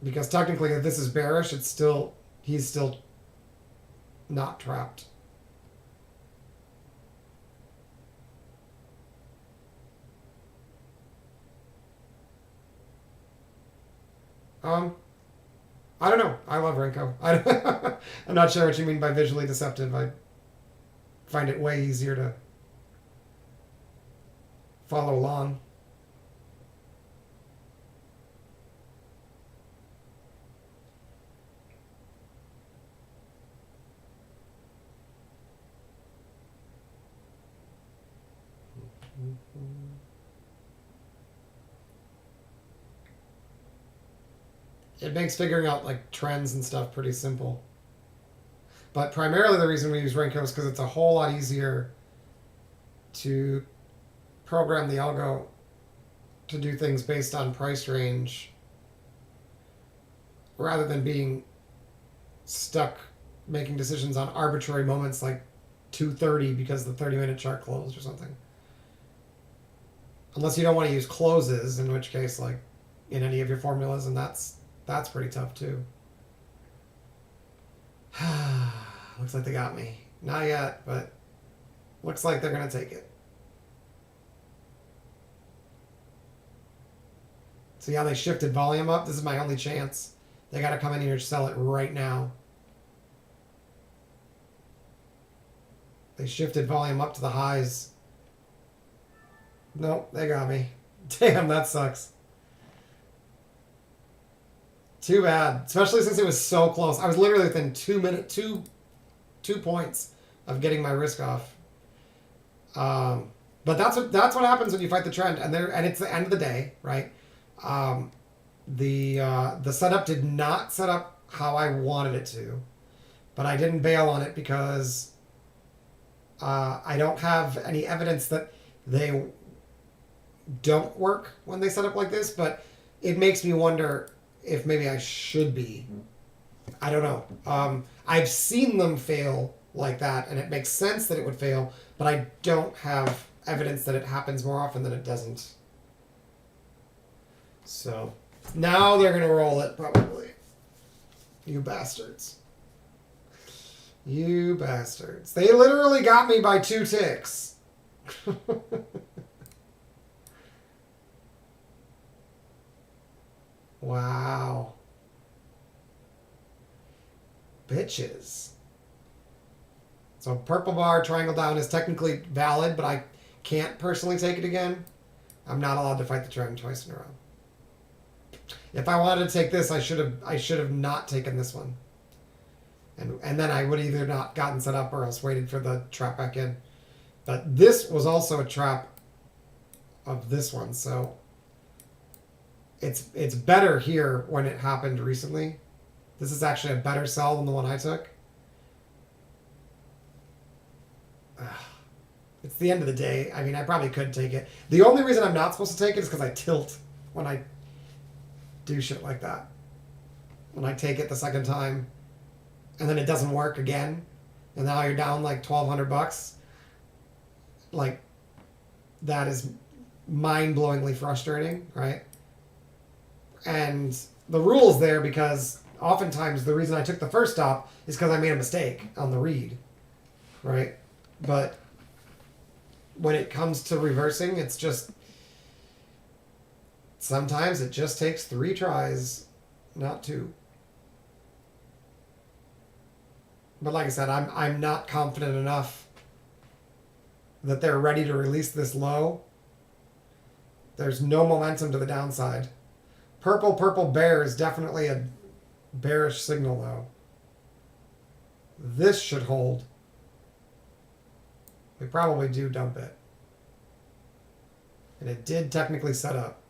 Because technically, if this is bearish, he's still not trapped. I don't know. I love Renko. I'm not sure what you mean by visually deceptive. I find it way easier to follow along. It makes figuring out like trends and stuff pretty simple. But primarily the reason we use Renko is because it's a whole lot easier to program the algo to do things based on price range rather than being stuck making decisions on arbitrary moments like 2:30 because the 30-minute chart closed or something. Unless you don't want to use closes, in which case, like in any of your formulas, and that's pretty tough too. Looks like they got me. Not yet, but looks like they're gonna take it. See how they shifted volume up? This is my only chance. They gotta come in here and sell it right now. They shifted volume up to the highs. Nope, they got me. Damn, that sucks. Too bad, especially since it was so close. I was literally within 2 points of getting my risk off. But that's what happens when you fight the trend, and it's the end of the day, right? The setup did not set up how I wanted it to, but I didn't bail on it because I don't have any evidence that they don't work when they set up like this. But it makes me wonder if maybe I should be. I don't know. I've seen them fail like that, and it makes sense that it would fail, but I don't have evidence that it happens more often than it doesn't. So now they're going to roll it, probably. You bastards. You bastards. They literally got me by 2 ticks. Wow. Bitches. So purple bar, triangle down is technically valid, but I can't personally take it again. I'm not allowed to fight the trend twice in a row. If I wanted to take this, I should have not taken this one. And then I would have either not gotten set up or else waited for the trap back in. But this was also a trap of this one, so it's better here when it happened recently. This is actually a better sell than the one I took. It's the end of the day. I mean, I probably could take it. The only reason I'm not supposed to take it is because I tilt when I do shit like that. When I take it the second time, and then it doesn't work again, and now you're down like $1,200. Like, that is mind-blowingly frustrating, right? And the rule's there because oftentimes the reason I took the first stop is because I made a mistake on the read, right? But when it comes to reversing, it's just sometimes it just takes 3 tries, not 2. But like I said, I'm not confident enough that they're ready to release this low. There's no momentum to the downside. Purple bear is definitely a bearish signal though. This should hold. We probably do dump it. And it did technically set up.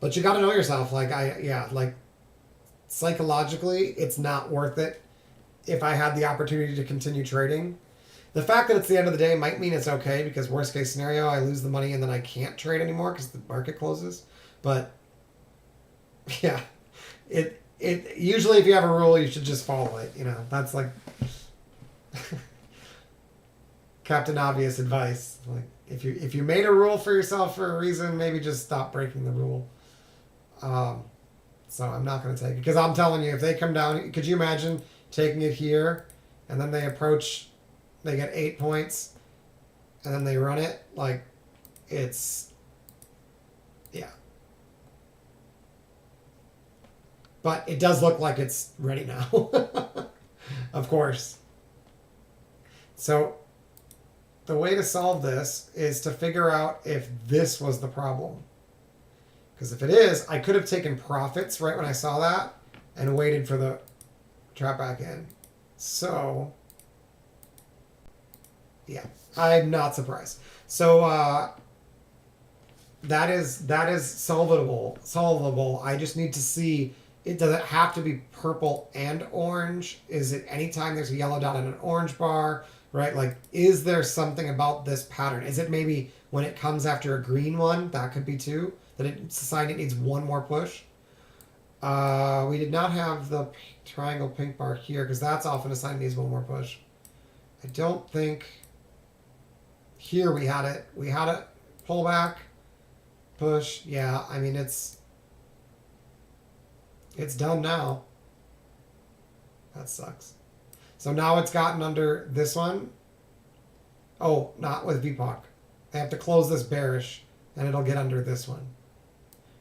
But you got to know yourself. Like, psychologically, it's not worth it if I had the opportunity to continue trading. The fact that it's the end of the day might mean it's okay because worst case scenario, I lose the money and then I can't trade anymore because the market closes. But yeah, it usually if you have a rule, you should just follow it. You know, that's like Captain Obvious advice. Like if you made a rule for yourself for a reason, maybe just stop breaking the rule. So I'm not going to take it because I'm telling you, if they come down, could you imagine taking it here, and then they approach, they get 8 points, and then they run it. Like, it's, yeah. But it does look like it's ready now. Of course. So the way to solve this is to figure out if this was the problem. Because if it is, I could have taken profits right when I saw that and waited for the trap back in. So, yeah, I'm not surprised. So that is solvable. I just need to see, it does it have to be purple and orange? Is it anytime there's a yellow dot in an orange bar? Right? Like, is there something about this pattern? Is it maybe when it comes after a green one? That could be too. That it's a sign it needs one more push. We did not have the triangle pink bar here because that's often a sign it needs one more push. I don't think here we had it. We had it. Pull back. Push. Yeah, I mean, it's done now. That sucks. So now it's gotten under this one. Oh, not with VPOC. They have to close this bearish, and it'll get under this one.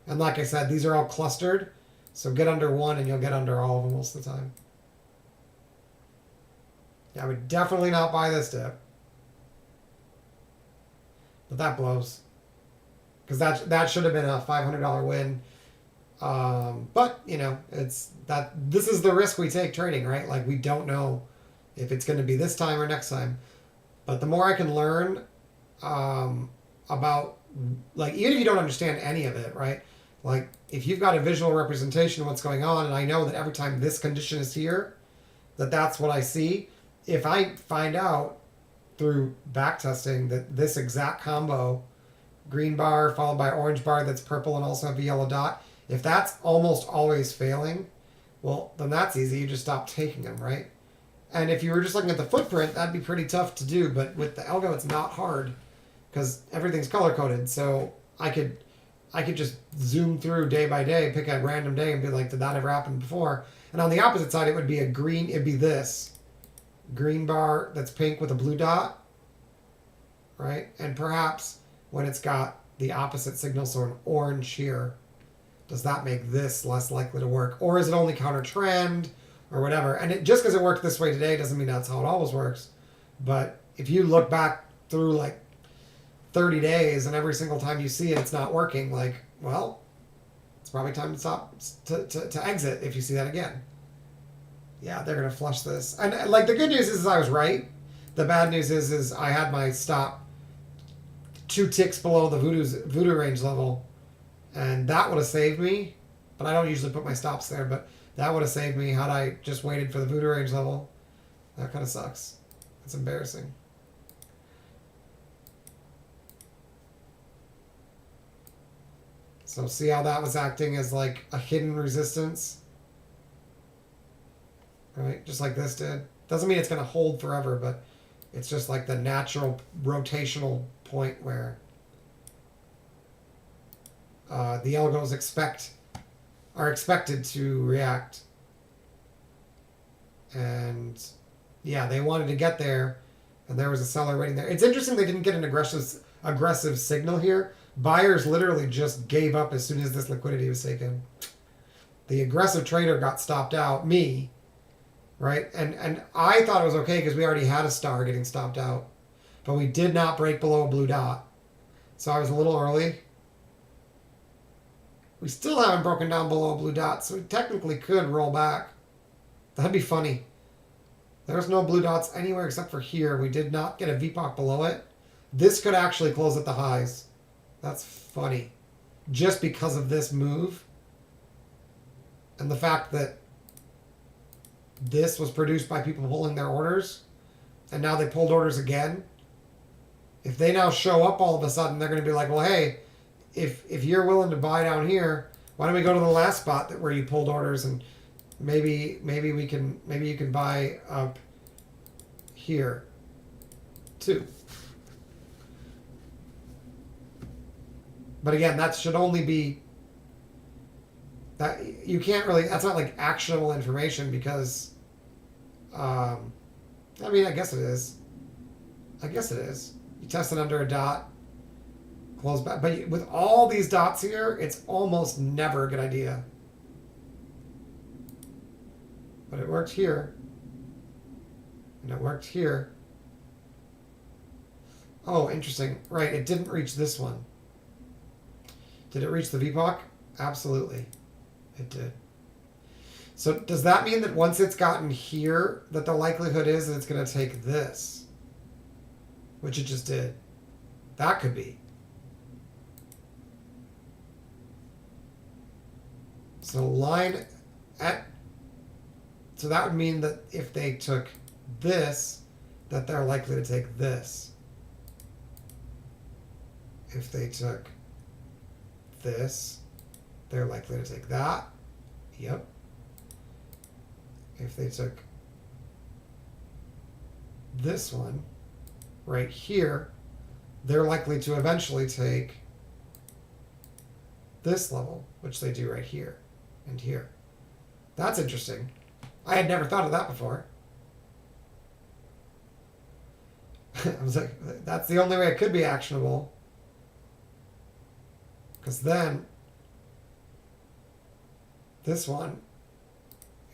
And like I said, these are all clustered. So get under one, and you'll get under all of them most of the time. Yeah, I would definitely not buy this dip. But that blows. Because that should have been a $500 win. But, you know, this is the risk we take trading, right? Like, we don't know if it's going to be this time or next time. But the more I can learn about, like, even if you don't understand any of it, right? Like, if you've got a visual representation of what's going on, and I know that every time this condition is here, that's what I see. If I find out through backtesting that this exact combo, green bar followed by orange bar that's purple and also have a yellow dot, if that's almost always failing, well, then that's easy. You just stop taking them, right? And if you were just looking at the footprint, that'd be pretty tough to do. But with the algo, it's not hard because everything's color-coded. So I could just zoom through day by day, pick a random day and be like, did that ever happen before? And on the opposite side, it would be it'd be this green bar that's pink with a blue dot, right? And perhaps when it's got the opposite signal, so an orange here, does that make this less likely to work? Or is it only counter trend or whatever? And just because it worked this way today doesn't mean that's how it always works. But if you look back through like 30 days and every single time you see it, it's not working, like, well, it's probably time to stop, to exit if you see that again. Yeah, they're going to flush this. And like, the good news is I was right. The bad news is I had my stop 2 ticks below the voodoo range level. And that would have saved me, but I don't usually put my stops there, but that would have saved me had I just waited for the voodoo range level. That kind of sucks. It's embarrassing. So see how that was acting as like a hidden resistance? Right? Just like this did. Doesn't mean it's going to hold forever, but it's just like the natural rotational point where the algos are expected to react. And yeah, they wanted to get there, and there was a seller waiting there. It's interesting they didn't get an aggressive signal here. Buyers literally just gave up as soon as this liquidity was taken. The aggressive trader got stopped out, me, right? And I thought it was okay because we already had a star getting stopped out, but we did not break below a blue dot. So I was a little early. We still haven't broken down below a blue dot, so we technically could roll back. That'd be funny. There's no blue dots anywhere except for here. We did not get a VPOC below it. This could actually close at the highs. That's funny. Just because of this move. And the fact that this was produced by people pulling their orders. And now they pulled orders again. If they now show up all of a sudden, they're going to be like, well, hey, if you're willing to buy down here, why don't we go to the last spot where you pulled orders, and maybe you can buy up here too. But again, that should only be that you can't really, that's not like actionable information because I mean, I guess it is. I guess it is. You test it under a dot, close back. But with all these dots here, it's almost never a good idea. But it worked here. And it worked here. Oh, interesting. Right, it didn't reach this one. Did it reach the VPOC? Absolutely. It did. So does that mean that once it's gotten here, that the likelihood is that it's going to take this? Which it just did. That could be. So line at... So that would mean that if they took this, that they're likely to take this. If they took this, they're likely to take that. Yep. If they took this one right here, they're likely to eventually take this level, which they do right here and here. That's interesting. I had never thought of that before. I was like, that's the only way it could be actionable. Because then this one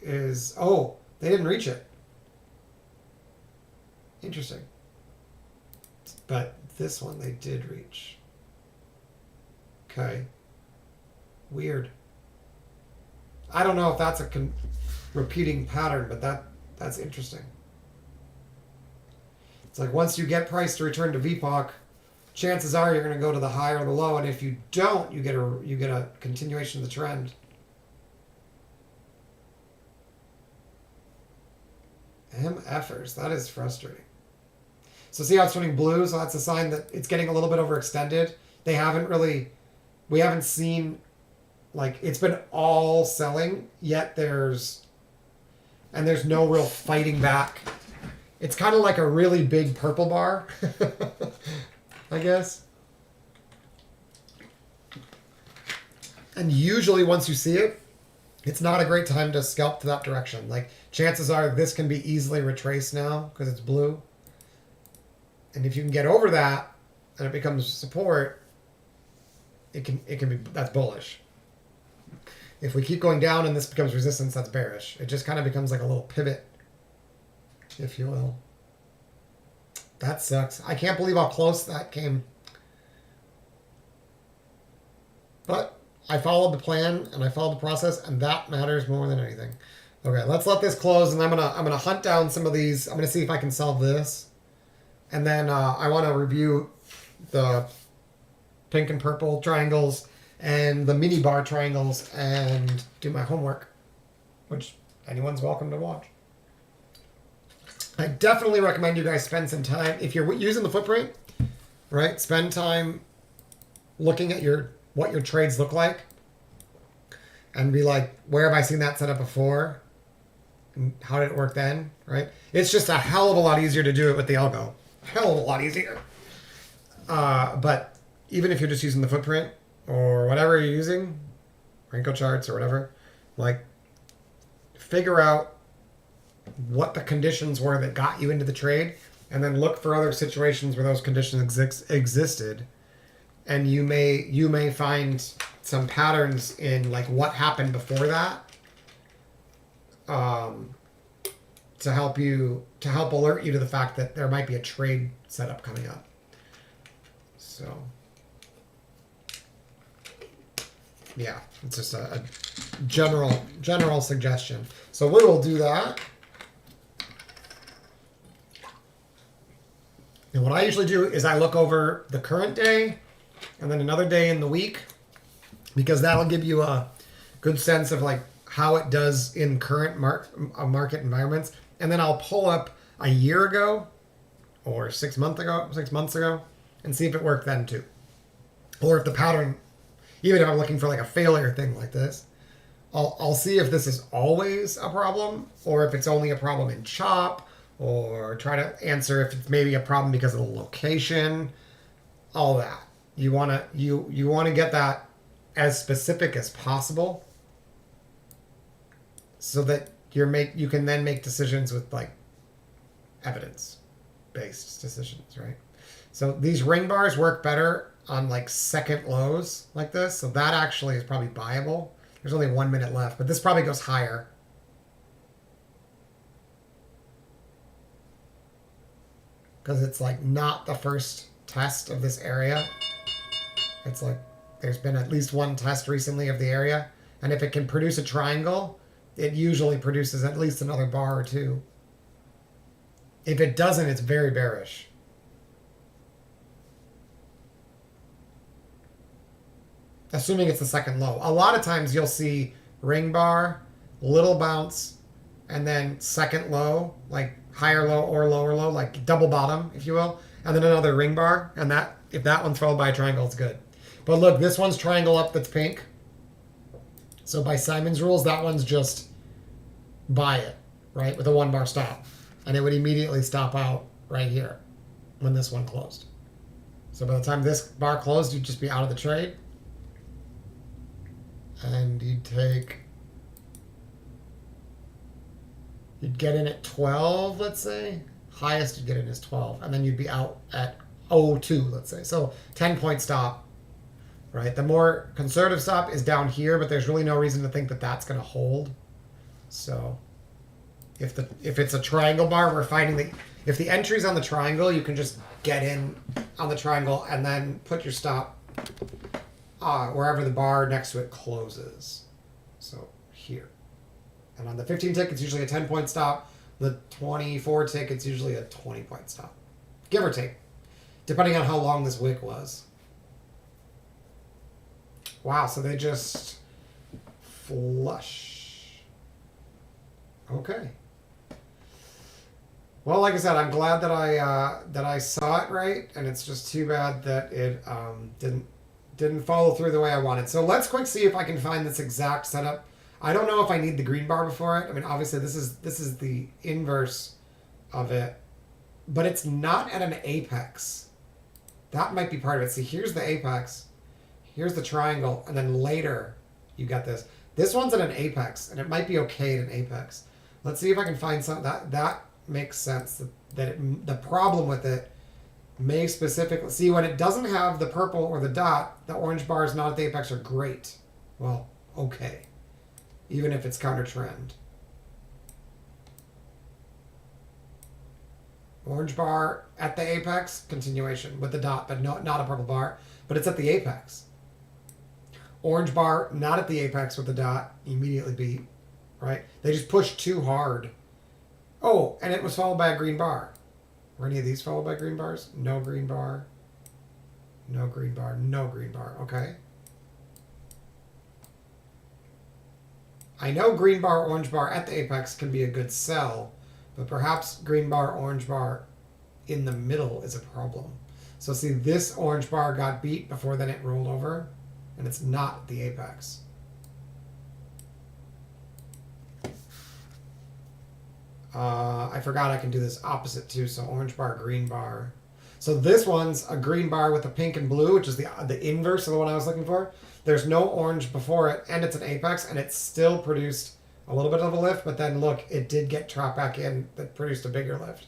is, oh, they didn't reach it. Interesting. But this one they did reach. Okay. Weird. I don't know if that's a repeating pattern, but that's interesting. It's like once you get price to return to VPOC, chances are you're going to go to the high or the low, and if you don't, you get a continuation of the trend. MFers, that is frustrating. So see how it's turning blue? So that's a sign that it's getting a little bit overextended. We haven't seen, like, it's been all selling, yet there's no real fighting back. It's kind of like a really big purple bar, I guess. And usually once you see it, it's not a great time to scalp to that direction. Like, chances are this can be easily retraced now because it's blue. And if you can get over that and it becomes support, it can be, that's bullish. If we keep going down and this becomes resistance, that's bearish. It just kind of becomes like a little pivot, if you will. That sucks. I can't believe how close that came. But I followed the plan and I followed the process, and that matters more than anything. Okay, let's let this close, and I'm gonna hunt down some of these. I'm gonna see if I can solve this, and then I want to review the pink and purple triangles and the mini bar triangles and do my homework, which anyone's welcome to watch. I definitely recommend you guys spend some time, if you're using the footprint, right? Spend time looking at what your trades look like and be like, where have I seen that set up before? And how did it work then, right? It's just a hell of a lot easier to do it with the algo. Hell of a lot easier. But even if you're just using the footprint or whatever you're using, Renko charts or whatever, like, figure out what the conditions were that got you into the trade, and then look for other situations where those conditions existed, and you may find some patterns in like what happened before that, to help alert you to the fact that there might be a trade setup coming up. So yeah, it's just a general suggestion. So we will do that. And what I usually do is I look over the current day and then another day in the week, because that'll give you a good sense of like how it does in current market environments. And then I'll pull up a year ago or 6 months ago and see if it worked then too. Or if the pattern, even if I'm looking for like a failure thing like this, I'll see if this is always a problem or if it's only a problem in chop, or try to answer if it's maybe a problem because of the location, all that. You want to get that as specific as possible so that you can then make decisions with like evidence based decisions, right? So these ring bars work better on like second lows like this. So that actually is probably buyable. There's only 1 minute left, but this probably goes higher. Because it's like not the first test of this area. It's like there's been at least one test recently of the area. And if it can produce a triangle, it usually produces at least another bar or two. If it doesn't, it's very bearish. Assuming it's the second low. A lot of times you'll see ring bar, little bounce, and then second low, like higher low or lower low, like double bottom, if you will, and then another ring bar. And that, if that one's followed by a triangle, it's good. But look, this one's triangle up that's pink. So by Simon's rules, that one's just buy it, right, with a 1 bar stop. And it would immediately stop out right here when this one closed. So by the time this bar closed, you'd just be out of the trade. And you'd get in at 12, let's say. Highest you'd get in is 12. And then you'd be out at 02, let's say. So 10-point stop, right? The more conservative stop is down here, but there's really no reason to think that that's going to hold. So if it's a triangle bar, we're finding that if the entry's on the triangle, you can just get in on the triangle and then put your stop wherever the bar next to it closes. So here. And on the 15 tick, it's usually a 10-point stop. The 24 tick, it's usually a 20-point stop. Give or take. Depending on how long this wick was. Wow, so they just flush. Okay. Well, like I said, I'm glad that I saw it right, and it's just too bad that it didn't follow through the way I wanted. So let's quick see if I can find this exact setup. I don't know if I need the green bar before it. I mean, obviously this is the inverse of it, but it's not at an apex. That might be part of it. See, here's the apex, here's the triangle, and then later you got this. This one's at an apex, and it might be okay at an apex. Let's see if I can find something that makes sense. The problem with it may specifically see when it doesn't have the purple or the dot, the orange bars not at the apex are great. Well, okay. Even if it's counter trend. Orange bar at the apex, continuation with the dot, but not a purple bar, but it's at the apex. Orange bar not at the apex with the dot, immediately beat, right? They just pushed too hard. Oh, and it was followed by a green bar. Were any of these followed by green bars? No green bar. No green bar. No green bar. Okay. I know green bar, orange bar at the apex can be a good sell, but perhaps green bar, orange bar in the middle is a problem. So see, this orange bar got beat before then it rolled over, and it's not the apex. I forgot I can do this opposite too, so orange bar, green bar. So this one's a green bar with a pink and blue, which is the inverse of the one I was looking for. There's no orange before it, and it's an apex, and it still produced a little bit of a lift, but then look, it did get trapped back in that produced a bigger lift.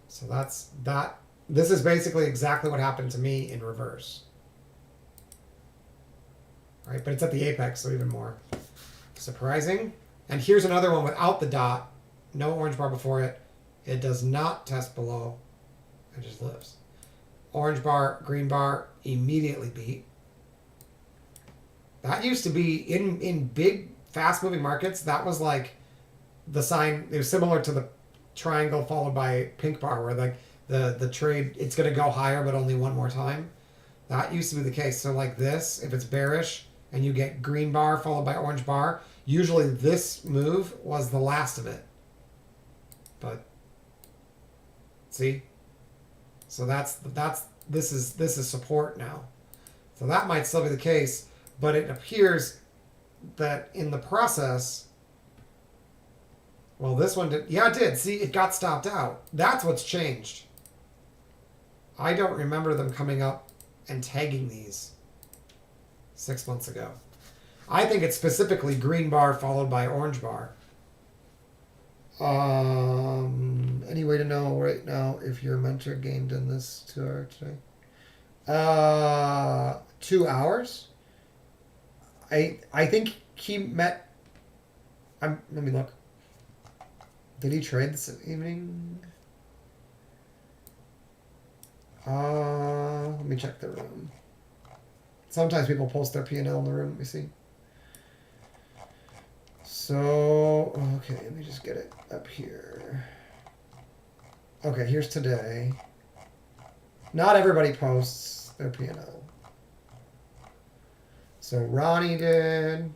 So that's that. This is basically exactly what happened to me in reverse. Right, but it's at the apex, so even more surprising. And here's another one without the dot. No orange bar before it. It does not test below. It just lifts. Orange bar, green bar, immediately beat. That used to be in big, fast-moving markets. That was like the sign. It was similar to the triangle followed by pink bar, where like the trade, it's going to go higher, but only one more time. That used to be the case. So like this, if it's bearish and you get green bar followed by orange bar, usually this move was the last of it. But see, so this is support now. So that might still be the case, but it appears that in the process, well, this one did. Yeah, it did. See, it got stopped out. That's what's changed. I don't remember them coming up and tagging these 6 months ago. I think it's specifically green bar followed by orange bar. Any way to know right now if your mentor gained in this 2 hour today? 2 hours. I think he met. Let me look. Did he trade this evening? Let me check the room. Sometimes people post their P&L in the room. Let me see. So, okay, let me just get it up here. Okay, here's today. Not everybody posts their P&L. So Ronnie did.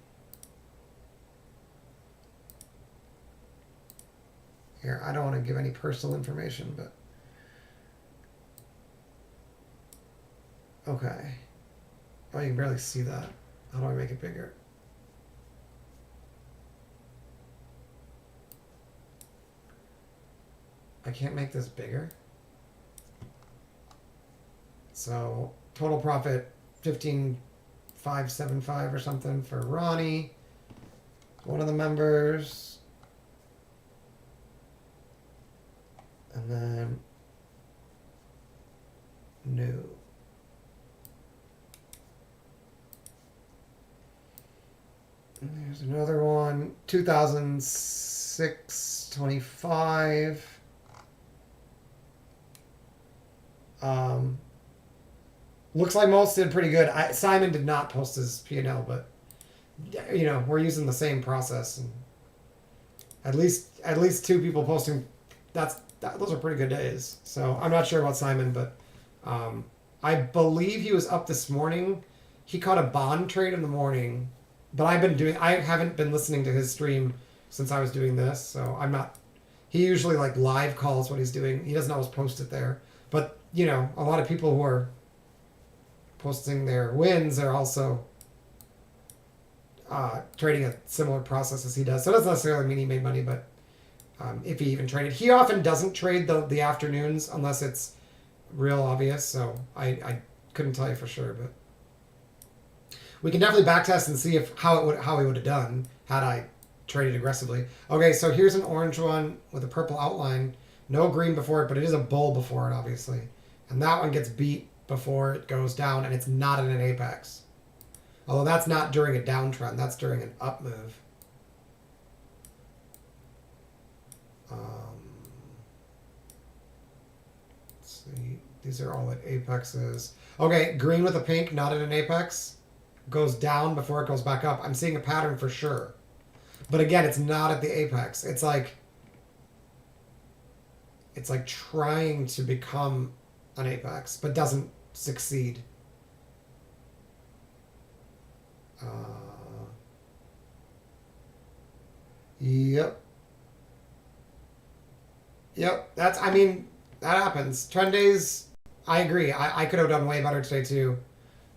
Here, I don't want to give any personal information, but okay. Oh, you can barely see that. How do I make it bigger? I can't make this bigger. So total profit 15,575 or something for Ronnie, one of the members. And then new. And there's another one, 2006-25. Looks like most did pretty good. Simon did not post his P&L, but you know, we're using the same process, and at least 2 people posting. Those are pretty good days. So I'm not sure about Simon, but I believe he was up this morning. He caught a bond trade in the morning, but I haven't been listening to his stream since I was doing this, so I'm not. He usually like live calls what he's doing. He doesn't always post it there, but you know, a lot of people who are posting their wins are also trading a similar process as he does. So it doesn't necessarily mean he made money, but if he even traded. He often doesn't trade the afternoons unless it's real obvious, so I couldn't tell you for sure, but we can definitely backtest and see how he would have done had I traded aggressively. Okay, so here's an orange one with a purple outline. No green before it, but it is a bull before it, obviously. And that one gets beat before it goes down, and it's not in an apex. Although that's not during a downtrend, that's during an up move. Let's see. These are all at apexes. Okay, green with a pink, not at an apex. Goes down before it goes back up. I'm seeing a pattern for sure. But again, it's not at the apex. It's like trying to become an apex, but doesn't succeed. Yep. That happens. Trend days, I agree. I could have done way better today too.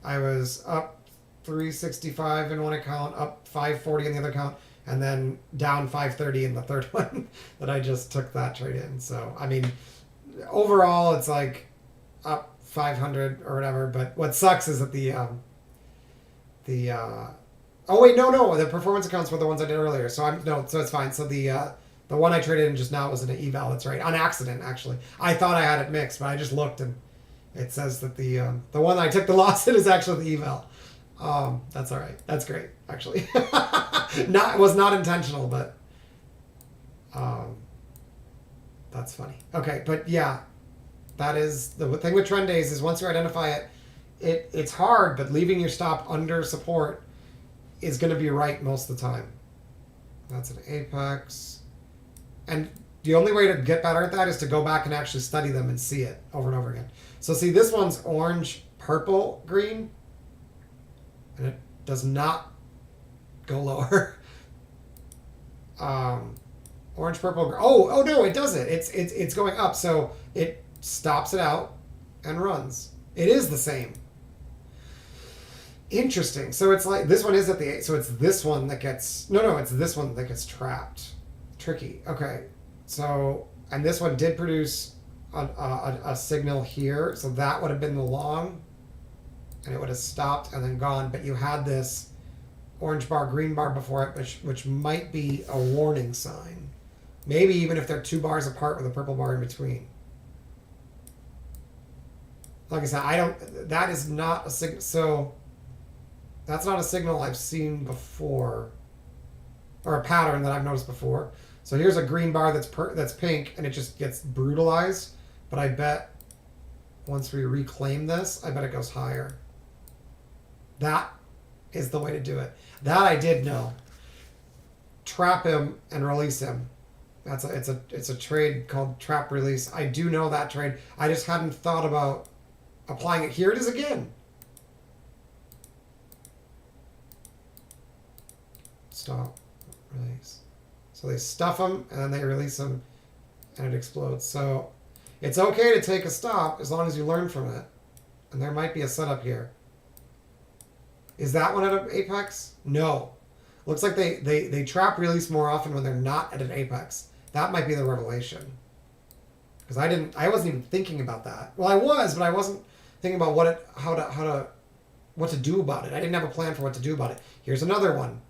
I was up 365 in one account, up 540 in the other account, and then down 530 in the third one that I just took that trade in. So, I mean, overall, it's like up 500 or whatever. But what sucks is that the performance accounts were the ones I did earlier. So it's fine. So the one I traded in just now was an eval. That's right, on accident actually. I thought I had it mixed, but I just looked and it says that the one I took the loss in is actually the eval. That's all right. That's great, actually. Was not intentional, but that's funny. Okay, but yeah, that is the thing with trend days is once you identify it, it's hard, but leaving your stop under support is going to be right most of the time. That's an apex, and the only way to get better at that is to go back and actually study them and see it over and over again. So see, this one's orange, purple, green. And it does not go lower. Orange, purple. Oh no, it doesn't. It's going up. So it stops it out and runs. It is the same. Interesting. So it's like this one is at the 8. So it's this one that gets it's this one that gets trapped. Tricky. Okay. So and this one did produce a signal here. So that would have been the long. And it would have stopped and then gone, but you had this orange bar, green bar before it, which might be a warning sign Maybe even if they're 2 bars apart with a purple bar in between. Like I said, I don't. That is not a signal. So that's not a signal I've seen before, or a pattern that I've noticed before. So here's a green bar that's pink, and it just gets brutalized. But I bet once we reclaim this, I bet it goes higher. That is the way to do it. That I did know. Trap him and release him. It's a trade called trap release. I do know that trade. I just hadn't thought about applying it. Here it is again. Stop. Release. So they stuff them and then they release them and it explodes. So it's okay to take a stop as long as you learn from it. And there might be a setup here. Is that one at an apex? No. Looks like they trap release more often when they're not at an apex. That might be the revelation. Because I wasn't even thinking about that. Well, I was, but I wasn't thinking about what to do about it. I didn't have a plan for what to do about it. Here's another one.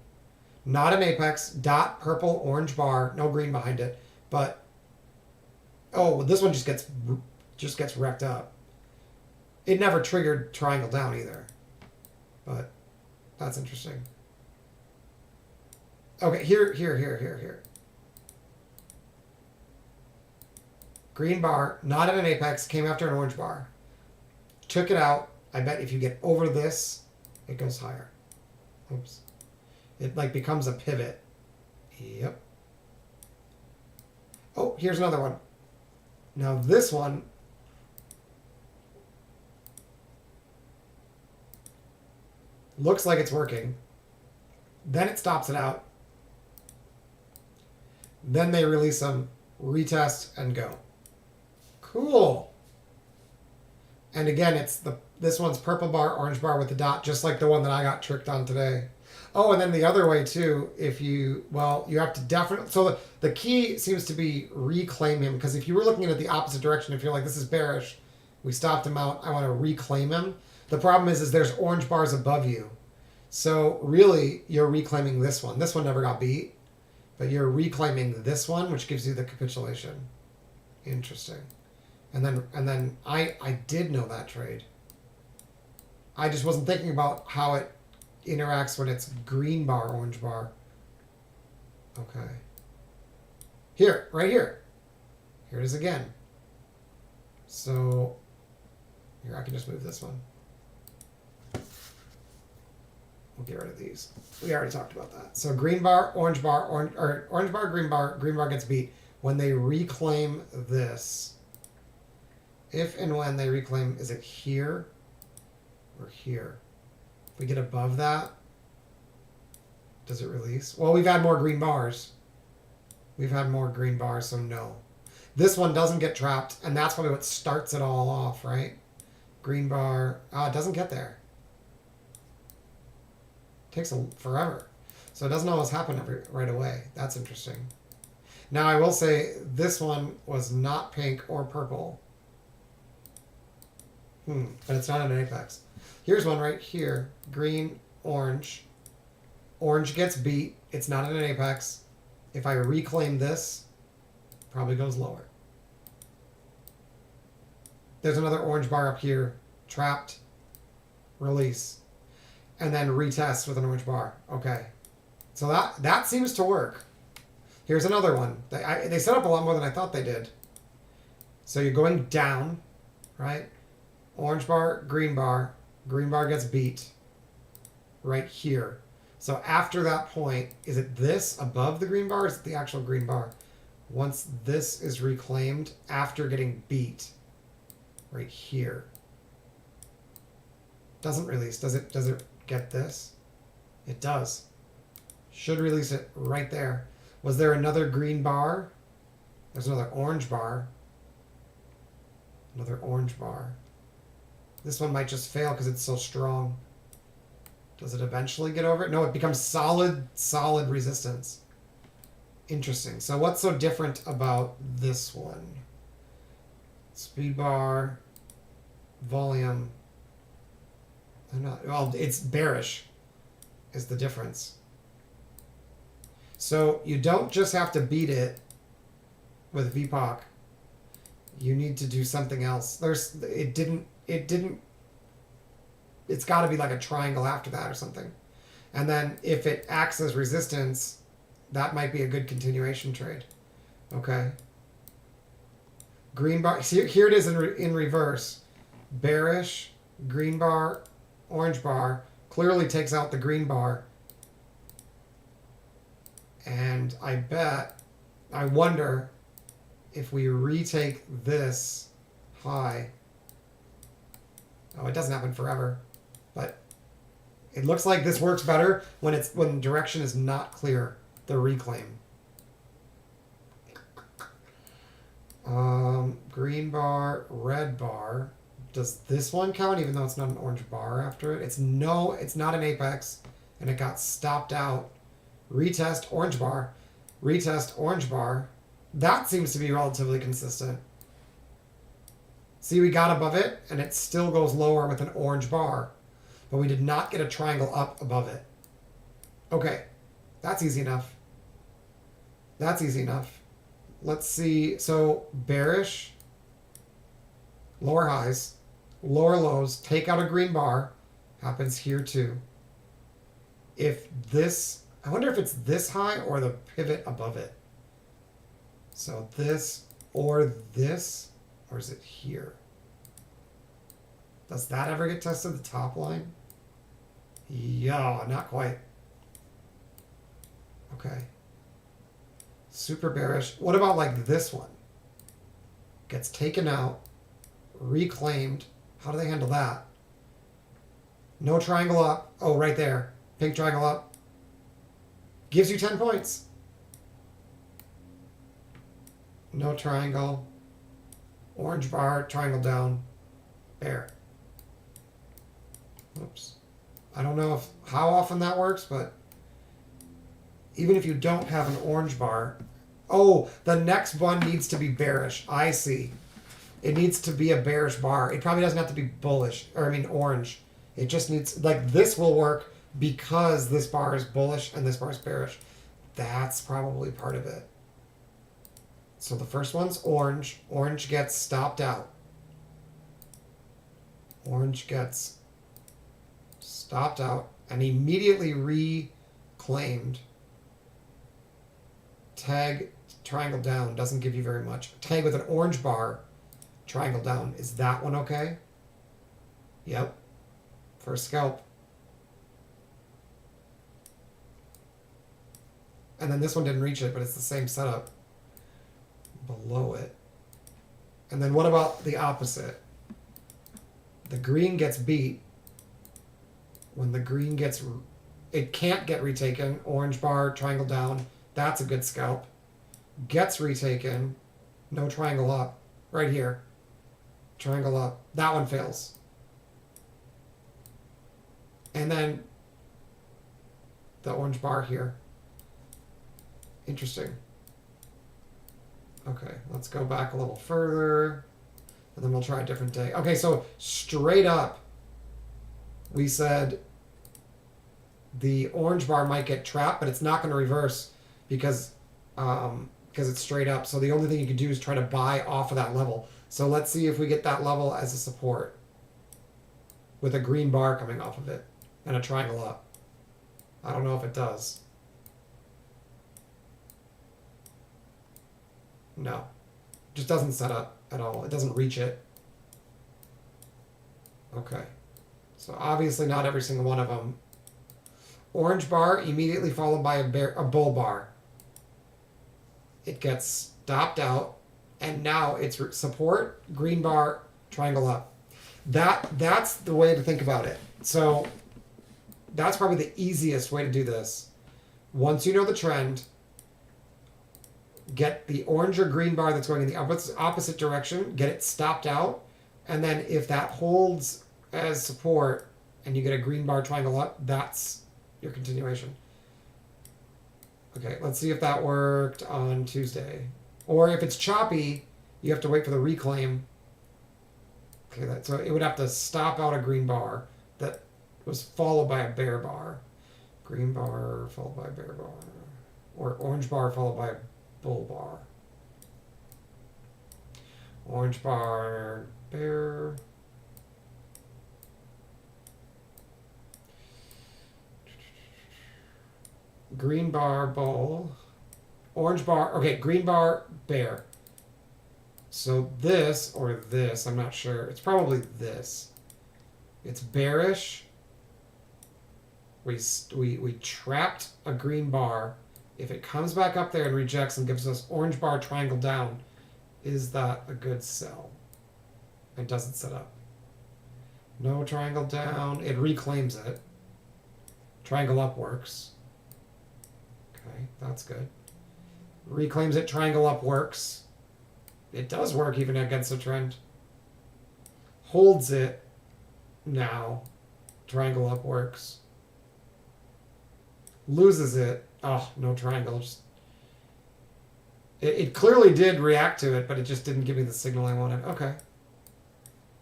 Not an apex, dot, purple, orange bar, no green behind it. But oh, this one just gets wrecked up. It never triggered triangle down either. But that's interesting. Okay, here. Green bar, not at an apex, came after an orange bar. Took it out. I bet if you get over this, it goes higher. Oops. It like becomes a pivot. Yep. Oh, here's another one. Now this one looks like it's working. Then it stops it out. Then they release them, retest, and go. Cool. And again, this one's purple bar, orange bar with the dot, just like the one that I got tricked on today. Oh, and then the other way too, you have to definitely, so the key seems to be reclaim him, because if you were looking at it the opposite direction, if you're like, this is bearish, we stopped him out, I want to reclaim him. The problem is there's orange bars above you. So really, you're reclaiming this one. This one never got beat, but you're reclaiming this one, which gives you the capitulation. Interesting. And then I did know that trade. I just wasn't thinking about how it interacts when it's green bar, orange bar. Okay. Here, right here. Here it is again. So here, I can just move this one. We'll get rid of these. We already talked about that. So green bar, orange bar, orange bar, green bar gets beat. When they reclaim this, if and when they reclaim, is it here or here? If we get above that, does it release? Well, we've had more green bars. We've had more green bars, so no. This one doesn't get trapped, and that's probably what starts it all off, right? Green bar. It doesn't get there. It takes forever. So it doesn't always happen right away. That's interesting. Now, I will say this one was not pink or purple. But it's not an apex. Here's one right here. Green, orange. Orange gets beat. It's not at an apex. If I reclaim this, probably goes lower. There's another orange bar up here. Trapped. Release. And then retest with an orange bar. Okay. So that seems to work. Here's another one. They set up a lot more than I thought they did. So you're going down, right? Orange bar, green bar gets beat right here. So after that point, is it this above the green bar or is it the actual green bar? Once this is reclaimed after getting beat right here. Doesn't release. Does it get this? It does. Should release it right there. Was there another green bar? There's another orange bar. Another orange bar. This one might just fail because it's so strong. Does it eventually get over it? No, it becomes solid resistance. Interesting. So what's so different about this one? Speed bar, volume. Well, it's bearish is the difference. So you don't just have to beat it with VPOC, you need to do something else. It's got to be like a triangle after that or something. And then if it acts as resistance, that might be a good continuation trade. Okay. Green bar. Here it is in reverse. Bearish, green bar, orange bar. Clearly takes out the green bar. And I wonder if we retake this high. Oh, it doesn't happen forever. But it looks like this works better when direction is not clear. The reclaim. Green bar, red bar. Does this one count even though it's not an orange bar after it? It's not an apex, and it got stopped out. Retest orange bar. Retest orange bar. That seems to be relatively consistent. See, we got above it, and it still goes lower with an orange bar. But we did not get a triangle up above it. Okay. That's easy enough. That's easy enough. Let's see. So, bearish. Lower highs. Lower lows. Take out a green bar. Happens here too. If this... I wonder if it's this high or the pivot above it. So this or this, or is it here? Does that ever get tested, the top line? Yeah, not quite. Okay. Super bearish. What about like this one? Gets taken out, reclaimed. How do they handle that? No triangle up. Oh, right there. Pink triangle up. Gives you 10 points. No triangle. Orange bar, triangle down. Bear. Oops. I don't know how often that works, but even if you don't have an orange bar. Oh, the next one needs to be bearish. I see. It needs to be a bearish bar. It probably doesn't have to be bullish, or I mean orange. It just needs, like this will work because this bar is bullish and this bar is bearish. That's probably part of it. So the first one's orange. Orange gets stopped out. Orange gets stopped out and immediately reclaimed. Tag triangle down doesn't give you very much. Tag with an orange bar, triangle down. Is that one okay? Yep. For a scalp. And then this one didn't reach it, but it's the same setup below it. And then what about the opposite? The green gets beat. When the green gets... It can't get retaken. Orange bar, triangle down. That's a good scalp. Gets retaken. No triangle up. Right here. Triangle up. That one fails. And then the orange bar here. Interesting. Okay, let's go back a little further. And then we'll try a different day. Okay, so straight up, we said the orange bar might get trapped, but it's not going to reverse because it's straight up. So the only thing you can do is try to buy off of that level. So let's see if we get that level as a support with a green bar coming off of it and a triangle up. I don't know if it does. No. Just doesn't set up at all. It doesn't reach it. Okay. So obviously not every single one of them. Orange bar immediately followed by a bull bar. It gets stopped out, and now it's support, green bar, triangle up. That's the way to think about it. So that's probably the easiest way to do this. Once you know the trend, get the orange or green bar that's going in the opposite direction, get it stopped out, and then if that holds as support and you get a green bar triangle up, that's your continuation. Okay, let's see if that worked on Tuesday. Or if it's choppy, you have to wait for the reclaim. Okay, so it would have to stop out a green bar that was followed by a bear bar. Green bar followed by a bear bar. Or orange bar followed by a bull bar. Orange bar, bear. Green bar, bull. Orange bar, okay, green bar, bear. So this, or this, I'm not sure. It's probably this. It's bearish. We trapped a green bar. If it comes back up there and rejects and gives us orange bar triangle down, is that a good sell? It doesn't set up. No triangle down. It reclaims it. Triangle up works. Okay, that's good. Reclaims it. Triangle up works. It does work even against the trend. Holds it now. Triangle up works. Loses it. Oh, no triangle. Just it clearly did react to it, but it just didn't give me the signal I wanted. Okay.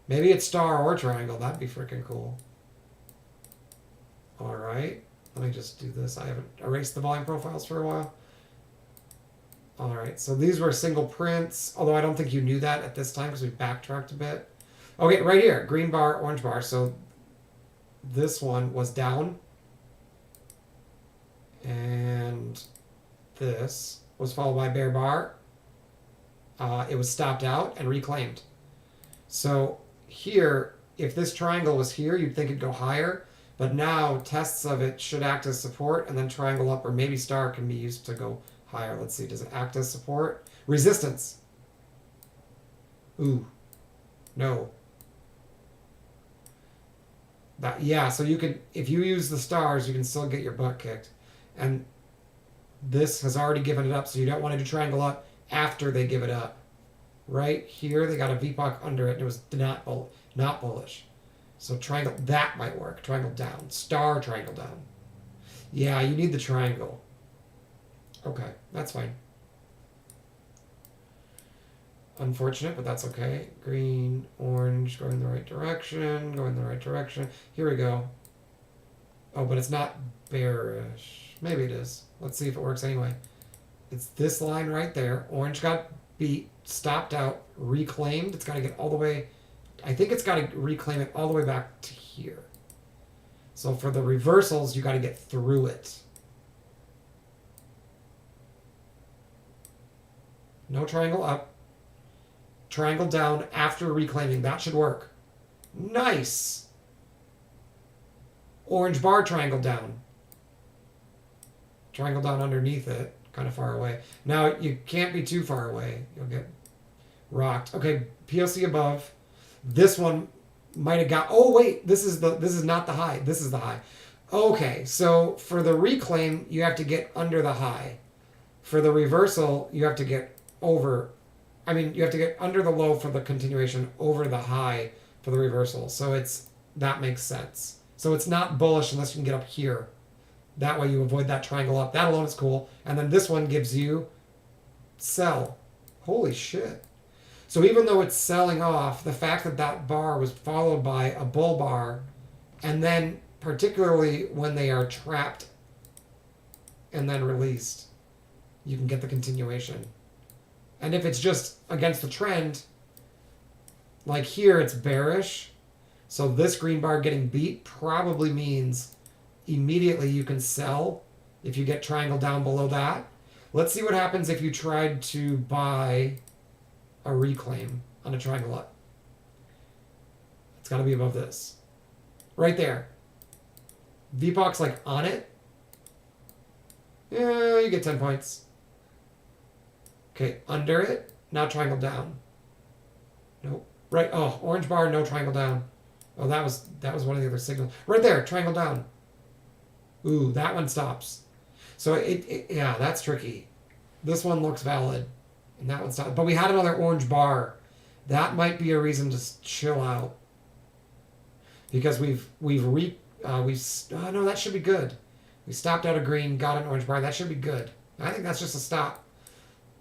Maybe it's star or triangle. That'd be freaking cool. All right. Let me just do this. I haven't erased the volume profiles for a while. All right. So these were single prints, although I don't think you knew that at this time because we backtracked a bit. Okay, right here. Green bar, orange bar. So this one was down. And this was followed by bear bar. It was stopped out and reclaimed. So here, if this triangle was here, you'd think it'd go higher. But now tests of it should act as support, and then triangle up or maybe star can be used to go higher. Let's see, does it act as support? Resistance. Ooh, no. That, yeah, so you can, if you use the stars, you can still get your butt kicked. And this has already given it up, so you don't want to do triangle up after they give it up. Right here, they got a VPOC under it, and it was not bullish. So triangle, that might work. Triangle down. Star triangle down. Yeah, you need the triangle. Okay, that's fine. Unfortunate, but that's okay. Green, orange, going in the right direction. Going in the right direction. Here we go. Oh, but it's not bearish. Maybe it is. Let's see if it works anyway. It's this line right there. Orange got beat, stopped out, reclaimed. It's got to get all the way. I think it's got to reclaim it all the way back to here. So for the reversals, you got to get through it. No triangle up. Triangle down after reclaiming. That should work. Nice. Orange bar triangle down. Triangle down underneath it. Kind of far away. Now, you can't be too far away. You'll get rocked. Okay, POC above. This one might have got... Oh, wait. This is not the high. This is the high. Okay, so for the reclaim, you have to get under the high. For the reversal, you have to get over... I mean, you have to get under the low for the continuation, over the high for the reversal. So that makes sense. So it's not bullish unless you can get up here. That way you avoid that triangle up. That alone is cool. And then this one gives you sell. Holy shit. So even though it's selling off, the fact that that bar was followed by a bull bar, and then particularly when they are trapped and then released, you can get the continuation. And if it's just against the trend, like here it's bearish, so this green bar getting beat probably means immediately you can sell if you get triangle down below that. Let's see what happens if you tried to buy a reclaim on a triangle up. It's got to be above this. Right there. VPOC's like on it. Yeah, you get 10 points. Okay, under it. Now triangle down. Nope. Right. Oh, orange bar, no triangle down. Oh, that was one of the other signals. Right there, triangle down. Ooh, that one stops. So yeah, that's tricky. This one looks valid, and that one stops. But we had another orange bar. That might be a reason to chill out. Because no, that should be good. We stopped out a green, got an orange bar. That should be good. I think that's just a stop.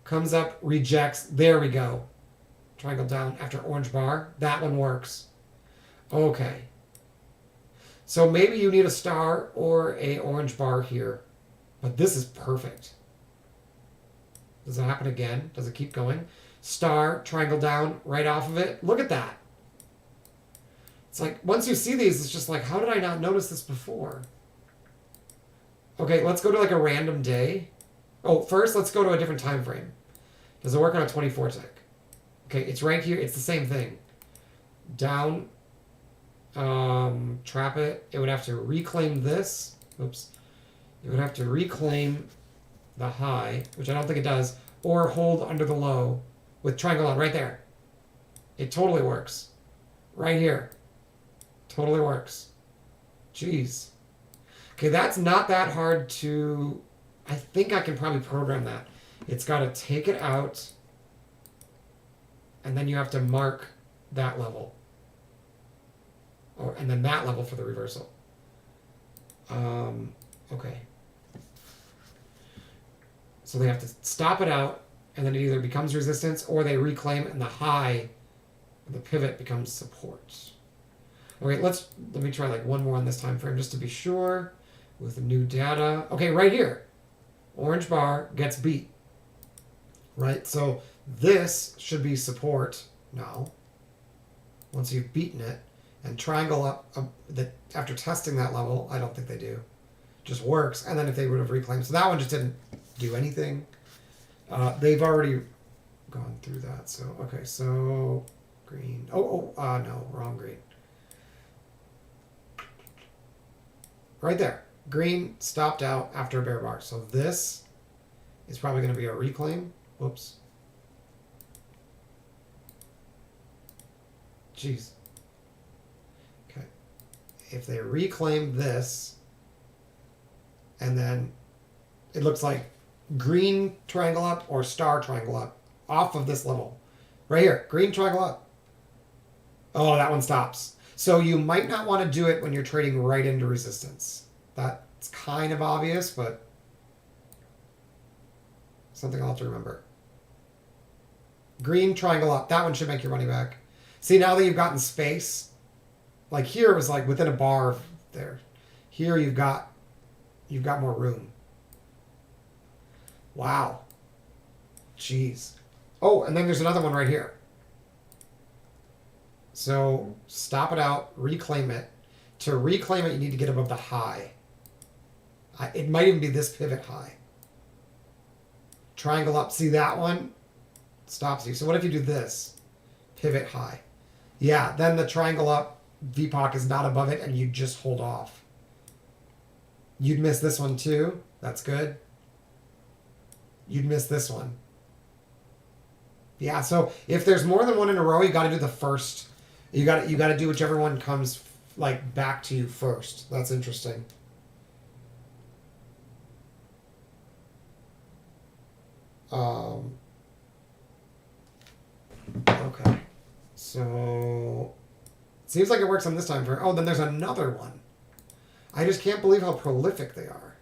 Comes up, rejects. There we go. Triangle down after orange bar. That one works. Okay. So maybe you need a star or a orange bar here. But this is perfect. Does it happen again? Does it keep going? Star, triangle down, right off of it. Look at that. It's like, once you see these, it's just like, how did I not notice this before? Okay, let's go to like a random day. Oh, first, let's go to a different time frame. Does it work on a 24 tick? Okay, it's right here. It's the same thing. Down, trap it. It would have to reclaim this. Oops. It would have to reclaim the high, which I don't think it does, or hold under the low with triangle on right there. It totally works. Right here. Totally works. Jeez. Okay, that's not that hard to... I think I can probably program that. It's got to take it out, and then you have to mark that level. And then that level for the reversal. Okay. So they have to stop it out, and then it either becomes resistance, or they reclaim, and the high, the pivot becomes support. Okay, let me try like one more on this time frame just to be sure with the new data. Okay, right here. Orange bar gets beat. Right? So this should be support now. Once you've beaten it. And triangle up after testing that level, I don't think they do. Just works. And then if they would have reclaimed. So that one just didn't do anything. They've already gone through that. So, okay, so green. No, wrong green. Right there. Green stopped out after a bear bar. So this is probably going to be a reclaim. Whoops. Jeez. Okay. If they reclaim this, and then it looks like green triangle up or star triangle up off of this level. Right here. Green triangle up. Oh, that one stops. So you might not want to do it when you're trading right into resistance. That's kind of obvious, but something I'll have to remember. Green triangle up. That one should make your money back. See, now that you've gotten space, like here it was like within a bar there. Here you've got more room. Wow. Jeez. Oh, and then there's another one right here. So stop it out, reclaim it. To reclaim it, you need to get above the high. It might even be this pivot high. Triangle up. See that one? Stops you. So what if you do this? Pivot high. Yeah, then the triangle up VPOC is not above it and you just hold off. You'd miss this one too. That's good. You'd miss this one. Yeah, so if there's more than one in a row, you got to do the first. You got to do whichever one comes like back to you first. That's interesting. Okay. So it seems like it works on this time frame. Oh, then there's another one. I just can't believe how prolific they are.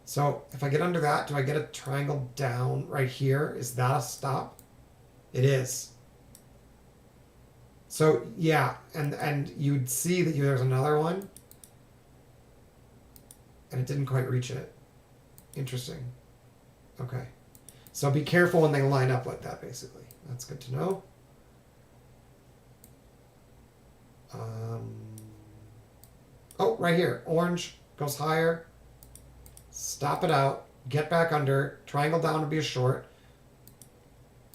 So if I get under that, do I get a triangle down right here? Is that a stop? It is. So yeah, and you'd see that there's another one, and it didn't quite reach it. Interesting. Okay. So be careful when they line up like that, basically. That's good to know. Oh, right here. Orange goes higher. Stop it out. Get back under. Triangle down to be a short.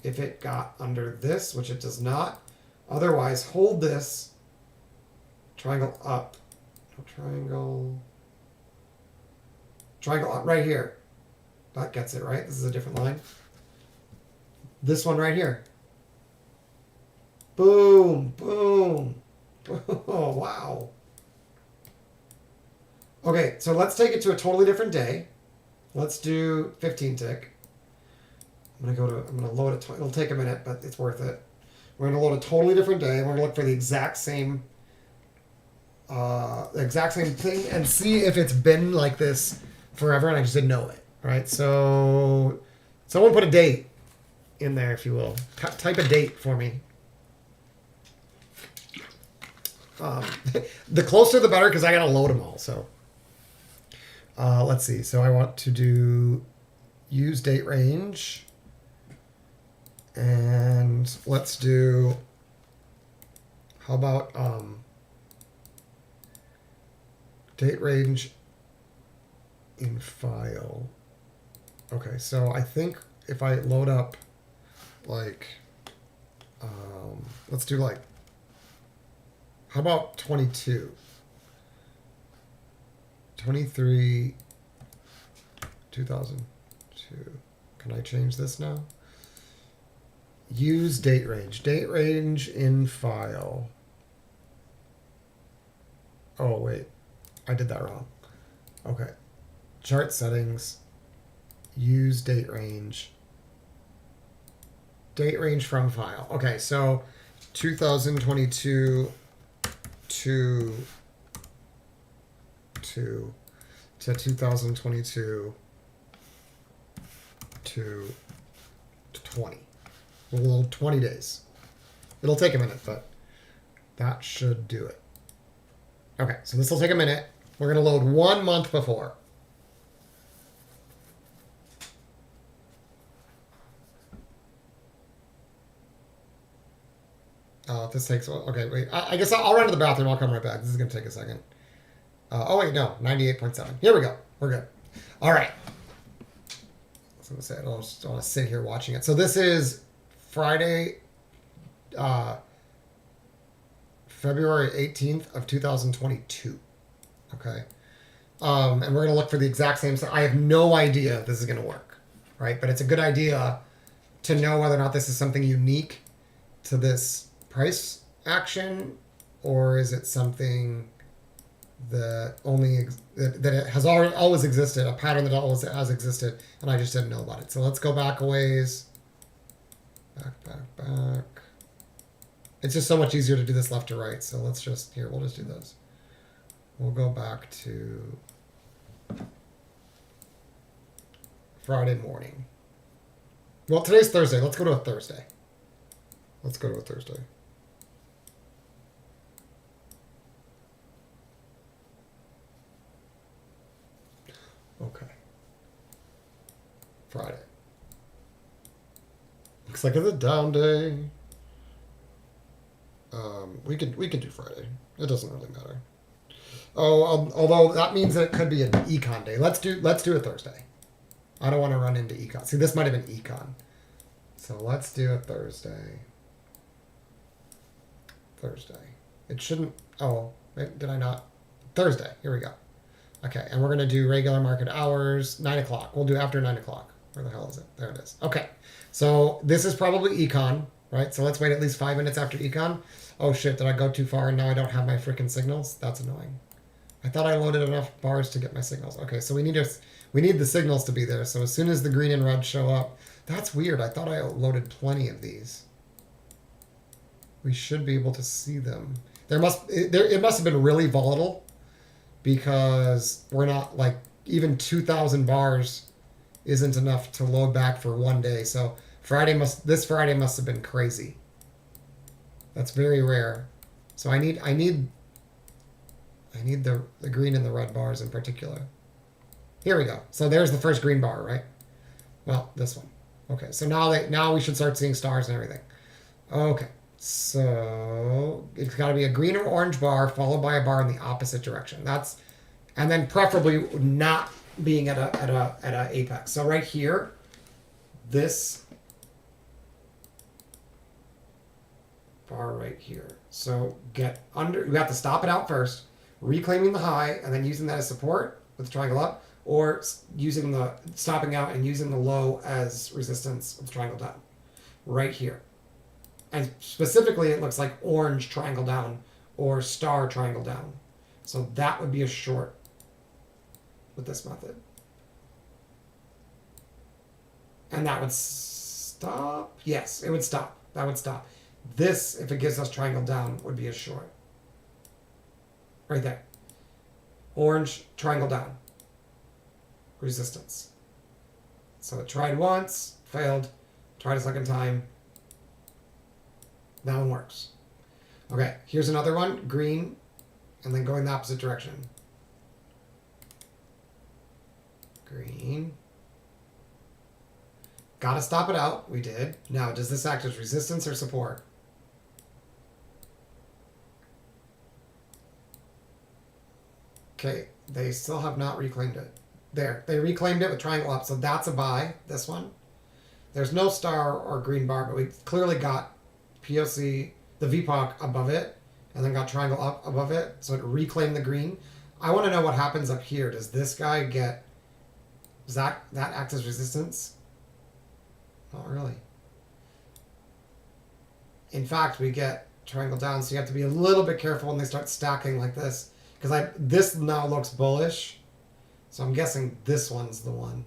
If it got under this, which it does not. Otherwise, hold this. Triangle up. No triangle. Triangle up right here. That gets it, right? This is a different line. This one right here. Boom, boom. Oh, wow. Okay, so let's take it to a totally different day. Let's do 15 tick. I'm gonna load it. It'll take a minute, but it's worth it. We're gonna load a totally different day. We're gonna look for the exact same thing and see if it's been like this forever and I just didn't know it. Right? So someone put a date in there, if you will. Type a date for me. The closer the better, because I gotta load them all. So let's see. So I want to do use date range. And let's do, how about date range in file. Okay, so I think if I load up like, let's do like, how about 22? 23, 2002. Can I change this now? Use date range. Date range in file. Oh, wait. I did that wrong. Okay. Chart settings. Use date range. Date range from file. Okay, so 2022 to 2022 to 20. A little 20 days. It'll take a minute, but that should do it. Okay, so this will take a minute. We're going to load 1 month before. This takes, okay, wait. I guess I'll run to the bathroom. I'll come right back. This is going to take a second. Oh, wait, no. 98.7. Here we go. We're good. All right. I was going to say, I don't just want to sit here watching it. So this is Friday, February 18th of 2022. Okay. And we're going to look for the exact same stuff. I have no idea if this is going to work, right? But it's a good idea to know whether or not this is something unique to this price action, or is it something that only that it has always existed, a pattern that always has existed, and I just didn't know about it. So let's go back a ways. Back. It's just so much easier to do this left to right. So let's just, here, we'll just do this. We'll go back to Friday morning. Well, today's Thursday. Let's go to a Thursday. Let's go to a Thursday. Okay. Friday. Looks like it's a down day. We can do Friday. It doesn't really matter. Oh, although that means that it could be an econ day. Let's do a Thursday. I don't want to run into econ. See, this might have been econ. So let's do a Thursday. It shouldn't. Oh, did I not? Thursday. Here we go. Okay, and we're going to do regular market hours, 9 o'clock. We'll do after 9 o'clock. Where the hell is it? There it is. Okay, so this is probably econ, right? So let's wait at least 5 minutes after econ. Oh shit, did I go too far and now I don't have my freaking signals? That's annoying. I thought I loaded enough bars to get my signals. Okay, so we need the signals to be there. So as soon as the green and red show up, that's weird. I thought I loaded plenty of these. We should be able to see them. It must have been really volatile, because we're not, like, even 2,000 bars isn't enough to load back for 1 day. So this Friday must have been crazy. That's very rare. So I need the green and the red bars in particular. Here we go. So there's the first green bar, right? Well, this one. Okay, so now we should start seeing stars and everything. Okay. So it's got to be a green or orange bar followed by a bar in the opposite direction. And then preferably not being at a apex. So right here, this bar right here. So you have to stop it out first, reclaiming the high, and then using that as support with the triangle up, or stopping out and using the low as resistance with the triangle down. Right here. And specifically, it looks like orange triangle down or star triangle down. So that would be a short with this method. And that would stop. Yes, it would stop. That would stop. This, if it gives us triangle down, would be a short. Right there. Orange, triangle down. Resistance. So it tried once, failed, tried a second time. That one works. Okay, here's another one, green, and then going the opposite direction. Green, Gotta stop it out. We did. Now, does this act as resistance or support? Okay, they still have not reclaimed it. There, they reclaimed it with triangle up, so that's a buy, this one. There's no star or green bar, but we clearly got POC, the VPOC above it, and then got triangle up above it, so it reclaimed the green. I want to know what happens up here. Does this guy get... Does that act as resistance? Not really. In fact, we get triangle down, so you have to be a little bit careful when they start stacking like this. Because this now looks bullish, so I'm guessing this one's the one.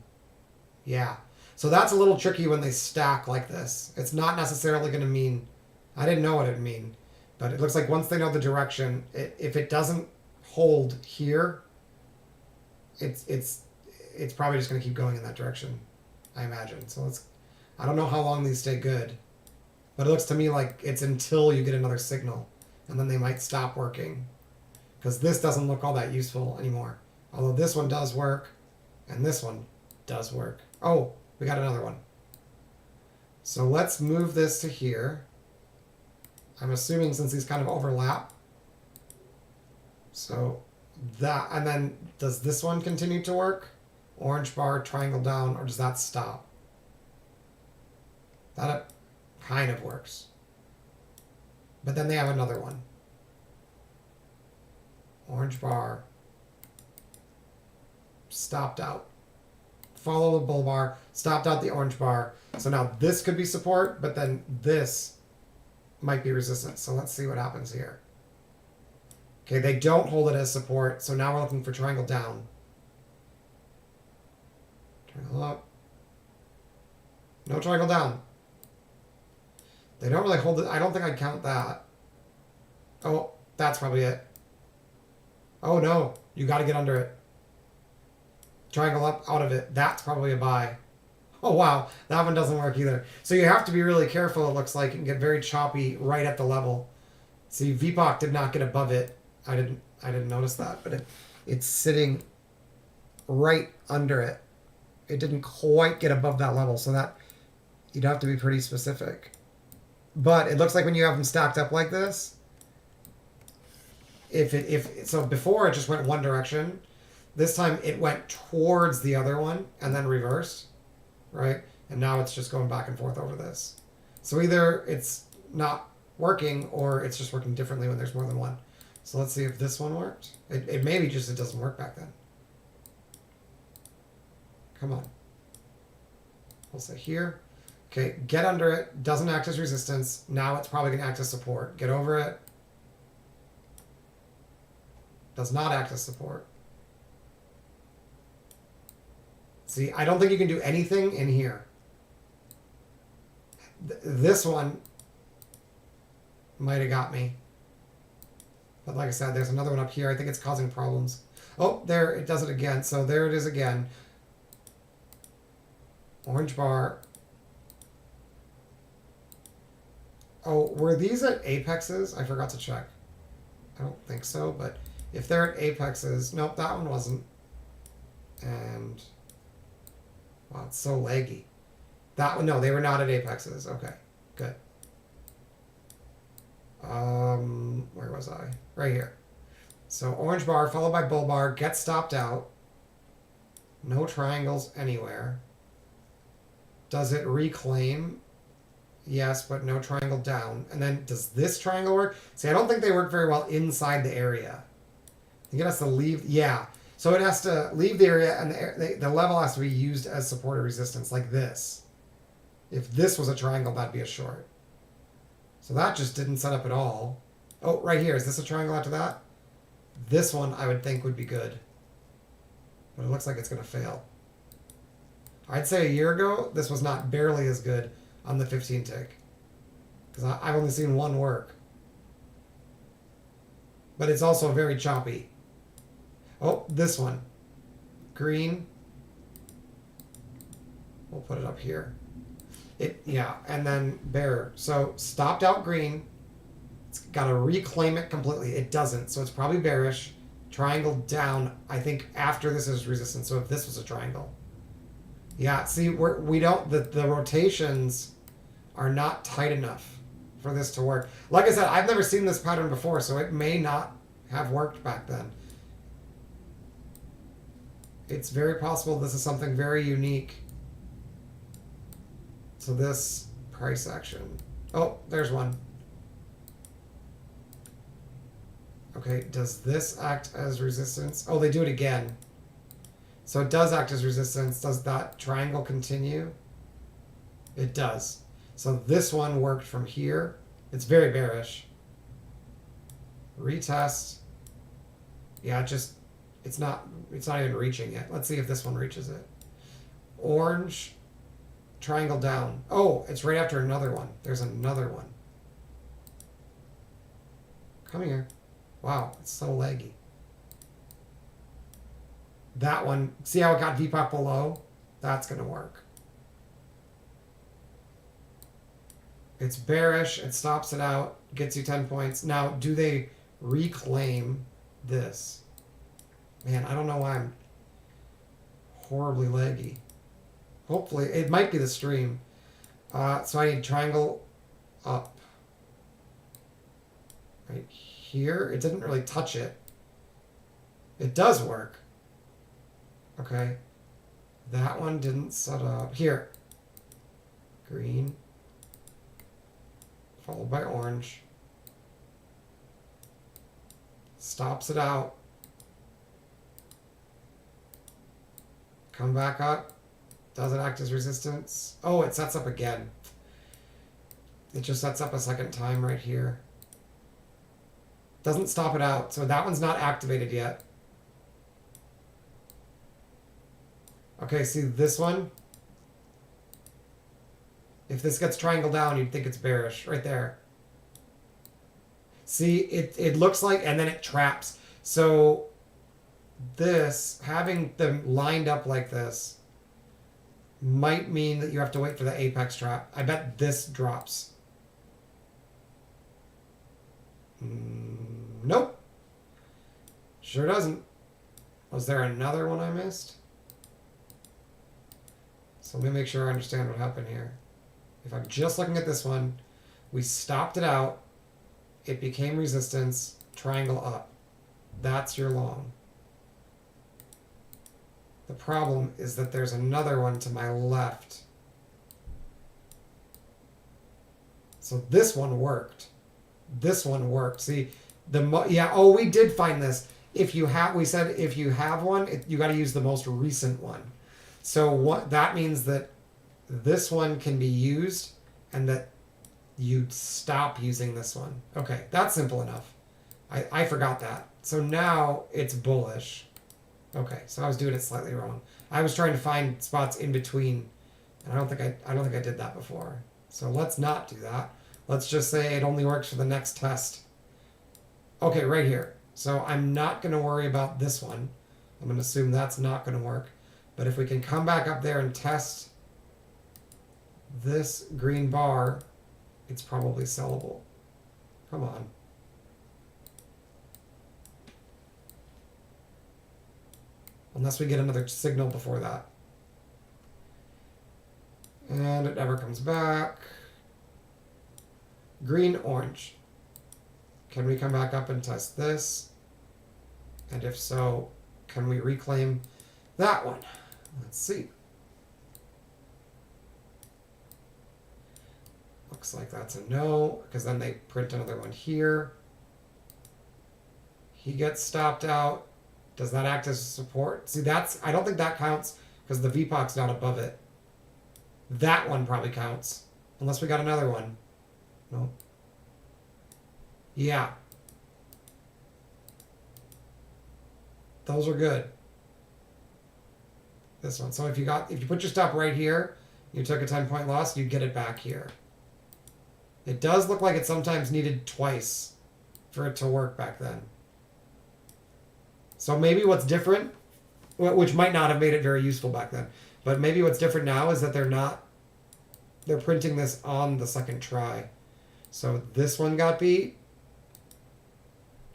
Yeah. So that's a little tricky when they stack like this. It's not necessarily going to mean... I didn't know what it would mean. But it looks like once they know the direction, if it doesn't hold here, it's probably just going to keep going in that direction, I imagine. So I don't know how long these stay good. But it looks to me like it's until you get another signal. And then they might stop working. Because this doesn't look all that useful anymore. Although this one does work. And this one does work. Oh, we got another one. So let's move this to here. I'm assuming since these kind of overlap. So that, and then does this one continue to work? Orange bar, triangle down, or does that stop? That kind of works. But then they have another one. Orange bar. Stopped out. Follow the bull bar. Stopped out the orange bar. So now this could be support, but then this might be resistance. So let's see what happens here. Okay, they don't hold it as support, so now we're looking for triangle down. Triangle up. No triangle down. They don't really hold it. I don't think I'd count that. Oh, that's probably it. Oh no, you got to get under it. Triangle up, out of it. That's probably a buy. Oh wow, that one doesn't work either. So you have to be really careful, it looks like, and get very choppy right at the level. See, VPOC did not get above it. I didn't notice that, but it's sitting right under it. It didn't quite get above that level, so that you'd have to be pretty specific. But it looks like when you have them stacked up like this, so before it just went one direction, this time it went towards the other one and then reversed, right? And now it's just going back and forth over this. So either it's not working or it's just working differently when there's more than one. So let's see if this one worked. It may be just it doesn't work back then. Come on. We'll say here. Okay, get under it. Doesn't act as resistance. Now it's probably going to act as support. Get over it. Does not act as support. See, I don't think you can do anything in here. This one might have got me. But like I said, there's another one up here. I think it's causing problems. Oh, there, it does it again. So there it is again. Orange bar. Oh, were these at apexes? I forgot to check. I don't think so, but if they're at apexes... Nope, that one wasn't. And... Wow, it's so laggy. That one, no, they were not at apexes. Okay, good. Where was I? Right here. So orange bar followed by bull bar, get stopped out. No triangles anywhere. Does it reclaim? Yes, but no triangle down. And then does this triangle work? See, I don't think they work very well inside the area. I think it has to leave. Yeah. So it has to leave the area, and the level has to be used as support or resistance, like this. If this was a triangle, that'd be a short. So that just didn't set up at all. Oh, right here. Is this a triangle after that? This one, I would think, would be good. But it looks like it's going to fail. I'd say a year ago, this was not barely as good on the 15 tick. Because I've only seen one work. But it's also very choppy. Oh, this one. Green. We'll put it up here. Yeah, and then bear. So stopped out green. It's got to reclaim it completely. It doesn't, so it's probably bearish. Triangle down, I think after this is resistance. So if this was a triangle. Yeah, see, we don't, the rotations are not tight enough for this to work. Like I said, I've never seen this pattern before, so it may not have worked back then. It's very possible this is something very unique to this price action. Oh, there's one. Okay, does this act as resistance? Oh, they do it again. So it does act as resistance. Does that triangle continue? It does. So this one worked from here. It's very bearish. Retest. Yeah, it's not even reaching it. Let's see if this one reaches it. Orange, triangle down. Oh, it's right after another one. There's another one. Come here. Wow, it's so laggy. That one, see how it got VPOC below? That's going to work. It's bearish, it stops it out, gets you 10 points. Now, do they reclaim this? Man, I don't know why I'm horribly laggy. Hopefully, it might be the stream. So I need triangle up. Right here, it didn't really touch it. It does work. Okay. That one didn't set up. Here. Green. Followed by orange. Stops it out. Come back up. Does it act as resistance? Oh, it sets up again. It just sets up a second time right here. Doesn't stop it out. So that one's not activated yet. Okay, see this one? If this gets triangle down, you'd think it's bearish. Right there. See, it looks like, and then it traps. So this, having them lined up like this, might mean that you have to wait for the apex trap. I bet this drops. Nope. Sure doesn't. Was there another one I missed? So let me make sure I understand what happened here. If I'm just looking at this one, we stopped it out. It became resistance, triangle up. That's your long. The problem is that there's another one to my left. So this one worked. This one worked. See, oh, we did find this. We said if you have one, you got to use the most recent one. So what that means that this one can be used and that you stop using this one. Okay, that's simple enough. I forgot that. So now it's bullish. Okay, so I was doing it slightly wrong. I was trying to find spots in between, and I don't think I did that before. So let's not do that. Let's just say it only works for the next test. Okay, right here. So I'm not going to worry about this one. I'm going to assume that's not going to work. But if we can come back up there and test this green bar, it's probably sellable. Come on. Unless we get another signal before that. And it never comes back. Green, orange. Can we come back up and test this? And if so, can we reclaim that one? Let's see. Looks like that's a no, because then they print another one here. He gets stopped out. Does that act as support? See, I don't think that counts because the VPOC's not above it. That one probably counts. Unless we got another one. No. Yeah. Those are good. This one. So if you put your stop right here, you took a 10-point loss, you get it back here. It does look like it sometimes needed twice for it to work back then. So maybe what's different, which might not have made it very useful back then, but maybe what's different now is that they're printing this on the second try. So this one got beat,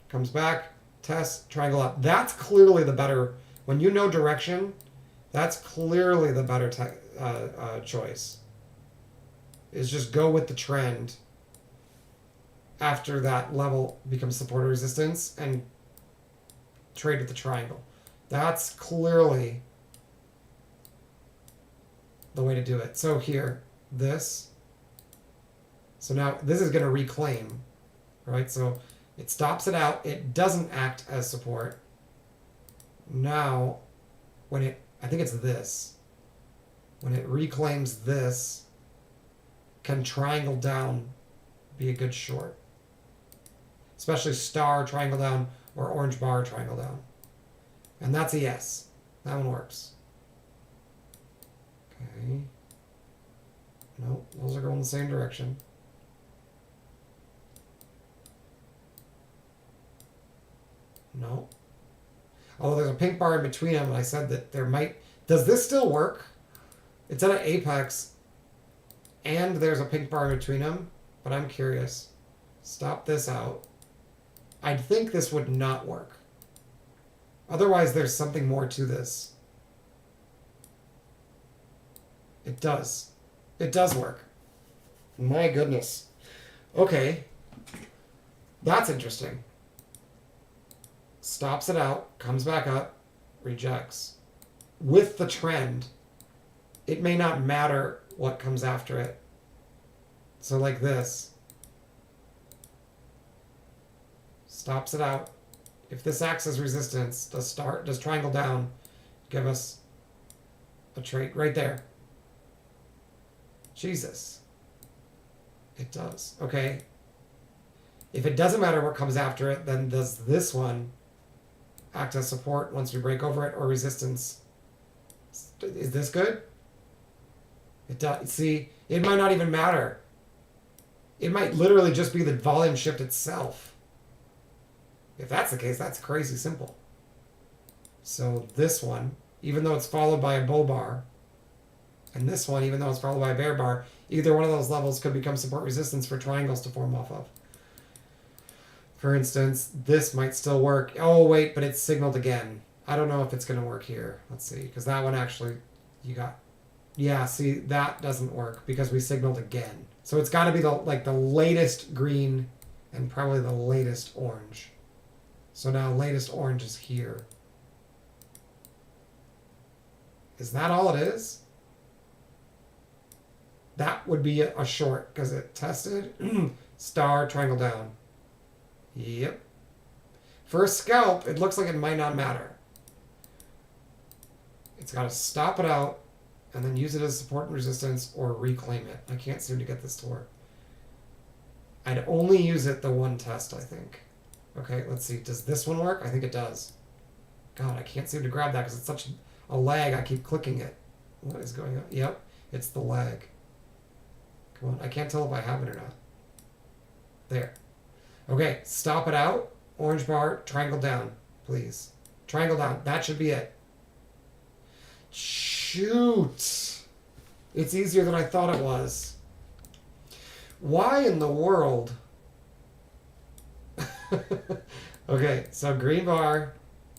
comes back, test, triangle up. That's clearly the better, when you know direction, That's clearly the better choice. Is just go with the trend after that level becomes support or resistance and trade with the triangle. That's clearly the way to do it. So here, this. So now this is going to reclaim, right? So it stops it out. It doesn't act as support. Now, when it, I think it's this. When it reclaims this, can triangle down be a good short? Especially star triangle down or orange bar triangle down. And that's a yes. That one works. Okay. Nope, those are going the same direction. No. Although there's a pink bar in between them, and I said that there might... Does this still work? It's at an apex, and there's a pink bar in between them, but I'm curious. Stop this out. I'd think this would not work. Otherwise, there's something more to this. It does. It does work. My goodness. Okay. That's interesting. Stops it out, comes back up, rejects. With the trend, it may not matter what comes after it. So like this. Stops it out. If this acts as resistance, does triangle down give us a trade right there? Jesus. It does. Okay. If it doesn't matter what comes after it, then does this one act as support once we break over it, or resistance? Is this good? It does. See, it might not even matter. It might literally just be the volume shift itself. If that's the case, that's crazy simple. So this one, even though it's followed by a bull bar, and this one, even though it's followed by a bear bar, either one of those levels could become support resistance for triangles to form off of. For instance, this might still work. Oh, wait, but it's signaled again. I don't know if it's going to work here. Let's see, because that one actually, you got... Yeah, see, that doesn't work because we signaled again. So it's got to be the latest green and probably the latest orange. So now latest orange is here. Is that all it is? That would be a short because it tested star triangle down. Yep. For a scalp, it looks like it might not matter. It's got to stop it out and then use it as support and resistance or reclaim it. I can't seem to get this to work. I'd only use it the one test, I think. Okay, let's see. Does this one work? I think it does. God, I can't seem to grab that because it's such a lag. I keep clicking it. What is going on? Yep, it's the lag. Come on, I can't tell if I have it or not. There. Okay, stop it out. Orange bar, triangle down, please. Triangle down. That should be it. Shoot. It's easier than I thought it was. Why in the world? Okay, so green bar,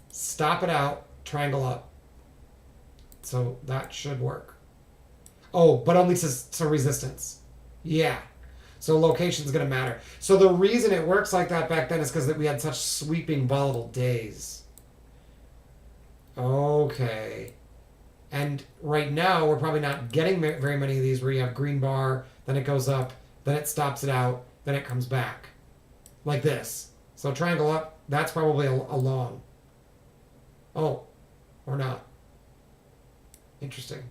stop it out, triangle up. So that should work. Oh, but only to resistance. Yeah. So location's going to matter. So the reason it works like that back then is because we had such sweeping volatile days. Okay. And right now, we're probably not getting very many of these where you have green bar, then it goes up, then it stops it out, then it comes back. Like this. So triangle up, that's probably a long. Oh, or not. Interesting.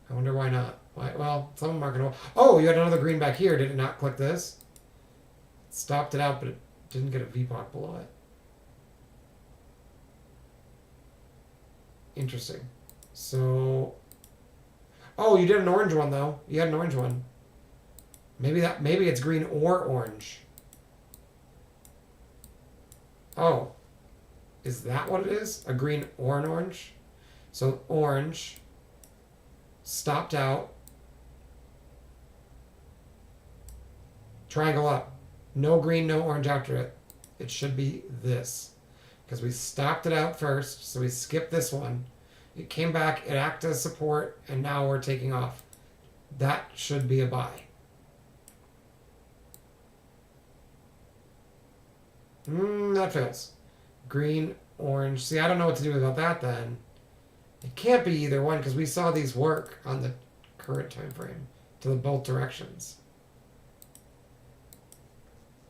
I wonder why not. Why? Well, some of them are going to... Oh, you had another green back here. Did it not click this? It stopped it out, but it didn't get a VPOC below it. Interesting. So... Oh, you did an orange one, though. You had an orange one. Maybe it's green or orange. Oh. Is that what it is? A green or an orange? So orange... stopped out, triangle up, no green, no orange after it. It should be this because we stopped it out first, so we skipped this one, It came back, it acted as support, and now we're taking off. That should be a buy. That fails. Green, orange. See, I don't know what to do about that then. It can't be either one because we saw these work on the current time frame to the both directions.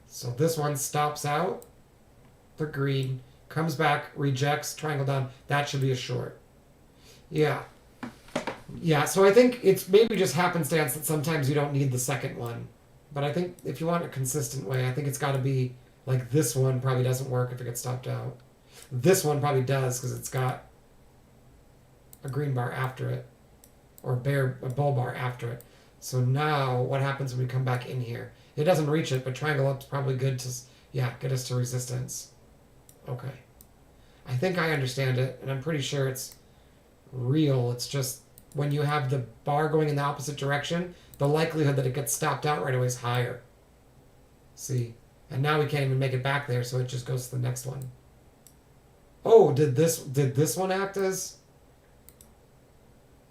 So this one stops out. The green comes back, rejects, triangle down. That should be a short. Yeah. Yeah, so I think it's maybe just happenstance that sometimes you don't need the second one. But I think if you want a consistent way, I think it's got to be like this one probably doesn't work if it gets stopped out. This one probably does because it's got a green bar after it, or a bull bar after it. So now what happens when we come back in here? It doesn't reach it, but triangle up's probably good to, yeah, get us to resistance. Okay. I think I understand it, and I'm pretty sure it's real. It's just when you have the bar going in the opposite direction, the likelihood that it gets stopped out right away is higher. See? And now we can't even make it back there, so it just goes to the next one. Oh, did this one act as...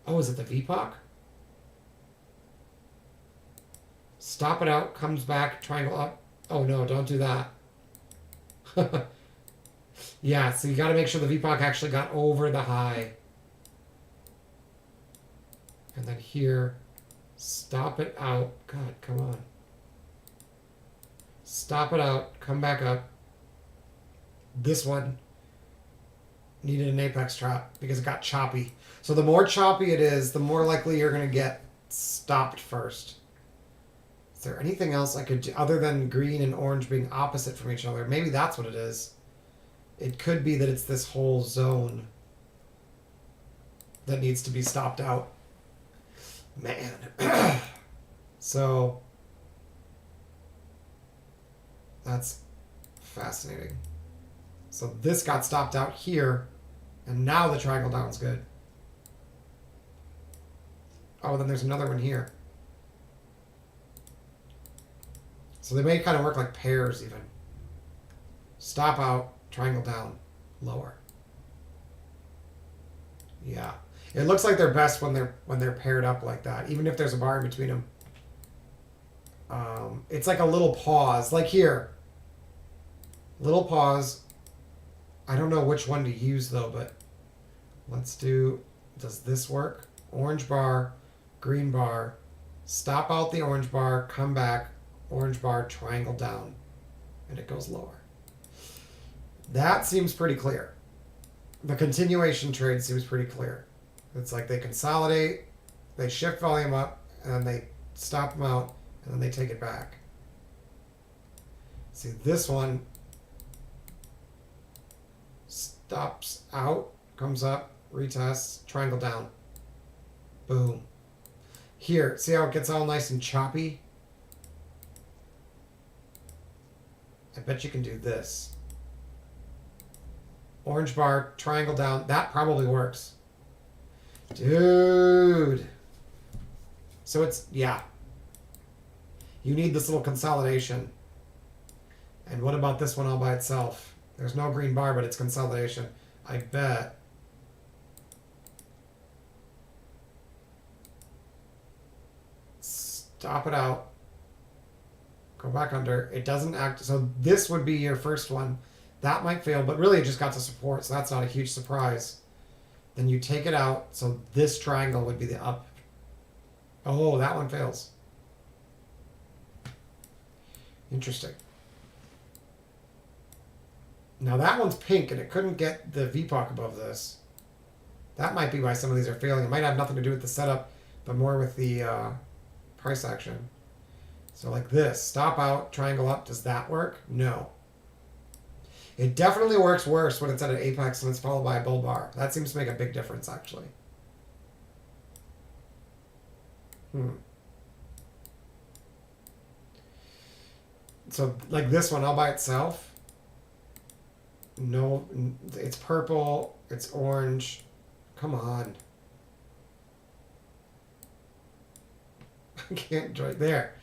Oh, is it the VPOC? Stop it out, comes back, triangle up. Oh no, don't do that. Yeah, so you got to make sure the VPOC actually got over the high. And then here, stop it out. God, come on. Stop it out, come back up. This one needed an apex trap because it got choppy. So the more choppy it is, the more likely you're going to get stopped first. Is there anything else I could do other than green and orange being opposite from each other? Maybe that's what it is. It could be that it's this whole zone that needs to be stopped out. Man. So that's fascinating. So this got stopped out here, and now the triangle down's good. Oh, then there's another one here. So they may kind of work like pairs even. Stop out, triangle down, lower. Yeah. It looks like they're best when they're paired up like that, even if there's a bar in between them. It's like a little pause, like here. Little pause. I don't know which one to use though, but let's do, does this work? Orange bar, green bar, stop out the orange bar, come back, orange bar, triangle down, and it goes lower. That seems pretty clear. The continuation trade seems pretty clear. It's like they consolidate, they shift volume up, and then they stop them out, and then they take it back. See, this one stops out, comes up, retests, triangle down. Boom. Here, see how it gets all nice and choppy? I bet you can do this. Orange bar, triangle down. That probably works. Dude. So it's, yeah. You need this little consolidation. And what about this one all by itself? There's no green bar, but it's consolidation. I bet. Stop it out. Go back under. It doesn't act. So this would be your first one. That might fail, but really it just got to support, so that's not a huge surprise. Then you take it out, so this triangle would be the up. Oh, that one fails. Interesting. Now that one's pink, and it couldn't get the VPOC above this. That might be why some of these are failing. It might have nothing to do with the setup, but more with the price action. So like this, stop out, triangle up. Does that work? No. It definitely works worse when it's at an apex and it's followed by a bull bar. That seems to make a big difference, actually. So, like this one all by itself. No, it's purple, it's orange. Come on. I can't join there.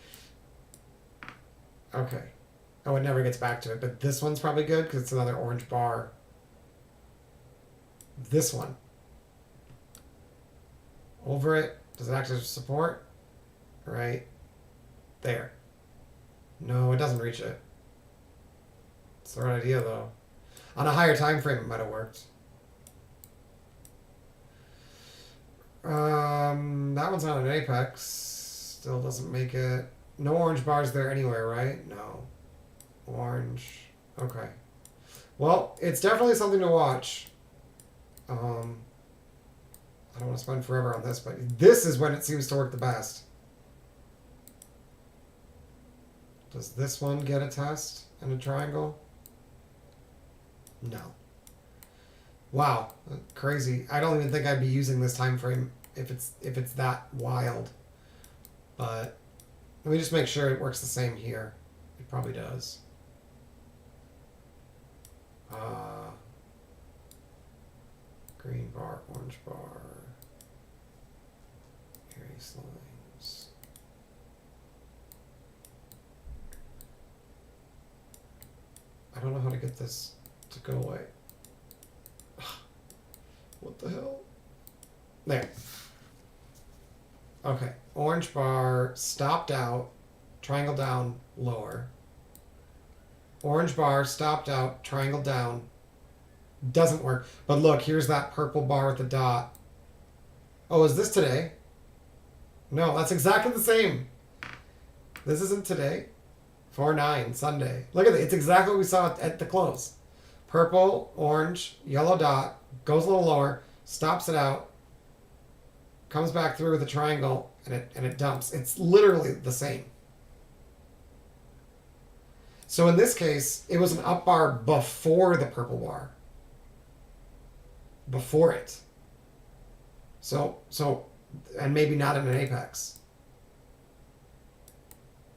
Okay. Oh, it never gets back to it. But this one's probably good because it's another orange bar. This one. Over it. Does it act as support? Right there. No, it doesn't reach it. It's the right idea though. On a higher time frame, it might have worked. That one's not an apex. Still doesn't make it. No orange bars there anywhere, right? No. Orange. Okay. Well, it's definitely something to watch. I don't want to spend forever on this, but this is when it seems to work the best. Does this one get a test and a triangle? No. Wow, crazy. I don't even think I'd be using this time frame if it's that wild. But let me just make sure it works the same here. It probably does. Green bar, orange bar. Aries lines. I don't know how to get this to go away. What the hell? There. Okay. Orange bar stopped out, triangle down, lower. Orange bar stopped out, triangle down. Doesn't work. But look, here's that purple bar with the dot. Oh, is this today? No, that's exactly the same. This isn't today. 4/9, Sunday. Look at it. It's exactly what we saw at the close. Purple, orange, yellow dot, goes a little lower, stops it out, comes back through with a triangle, and it dumps. It's literally the same. So in this case, it was an up bar before the purple bar. Before it. So, and maybe not in an apex.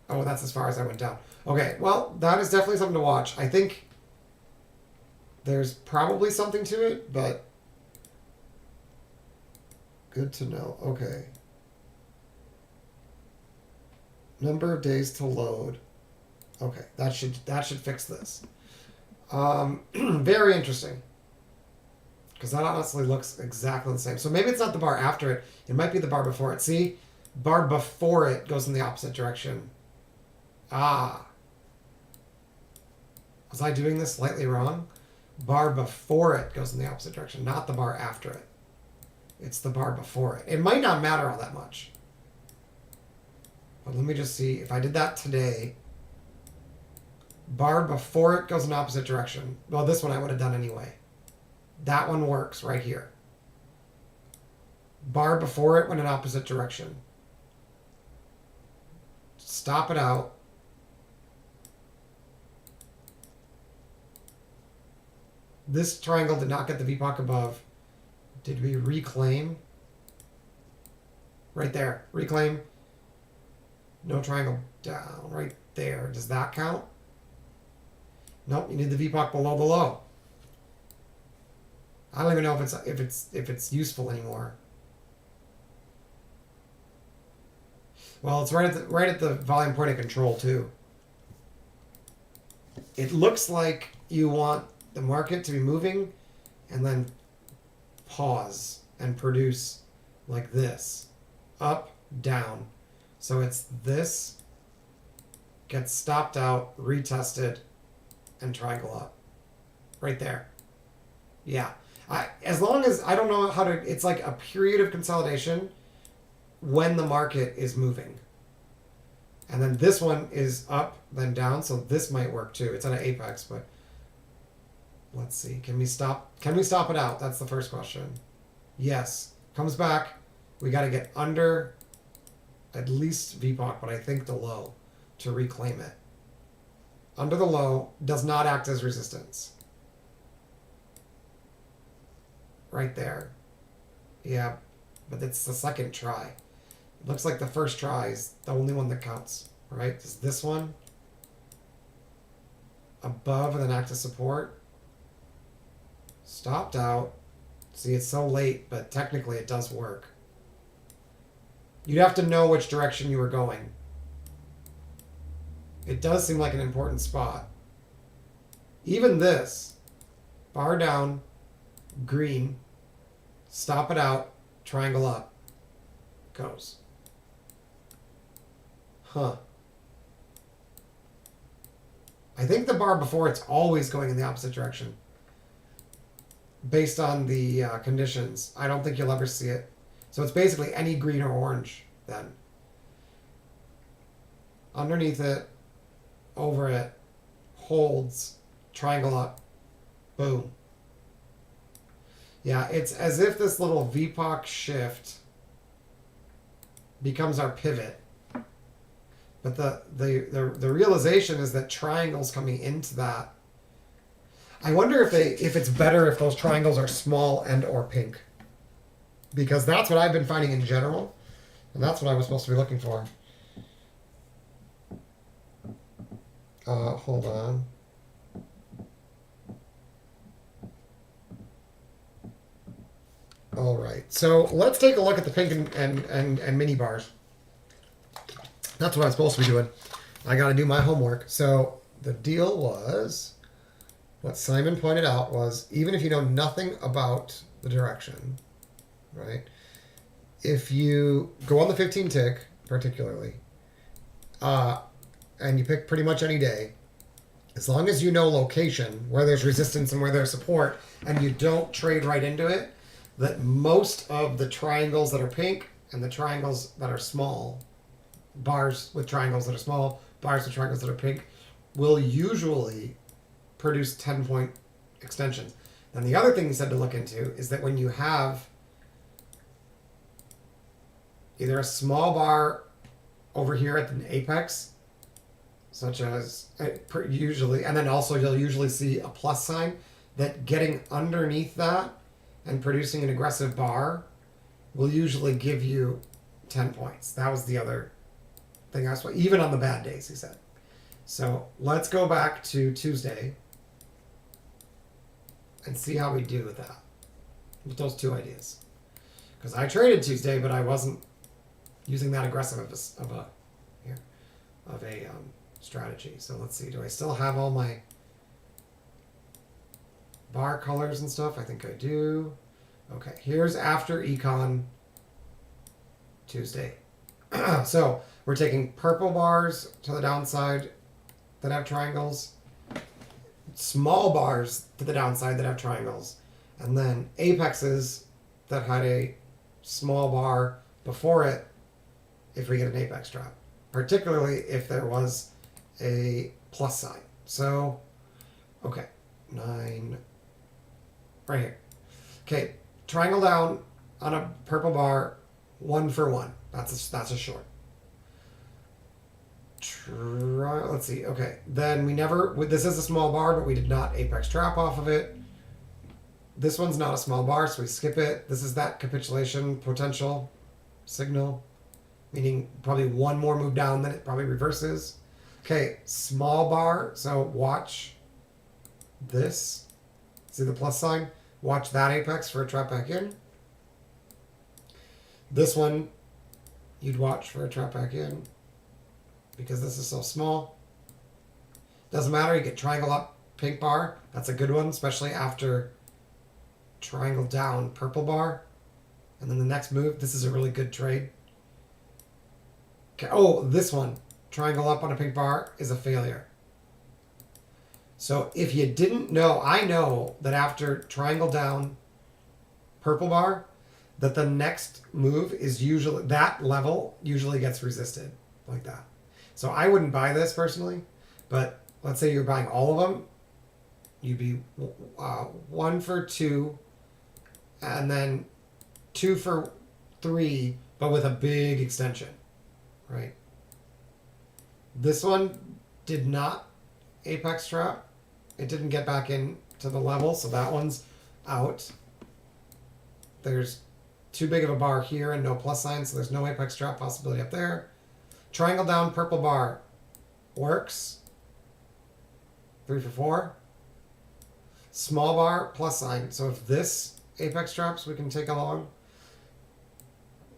Oh, that's as far as I went down. Okay, well, that is definitely something to watch. I think there's probably something to it, but good to know. Okay. Number of days to load. Okay, that should fix this. Very interesting. Because that honestly looks exactly the same. So maybe it's not the bar after it. It might be the bar before it. See? Bar before it goes in the opposite direction. Ah. Was I doing this slightly wrong? Bar before it goes in the opposite direction, not the bar after it. It's the bar before it. It might not matter all that much. But let me just see. If I did that today, bar before it goes in opposite direction. Well, this one I would have done anyway. That one works right here. Bar before it went in opposite direction. Stop it out. This triangle did not get the VPOC above. Did we reclaim? Right there. Reclaim. No triangle down. Right there. Does that count? Nope. You need the VPOC below the low. I don't even know if it's useful anymore. Well, it's right at the volume point of control too. It looks like you want the market to be moving and then pause and produce like this. Up, down. So it's this, gets stopped out, retested, and triangle up. Right there. Yeah. As long as I don't know how to, it's like a period of consolidation when the market is moving. And then this one is up, then down, so this might work too. It's at an apex, but let's see. Can we stop it out? That's the first question. Yes. Comes back. We got to get under at least VPOC, but I think the low to reclaim it. Under the low does not act as resistance. Right there. Yeah, but it's the second try. It looks like the first try is the only one that counts, right? Is this one above and then act as support? Stopped out. See, it's so late, but technically it does work. You'd have to know which direction you were going. It does seem like an important spot. Even this, bar down, green, stop it out, triangle up. goes. Huh. I think the bar before it's always going in the opposite direction. Based on the conditions. I don't think you'll ever see it. So it's basically any green or orange then. Underneath it, over it, holds, triangle up, boom. Yeah, it's as if this little VPOC shift becomes our pivot. But the realization is that triangles coming into that. I wonder if it's better if those triangles are small and or pink. Because that's what I've been finding in general. And that's what I was supposed to be looking for. Hold on. All right, so let's take a look at the pink and mini bars. That's what I'm supposed to be doing. I got to do my homework. So the deal was, what Simon pointed out was, even if you know nothing about the direction, right? If you go on the 15 tick, particularly, and you pick pretty much any day, as long as you know location, where there's resistance and where there's support, and you don't trade right into it, that most of the triangles that are pink and the triangles that are small, bars with triangles that are small, bars with triangles that are pink, will usually produce 10-point extensions. And the other thing he said to look into is that when you have either a small bar over here at the apex, such as usually, and then also you'll usually see a plus sign, that getting underneath that and producing an aggressive bar will usually give you 10 points. That was the other thing I was, even on the bad days, he said. So let's go back to Tuesday and see how we do with that, with those two ideas. Because I traded Tuesday, but I wasn't using that aggressive of a strategy. So let's see. Do I still have all my bar colors and stuff? I think I do. Okay, here's after econ Tuesday. So we're taking purple bars to the downside that have triangles, small bars to the downside that have triangles, and then apexes that had a small bar before it if we get an apex trap, particularly if there was a plus sign. So, okay, 9, right here. Okay, triangle down on a purple bar, 1 for 1. That's a short. Let's see. Okay, then we never. This is a small bar, but we did not apex trap off of it. This one's not a small bar, so we skip it. This is that capitulation potential signal, meaning probably one more move down, then it probably reverses. Okay, small bar. So watch this. See the plus sign? Watch that apex for a trap back in. This one, you'd watch for a trap back in. Because this is so small. Doesn't matter, you get triangle up, pink bar. That's a good one, especially after triangle down, purple bar. And then the next move, this is a really good trade. Okay, oh, this one, triangle up on a pink bar, is a failure. So if you didn't know, I know that after triangle down, purple bar, that the next move is usually, that level usually gets resisted like that. So I wouldn't buy this personally, but let's say you're buying all of them, you'd be 1 for 2, and then 2 for 3, but with a big extension, right? This one did not apex trap. It didn't get back into the level, so that one's out. There's too big of a bar here and no plus sign, so there's no apex trap possibility up there. Triangle down, purple bar works. 3 for 4. Small bar, plus sign. So if this apex traps, we can take along.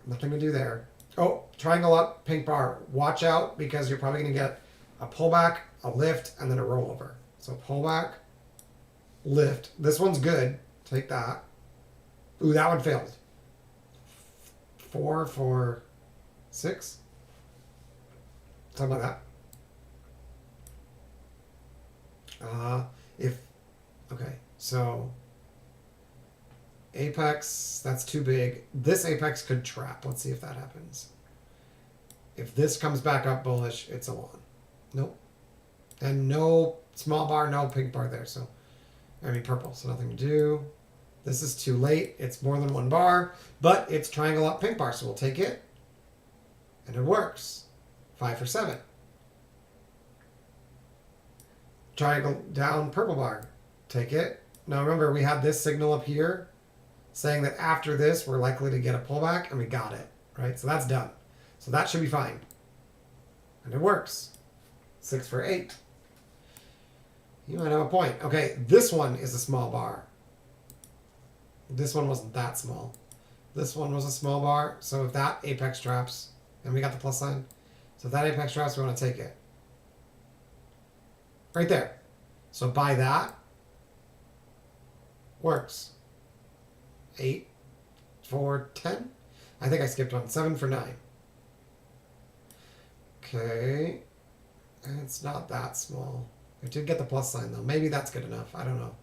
Nothing to do there. Oh, triangle up, pink bar. Watch out because you're probably going to get a pullback, a lift, and then a rollover. So pullback, lift. This one's good. Take that. Ooh, that one failed. 4 for 6? Something like that. Okay, so apex, that's too big. This apex could trap. Let's see if that happens. If this comes back up bullish, it's a long. Nope. And no small bar, no pink bar there. So, I mean purple, so nothing to do. This is too late. It's more than one bar, but it's triangle up pink bar, so we'll take it. And it works. 5 for 7. Triangle down purple bar. Take it. Now remember, we had this signal up here saying that after this, we're likely to get a pullback, and we got it, right? So that's done. So that should be fine. And it works. 6 for 8. You might have a point. Okay, this one is a small bar. This one wasn't that small. This one was a small bar. So if that apex traps, and we got the plus sign, so if that apex traps, we want to take it. Right there. So buy that. Works. 8 for 10. I think I skipped one. 7 for 9. Okay. It's not that small. I did get the plus sign though. Maybe that's good enough. I don't know.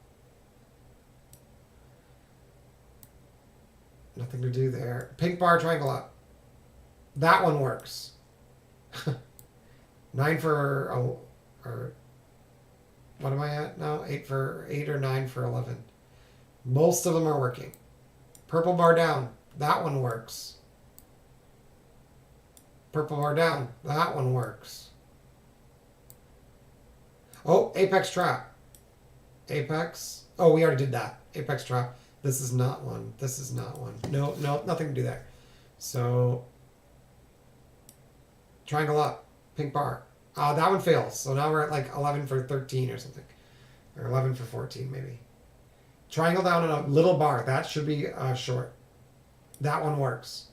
Nothing to do there. Pink bar, triangle up. That one works. 9 for... Oh, or... What am I at now? 8 or 9 for 11. Most of them are working. Purple bar down. That one works. Purple bar down. That one works. Oh, apex trap. Apex. Oh, we already did that. Apex trap. This is not one. This is not one. No, nothing to do there. So, triangle up. Pink bar. That one fails. So now we're at like 11 for 13 or something. Or 11 for 14 maybe. Triangle down in a little bar. That should be short. That one works.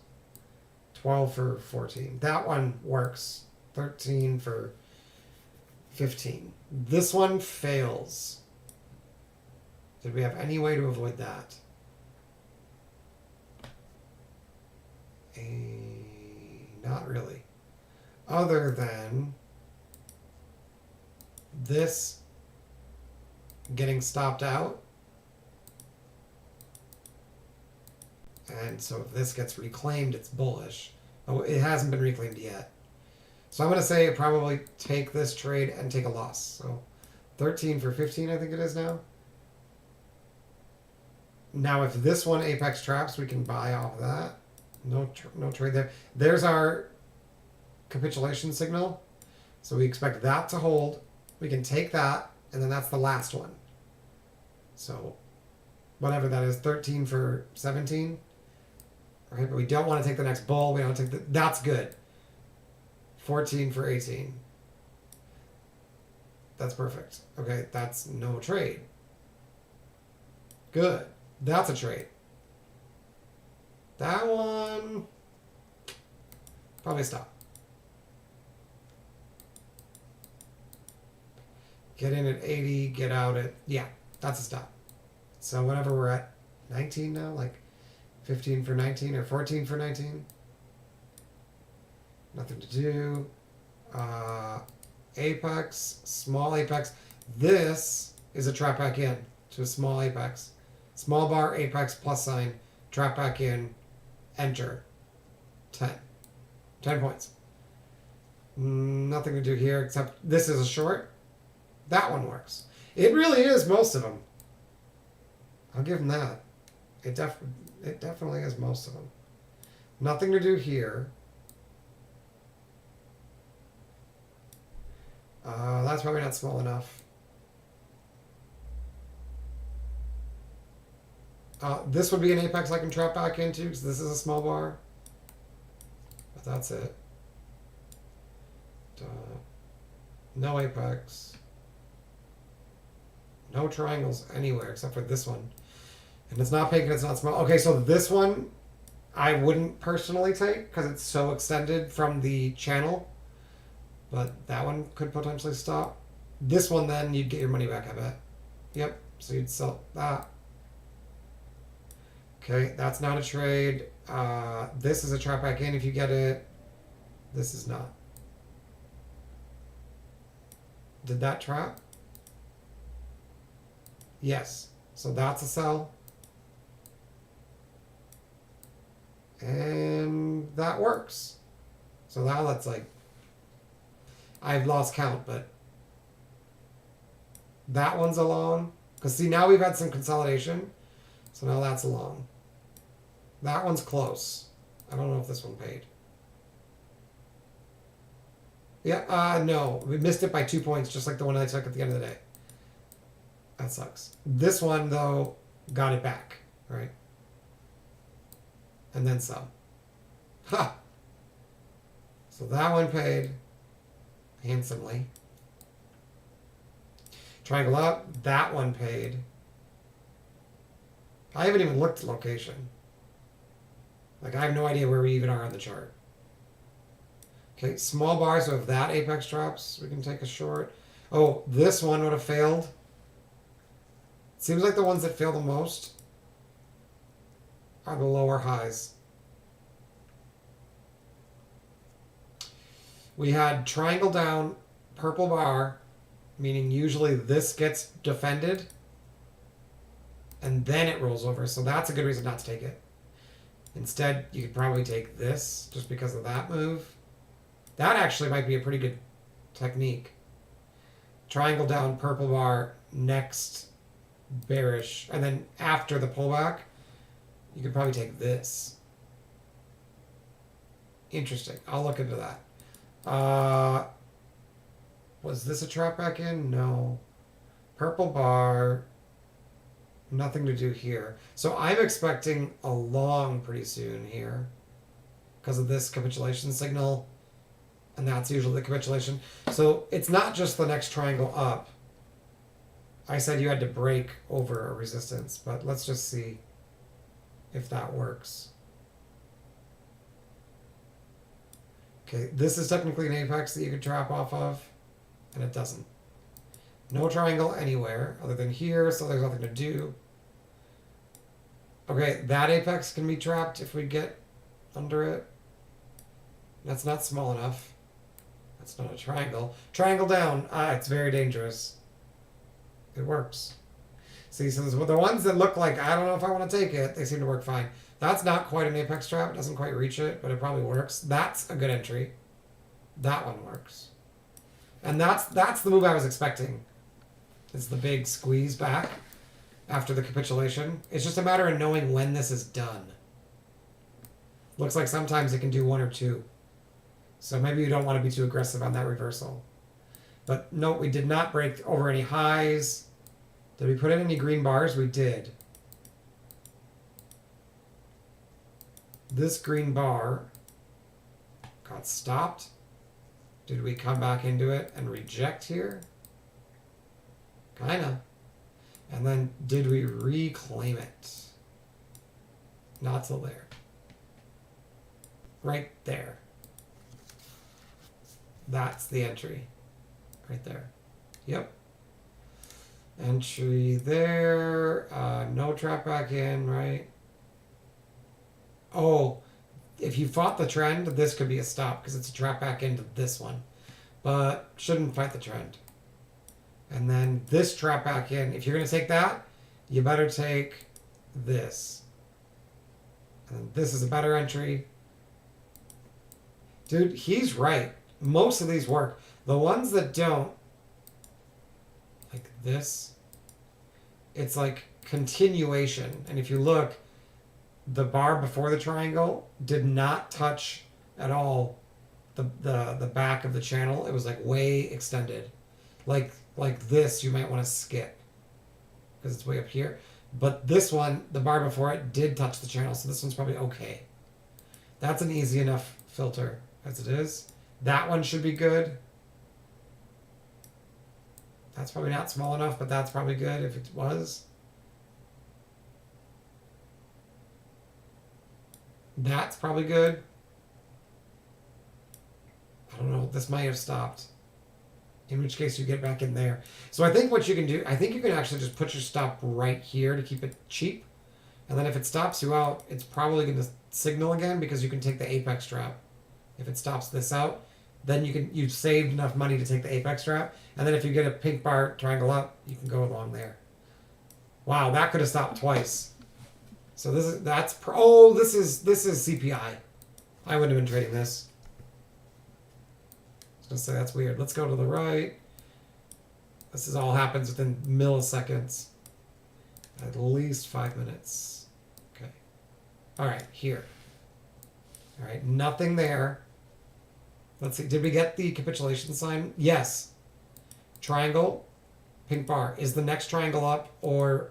12 for 14. That one works. 13 for 15. This one fails. Did we have any way to avoid that? Not really. Other than this getting stopped out. And so if this gets reclaimed, it's bullish. Oh, it hasn't been reclaimed yet. So I'm going to say probably take this trade and take a loss. So 13 for 15, I think it is now. Now, if this one apex traps, we can buy off of that. No trade there. There's our capitulation signal. So we expect that to hold. We can take that, and then that's the last one. So whatever that is, 13 for 17. Right, but we don't want to take the next bull. We don't take the... That's good. 14 for 18. That's perfect. Okay, that's no trade. Good. That's a trade. That one... Probably stop. Get in at 80, get out at... Yeah, that's a stop. So whenever we're at 19 now, like 15 for 19 or 14 for 19. Nothing to do. Apex, small apex. This is a trap back in to a small apex. Small bar, apex, plus sign, trap back in, enter. 10. 10 points. Nothing to do here except this is a short. That one works. It really is most of them. I'll give them that. It definitely is most of them. Nothing to do here. That's probably not small enough. This would be an apex I can trap back into because this is a small bar. But that's it. No apex. No triangles anywhere except for this one. And it's not pink and it's not small. Okay, so this one I wouldn't personally take because it's so extended from the channel. But that one could potentially stop. This one then you'd get your money back, I bet. Yep, so you'd sell that. Okay, that's not a trade. This is a trap back in if you get it. This is not. Did that trap? Yes. So that's a sell. And that works. So now that's like, I've lost count, but that one's a long. Because see, now we've had some consolidation. So now that's a long. That one's close. I don't know if this one paid. Yeah, no. We missed it by 2 points, just like the one I took at the end of the day. That sucks. This one, though, got it back, right? And then some. Ha! So that one paid handsomely. Triangle up, that one paid. I haven't even looked at location. Like, I have no idea where we even are on the chart. Okay, small bar, so if that apex drops, we can take a short. Oh, this one would have failed. Seems like the ones that fail the most are the lower highs. We had triangle down, purple bar, meaning usually this gets defended and then it rolls over. So that's a good reason not to take it. Instead, you could probably take this just because of that move. That actually might be a pretty good technique. Triangle down, purple bar, next bearish, and then after the pullback, you could probably take this. Interesting. I'll look into that. Was this a trap back in? No. Purple bar. Nothing to do here. So I'm expecting a long pretty soon here because of this capitulation signal. And that's usually the capitulation. So it's not just the next triangle up. I said you had to break over a resistance, but let's just see if that works. Okay, this is technically an apex that you could trap off of, and it doesn't. No triangle anywhere other than here, so there's nothing to do. Okay, that apex can be trapped if we get under it. That's not small enough. That's not a triangle. Triangle down. It's very dangerous. It works. See, so the ones that look like, I don't know if I want to take it, they seem to work fine. That's not quite an apex trap. It doesn't quite reach it, but it probably works. That's a good entry. That one works. And that's the move I was expecting. It's the big squeeze back after the capitulation. It's just a matter of knowing when this is done. Looks like sometimes it can do one or two. So maybe you don't want to be too aggressive on that reversal. But note, we did not break over any highs. Did we put in any green bars? We did. This green bar got stopped. Did we come back into it and reject here? Kinda. And then did we reclaim it? Not till there. Right there. That's the entry. Right there. Yep. Entry there. No trap back in, right? Oh, if you fought the trend, this could be a stop because it's a trap back into this one. But shouldn't fight the trend. And then this trap back in. If you're going to take that, you better take this. And this is a better entry. Dude, he's right. Most of these work. The ones that don't, like this, it's like continuation. And if you look, the bar before the triangle did not touch at all the back of the channel. It was like way extended. Like this, you might want to skip because it's way up here. But this one, the bar before it did touch the channel, so this one's probably okay. That's an easy enough filter as it is. That one should be good. That's probably not small enough, but that's probably good if it was. That's probably good. I don't know. This might have stopped. In which case you get back in there. So I think what you can do, I think you can actually just put your stop right here to keep it cheap. And then if it stops you out, it's probably going to signal again because you can take the apex trap If it stops this out, then you've saved enough money to take the apex trap, and then if you get a pink bar triangle up, you can go along there. Wow, that could have stopped twice. So this is CPI. I wouldn't have been trading this. I was gonna say that's weird. Let's go to the right. This is all happens within milliseconds. At least 5 minutes. Okay. All right, here. All right, nothing there. Let's see. Did we get the capitulation sign? Yes. Triangle, pink bar. Is the next triangle up or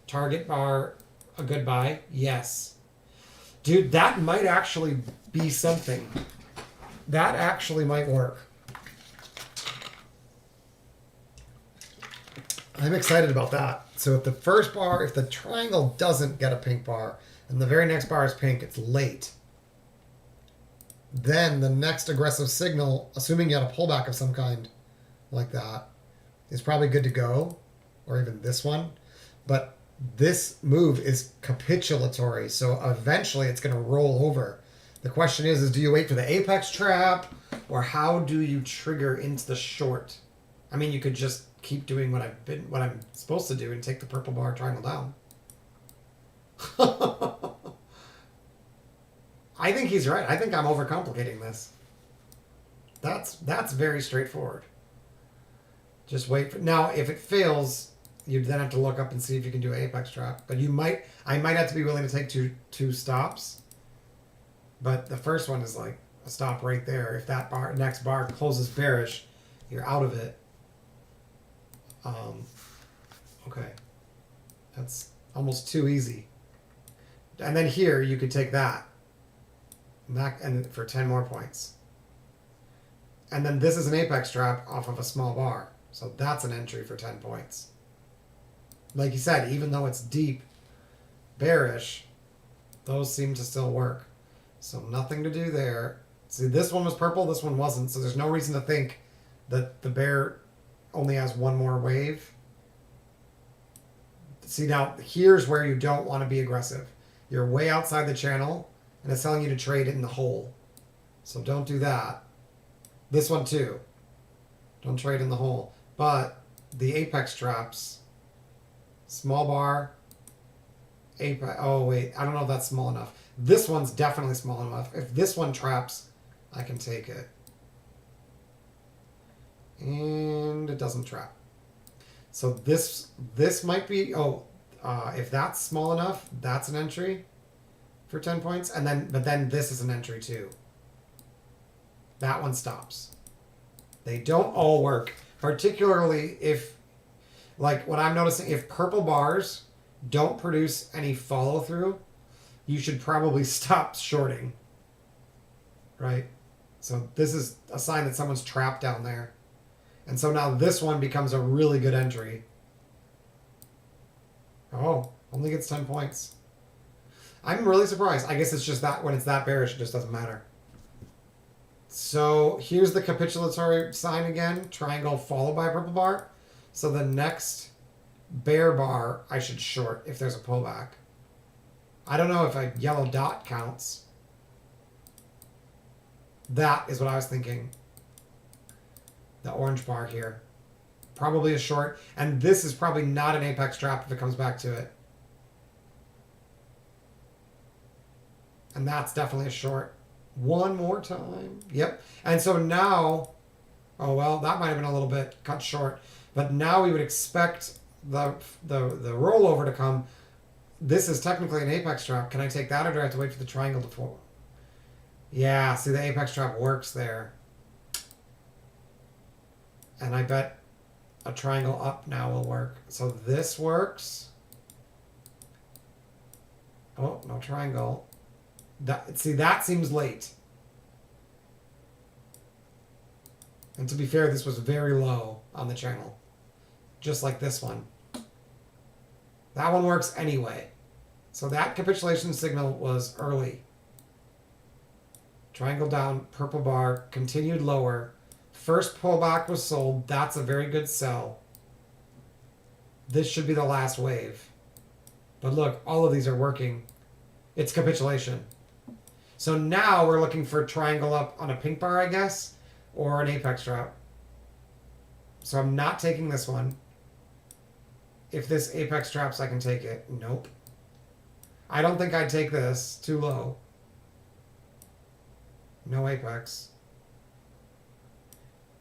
target bar a good buy? Yes. Dude, that might actually be something. That actually might work. I'm excited about that. So if the first bar, if the triangle doesn't get a pink bar, and the very next bar is pink, it's late. Then the next aggressive signal, assuming you had a pullback of some kind like that, is probably good to go, or even this one. But this move is capitulatory, so eventually it's going to roll over. The question is do you wait for the apex trap, or how do you trigger into the short? I mean, you could just keep doing what I'm supposed to do and take the purple bar triangle down. I think he's right. I think I'm overcomplicating this. That's very straightforward. Just wait for now. If it fails, you then have to look up and see if you can do an apex trap. But I might have to be willing to take two stops. But the first one is like a stop right there. If that next bar closes bearish, you're out of it. Okay, that's almost too easy. And then here you could take that, and for 10 more points. And then this is an apex trap off of a small bar, so that's an entry for 10 points. Like you said, even though it's deep bearish, those seem to still work. So nothing to do there. See, this one was purple, this one wasn't, so there's no reason to think that the bear only has one more wave. See, now here's where you don't want to be aggressive. You're way outside the channel, and it's telling you to trade it in the hole. So don't do that. This one too. Don't trade in the hole. But the apex traps, small bar, apex. Oh wait, I don't know if that's small enough. This one's definitely small enough. If this one traps, I can take it. And it doesn't trap. So this might be, if that's small enough, that's an entry for 10 points. But then this is an entry too. That one stops. They don't all work, particularly if, like what I'm noticing, if purple bars don't produce any follow through, you should probably stop shorting. Right? So this is a sign that someone's trapped down there. And so now this one becomes a really good entry. Oh, only gets 10 points. I'm really surprised. I guess it's just that when it's that bearish, it just doesn't matter. So here's the capitulatory sign again. Triangle followed by a purple bar. So the next bear bar, I should short if there's a pullback. I don't know if a yellow dot counts. That is what I was thinking. The orange bar here. Probably a short. And this is probably not an apex trap if it comes back to it. And that's definitely a short. One more time. Yep. And so now, oh well, that might have been a little bit cut short. But now we would expect the rollover to come. This is technically an apex trap. Can I take that, or do I have to wait for the triangle to form? Yeah, see, the apex trap works there. And I bet a triangle up now will work. So this works. Oh, no triangle. That seems late. And to be fair, this was very low on the channel. Just like this one. That one works anyway. So that capitulation signal was early. Triangle down, purple bar, continued lower. First pullback was sold. That's a very good sell. This should be the last wave. But look, all of these are working. It's capitulation. So now we're looking for triangle up on a pink bar, I guess, or an apex trap. So I'm not taking this one. If this apex traps, I can take it. Nope. I don't think I'd take this. Too low. No apex.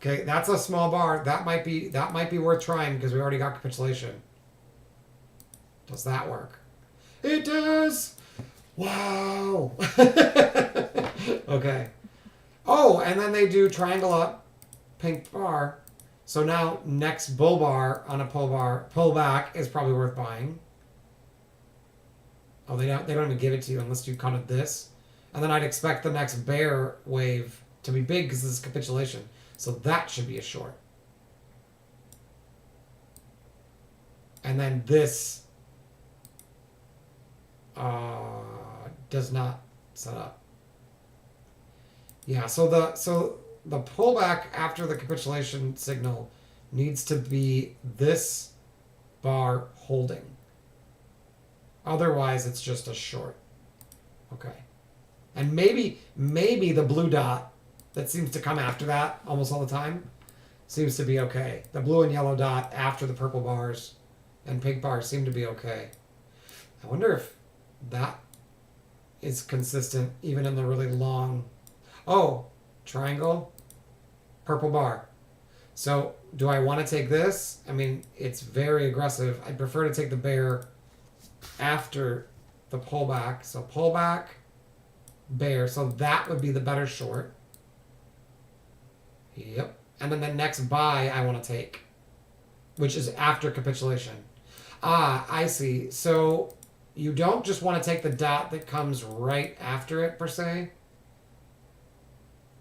Okay, that's a small bar. That might be worth trying because we already got capitulation. Does that work? It does. Wow. Okay. Oh, and then they do triangle up, pink bar. So now next bull bar on a pull back is probably worth buying. Oh, they don't even give it to you unless you counted this. And then I'd expect the next bear wave to be big because this is capitulation. So that should be a short. And then this does not set up. Yeah, so the pullback after the capitulation signal needs to be this bar holding. Otherwise, it's just a short. Okay. And maybe the blue dot that seems to come after that almost all the time seems to be okay. The blue and yellow dot after the purple bars and pink bars seem to be okay. I wonder if that is consistent even in the really long... Oh, triangle, purple bar. So do I want to take this? I mean, it's very aggressive. I'd prefer to take the bear after the pullback. So pullback, bear. So that would be the better short. Yep. And then the next buy I want to take, which is after capitulation. Ah, I see. So you don't just want to take the dot that comes right after it, per se.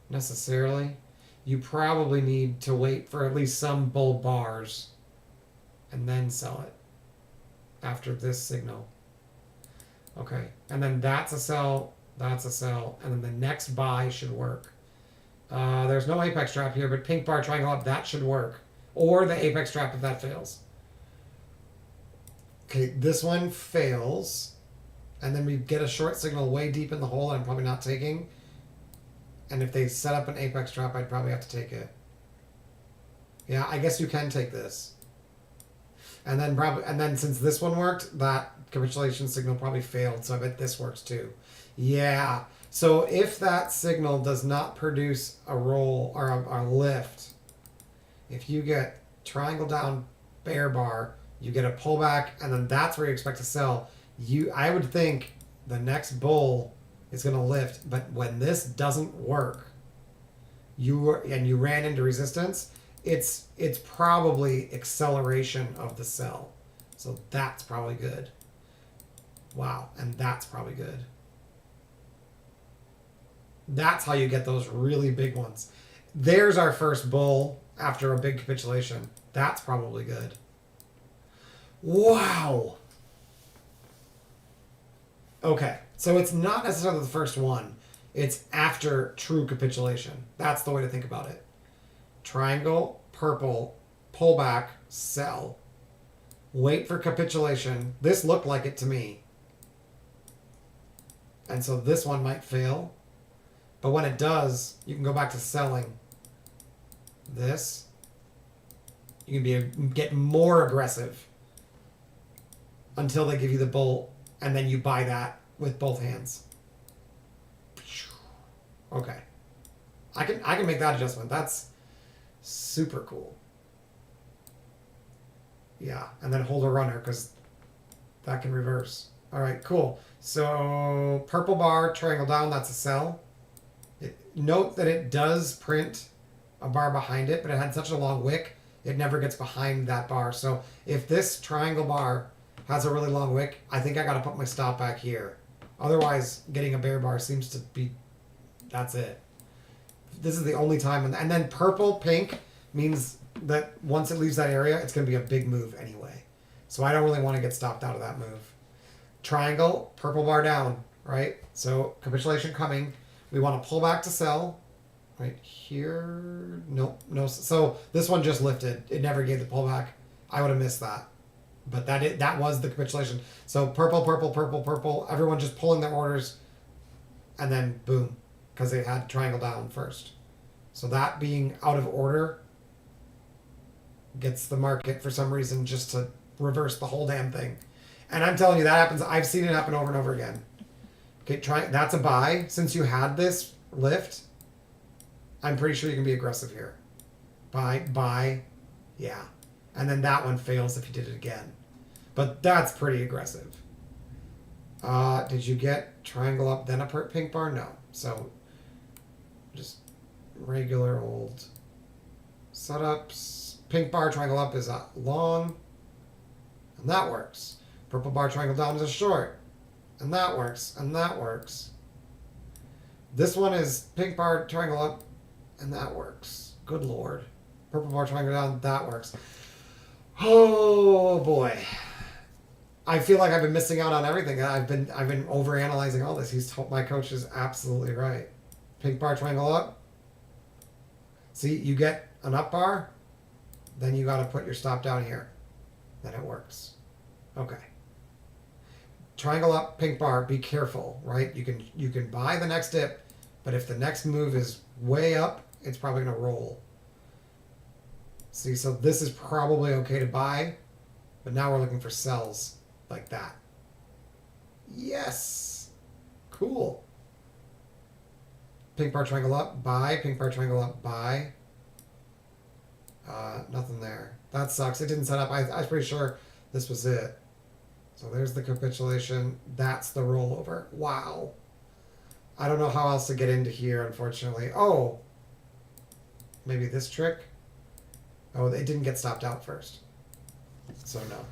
Necessarily. You probably need to wait for at least some bull bars and then sell it after this signal. Okay. And then that's a sell, that's a sell, and then the next buy should work. There's no apex trap here, but pink bar triangle up, that should work. Or the apex trap if that fails. Okay, this one fails. And then we get a short signal way deep in the hole I'm probably not taking. And if they set up an apex trap, I'd probably have to take it. Yeah, I guess you can take this. And then since this one worked, that capitulation signal probably failed, so I bet this works too. Yeah. So if that signal does not produce a roll or a lift, if you get triangle down bear bar, you get a pullback, and then that's where you expect to sell. I would think the next bull is going to lift, but when this doesn't work, you ran into resistance, it's probably acceleration of the sell. So that's probably good. Wow, and that's probably good. That's how you get those really big ones. There's our first bull after a big capitulation. That's probably good. Wow. Okay, so it's not necessarily the first one. It's after true capitulation. That's the way to think about it. Triangle, purple, pullback, sell. Wait for capitulation. This looked like it to me. And so this one might fail. But when it does, you can go back to selling this. You can get more aggressive until they give you the bull, and then you buy that with both hands. Okay. I can make that adjustment. That's super cool. Yeah, and then hold a runner because that can reverse. All right, cool. So purple bar, triangle down, that's a sell. Note that it does print a bar behind it, but it had such a long wick, it never gets behind that bar. So if this triangle bar has a really long wick, I think I got to put my stop back here. Otherwise, getting a bear bar seems to be, that's it. This is the only time. And then purple, pink means that once it leaves that area, it's going to be a big move anyway. So I don't really want to get stopped out of that move. Triangle, purple bar down, right? So capitulation coming. We want to pull back to sell. Right here. Nope. No. So this one just lifted. It never gave the pullback. I would have missed that. But that was the capitulation. So purple, purple, purple, purple. Everyone just pulling their orders. and then boom, because they had triangle down first. So that being out of order gets the market for some reason just to reverse the whole damn thing. And I'm telling you, that happens. I've seen it happen over and over again. Okay, that's a buy. Since you had this lift, I'm pretty sure you can be aggressive here. Buy, yeah. And then that one fails if you did it again. But that's pretty aggressive. Did you get triangle up, then a pink bar? No. So, just regular old setups. Pink bar, triangle up is a long, and that works. Purple bar, triangle down is a short, and that works, and that works. This one is pink bar, triangle up, and that works. Good lord. Purple bar, triangle down, that works. Oh boy. I feel like I've been missing out on everything. I've been overanalyzing all this. My coach is absolutely right. Pink bar, triangle up. See, you get an up bar, then you got to put your stop down here. Then it works. Okay. Triangle up, pink bar. Be careful, right? You can buy the next dip, but if the next move is way up, it's probably gonna roll. See, so this is probably okay to buy, but now we're looking for sells like that. Yes. Cool. Pink bar, triangle up, buy. Pink bar, triangle up, buy. Nothing there. That sucks. It didn't set up. I was pretty sure this was it. So there's the capitulation. That's the rollover. Wow. I don't know how else to get into here, unfortunately. Oh. Maybe this trick? Oh, it didn't get stopped out first. So no.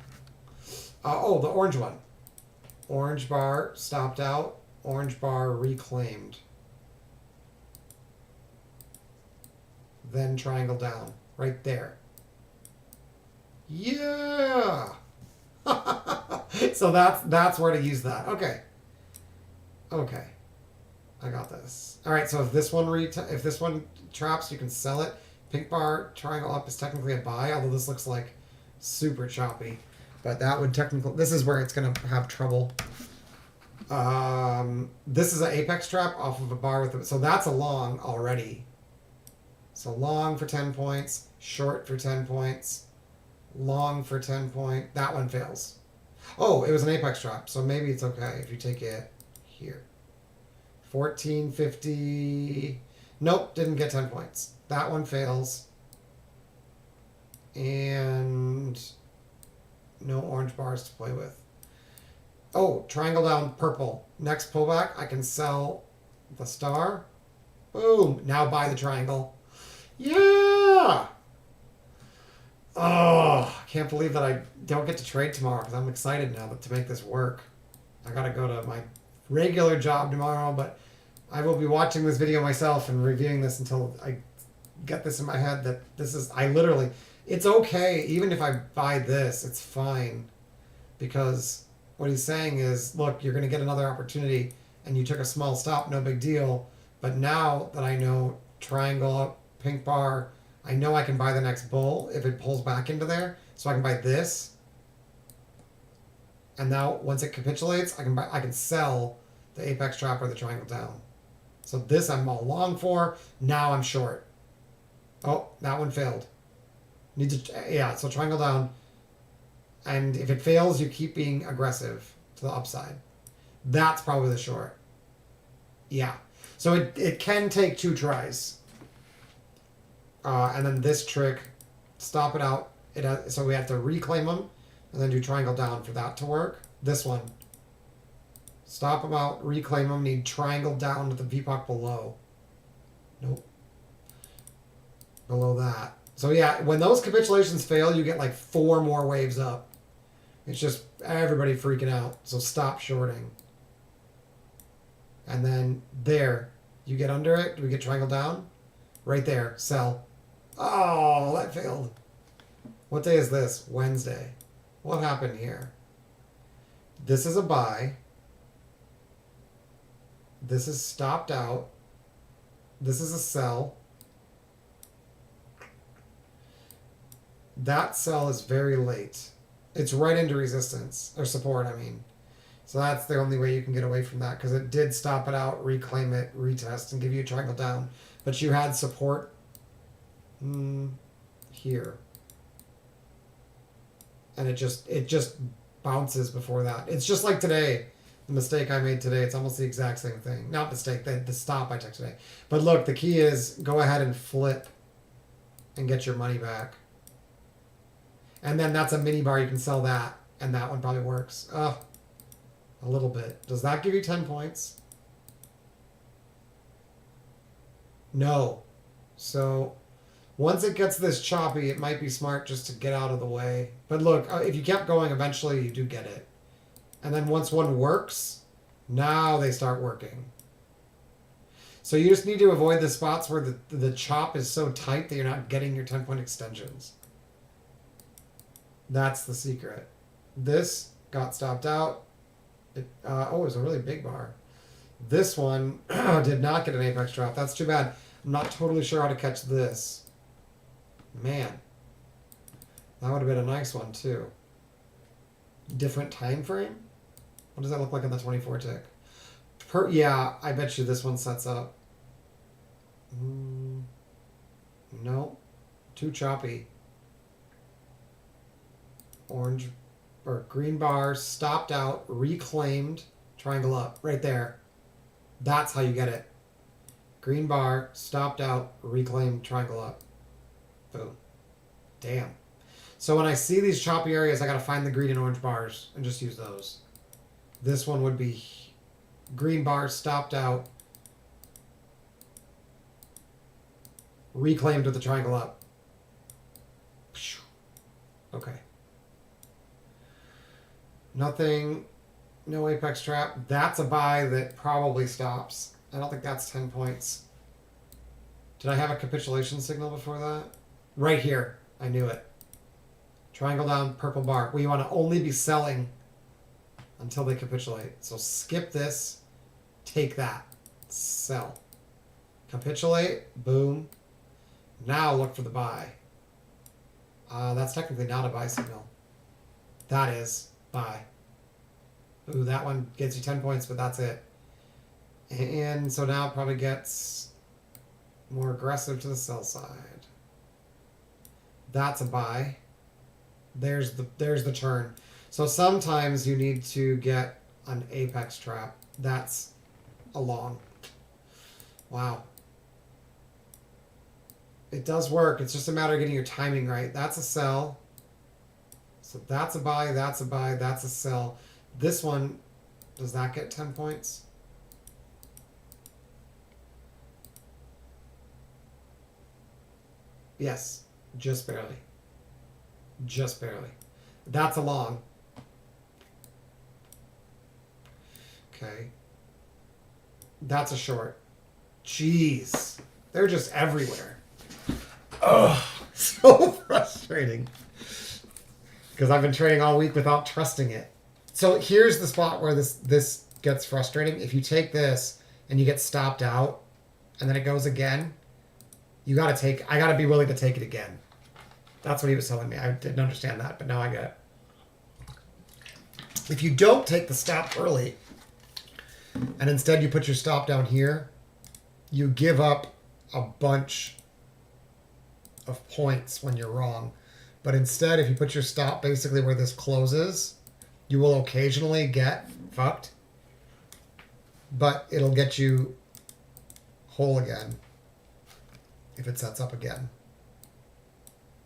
The orange one. Orange bar stopped out. Orange bar reclaimed. Then triangle down. Right there. Yeah! So that's where to use that. Okay. Okay. I got this. All right, so if this one traps, you can sell it. Pink bar, triangle up is technically a buy, although this looks like super choppy. But that would this is where it's going to have trouble. This is an apex trap off of a bar with so that's a long already. So long for 10 points, short for 10 points, long for 10 point. That one fails. Oh, it was an apex trap, so maybe it's okay if you take it here. 1450. Nope, didn't get 10 points. That one fails. And no orange bars to play with. Oh, triangle down purple. Next pullback, I can sell the star. Boom. Now buy the triangle. Yeah! Oh, I can't believe that I don't get to trade tomorrow because I'm excited now to make this work. I gotta go to my regular job tomorrow, but I will be watching this video myself and reviewing this until I get this in my head that it's okay. Even if I buy this, it's fine. Because what he's saying is, look, you're going to get another opportunity and you took a small stop, no big deal. But now that I know triangle up, pink bar, I know I can buy the next bull if it pulls back into there. So I can buy this. And now once it capitulates, I can sell the apex trap or the triangle down. So this I'm all long for. Now I'm short. Oh, that one failed. So triangle down. And if it fails, you keep being aggressive to the upside. That's probably the short. Yeah. So it can take 2 tries. And then this trick, stop it out. So we have to reclaim them and then do triangle down for that to work. This one. Stop them out, reclaim them, need triangle down to the VPOC below. Nope. Below that. So yeah, when those capitulations fail, you get like 4 more waves up. It's just everybody freaking out. So stop shorting. And then there, you get under it. Do we get triangle down? Right there, sell. Oh, that failed. What day is this? Wednesday. What happened here? This is a buy. This is stopped out. This is a sell. That sell is very late. It's right into resistance, or support, I mean. So that's the only way you can get away from that, because it did stop it out, reclaim it, retest, and give you a triangle down. But you had support here. And it just bounces before that. It's just like today. The mistake I made today, it's almost the exact same thing. Not mistake, the stop I took today. But look, the key is go ahead and flip and get your money back. And then that's a mini bar, you can sell that, and that one probably works. A little bit. Does that give you 10 points? No. So once it gets this choppy, it might be smart just to get out of the way. But look, if you kept going, eventually you do get it. And then once one works, now they start working. So you just need to avoid the spots where the chop is so tight that you're not getting your 10-point extensions. That's the secret. This got stopped out. It was a really big bar. This one did not get an apex drop. That's too bad. I'm not totally sure how to catch this. Man, that would have been a nice one too. Different time frame? What does that look like on the 24 tick? Yeah, I bet you this one sets up. No, too choppy. Orange or green bar stopped out, reclaimed, triangle up, right there. That's how you get it. Green bar stopped out, reclaimed, triangle up. Boom. Damn. So when I see these choppy areas, I gotta find the green and orange bars and just use those. This one would be green bar stopped out, reclaimed with the triangle up. Okay. Nothing, no apex trap. That's a buy that probably stops. I don't think that's 10 points. Did I have a capitulation signal before that? Right here. I knew it. Triangle down, purple bar. We want to only be selling until they capitulate. So skip this, take that, sell. Capitulate, boom. Now look for the buy. That's technically not a buy signal. That is. Buy. Ooh, that one gets you 10 points, but that's it. And so now it probably gets more aggressive to the sell side. That's a buy. There's the turn. So sometimes you need to get an apex trap. That's a long. Wow. It does work. It's just a matter of getting your timing right. That's a sell. So that's a buy, that's a buy, that's a sell. This one, does that get 10 points? Yes, just barely. Just barely. That's a long. Okay. That's a short. Jeez. They're just everywhere. Oh, so frustrating. Because I've been trading all week without trusting it. So here's the spot where this gets frustrating. If you take this and you get stopped out and then it goes again, I gotta be willing to take it again. That's what he was telling me. I didn't understand that, but now I get it. If you don't take the stop early and instead you put your stop down here, you give up a bunch of points when you're wrong. But instead, if you put your stop basically where this closes, you will occasionally get fucked. But it'll get you whole again if it sets up again.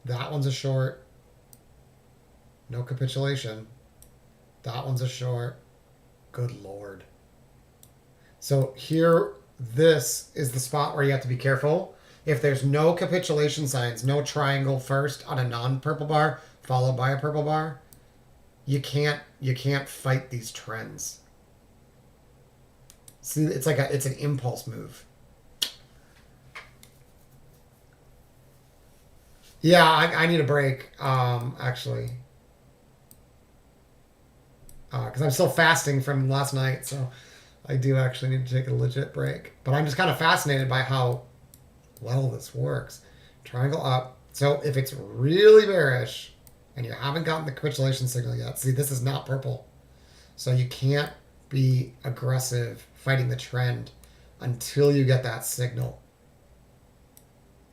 That one's a short. No capitulation. That one's a short. Good Lord. So here, this is the spot where you have to be careful. If there's no capitulation signs, no triangle first on a non-purple bar, followed by a purple bar, you can't fight these trends. See, it's an impulse move. Yeah, I need a break, actually. Because I'm still fasting from last night, so I do actually need to take a legit break. But I'm just kind of fascinated by how well this works. Triangle up. So if it's really bearish and you haven't gotten the capitulation signal yet, see, this is not purple. So you can't be aggressive fighting the trend until you get that signal.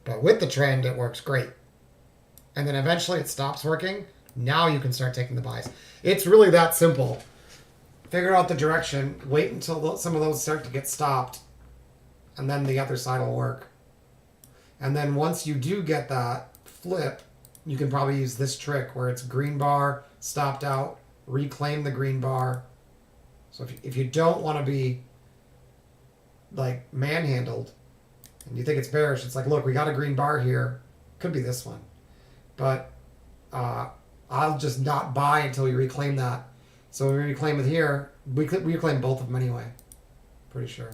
But with the trend, it works great. And then eventually it stops working. Now you can start taking the buys. It's really that simple. Figure out the direction, wait until some of those start to get stopped, and then the other side will work. And then once you do get that flip, you can probably use this trick where it's green bar, stopped out, reclaim the green bar. So if you don't want to be like manhandled and you think it's bearish, it's like, look, we got a green bar here. Could be this one. But I'll just not buy until we reclaim that. So when we reclaim it here, we could reclaim both of them anyway. Pretty sure.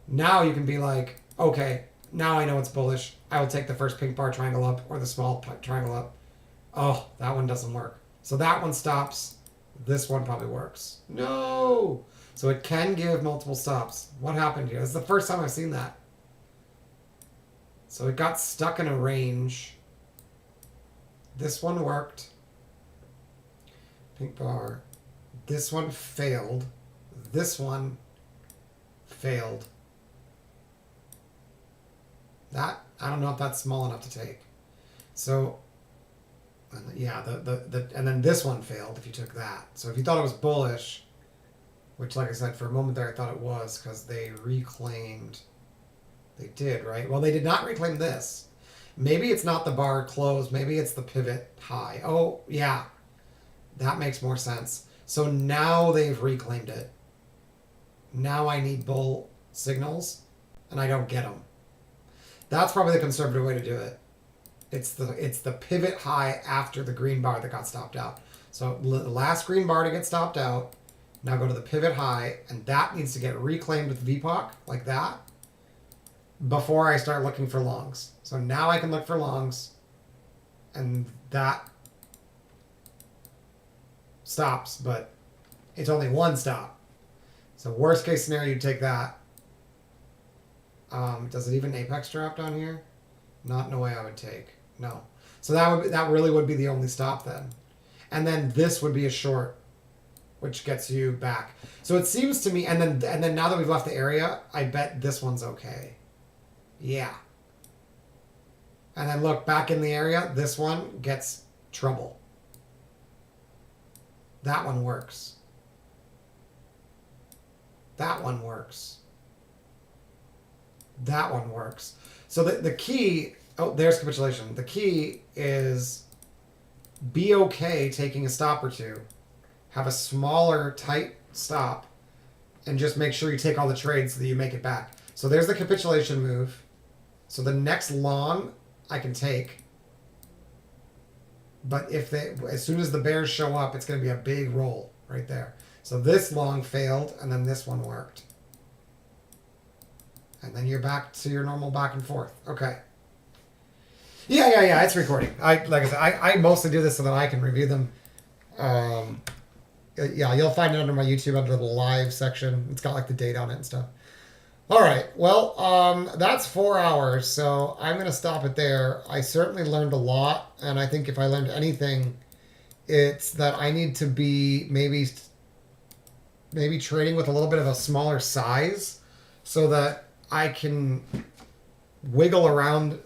Now you can be like, okay, now I know it's bullish. I will take the first pink bar triangle up or the small triangle up. Oh, that one doesn't work. So that one stops. This one probably works. No! So it can give multiple stops. What happened here? This is the first time I've seen that. So it got stuck in a range. This one worked. Pink bar. This one failed. This one failed. That, I don't know if that's small enough to take. So, yeah, and then this one failed if you took that. So if you thought it was bullish, which, like I said, for a moment there I thought it was because they reclaimed. They did, right? Well, they did not reclaim this. Maybe it's not the bar close. Maybe it's the pivot high. Oh, yeah. That makes more sense. So now they've reclaimed it. Now I need bull signals, and I don't get them. That's probably the conservative way to do it. It's the pivot high after the green bar that got stopped out. So the last green bar to get stopped out. Now go to the pivot high, and that needs to get reclaimed with VPOC like that before I start looking for longs. So now I can look for longs, and that stops, but it's only one stop. So worst case scenario, you take that. Does it even apex drop down here? Not in a way I would take. No. So that really would be the only stop then. And then this would be a short, which gets you back. So it seems to me, and then now that we've left the area, I bet this one's okay. Yeah. And then look, back in the area, this one gets trouble. That one works. That one works. That one works. So the key, oh, there's capitulation. The key is be okay taking a stop or two. Have a smaller, tight stop, and just make sure you take all the trades so that you make it back. So there's the capitulation move. So the next long I can take. But as soon as the bears show up, it's going to be a big roll right there. So this long failed, and then this one worked. And then you're back to your normal back and forth. Okay. Yeah. It's recording. Like I said, I mostly do this so that I can review them. Yeah, you'll find it under my YouTube under the live section. It's got like the date on it and stuff. All right. Well, that's 4 hours, so I'm going to stop it there. I certainly learned a lot, and I think if I learned anything, it's that I need to be maybe trading with a little bit of a smaller size so that I can wiggle around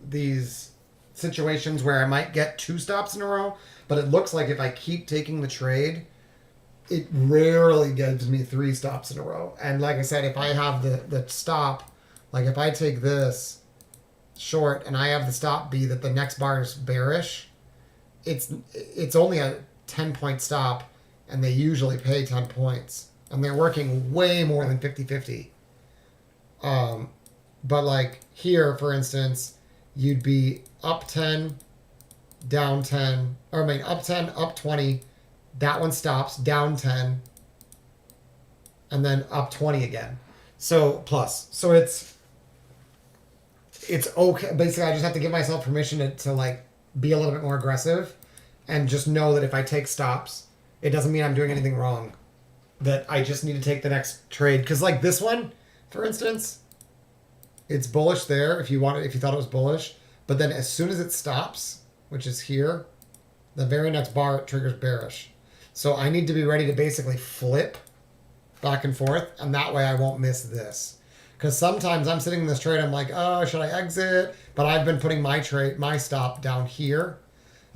these situations where I might get 2 stops in a row, but it looks like if I keep taking the trade, it rarely gives me 3 stops in a row. And like I said, if I have the stop, like if I take this short and I have the stop be that the next bar is bearish, it's only a 10-point stop, and they usually pay 10 points. And they're working way more than 50-50. But like here, for instance, you'd be up 10, down 10, or I mean up 10, up 20, that one stops, down 10, and then up 20 again. So plus. So it's okay. Basically, I just have to give myself permission to like be a little bit more aggressive and just know that if I take stops, it doesn't mean I'm doing anything wrong. That I just need to take the next trade. Because like this one, for instance, it's bullish there if you thought it was bullish. But then as soon as it stops, which is here, the very next bar it triggers bearish. So I need to be ready to basically flip back and forth, and that way I won't miss this. Because sometimes I'm sitting in this trade, I'm like, oh, should I exit? But I've been putting my stop down here,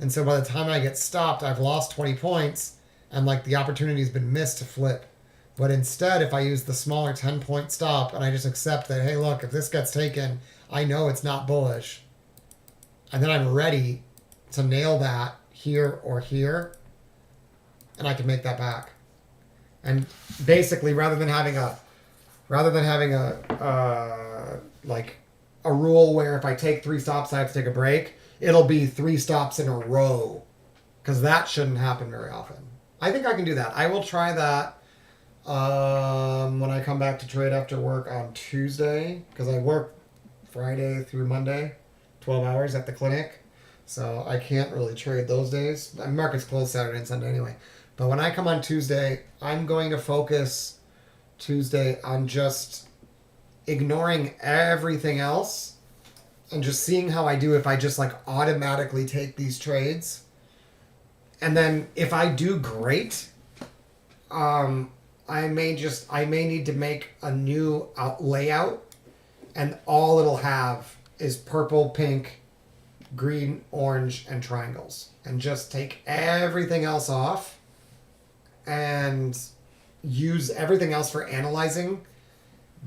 and so by the time I get stopped, I've lost 20 points, and like the opportunity's been missed to flip. But instead, if I use the smaller 10-point stop and I just accept that, hey, look, if this gets taken, I know it's not bullish, and then I'm ready to nail that here or here, and I can make that back. And basically, rather than having a like a rule where if I take 3 stops, I have to take a break, it'll be 3 stops in a row, because that shouldn't happen very often. I think I can do that. I will try that when I come back to trade after work on Tuesday, because I work Friday through Monday, 12 hours at the clinic, so I can't really trade those days. Market's closed Saturday and Sunday anyway. But when I come on Tuesday, I'm going to focus Tuesday on just ignoring everything else and just seeing how I do if I just like automatically take these trades. And then if I do great, I may need to make a new layout, and all it'll have is purple, pink, green, orange, and triangles, and just take everything else off and use everything else for analyzing,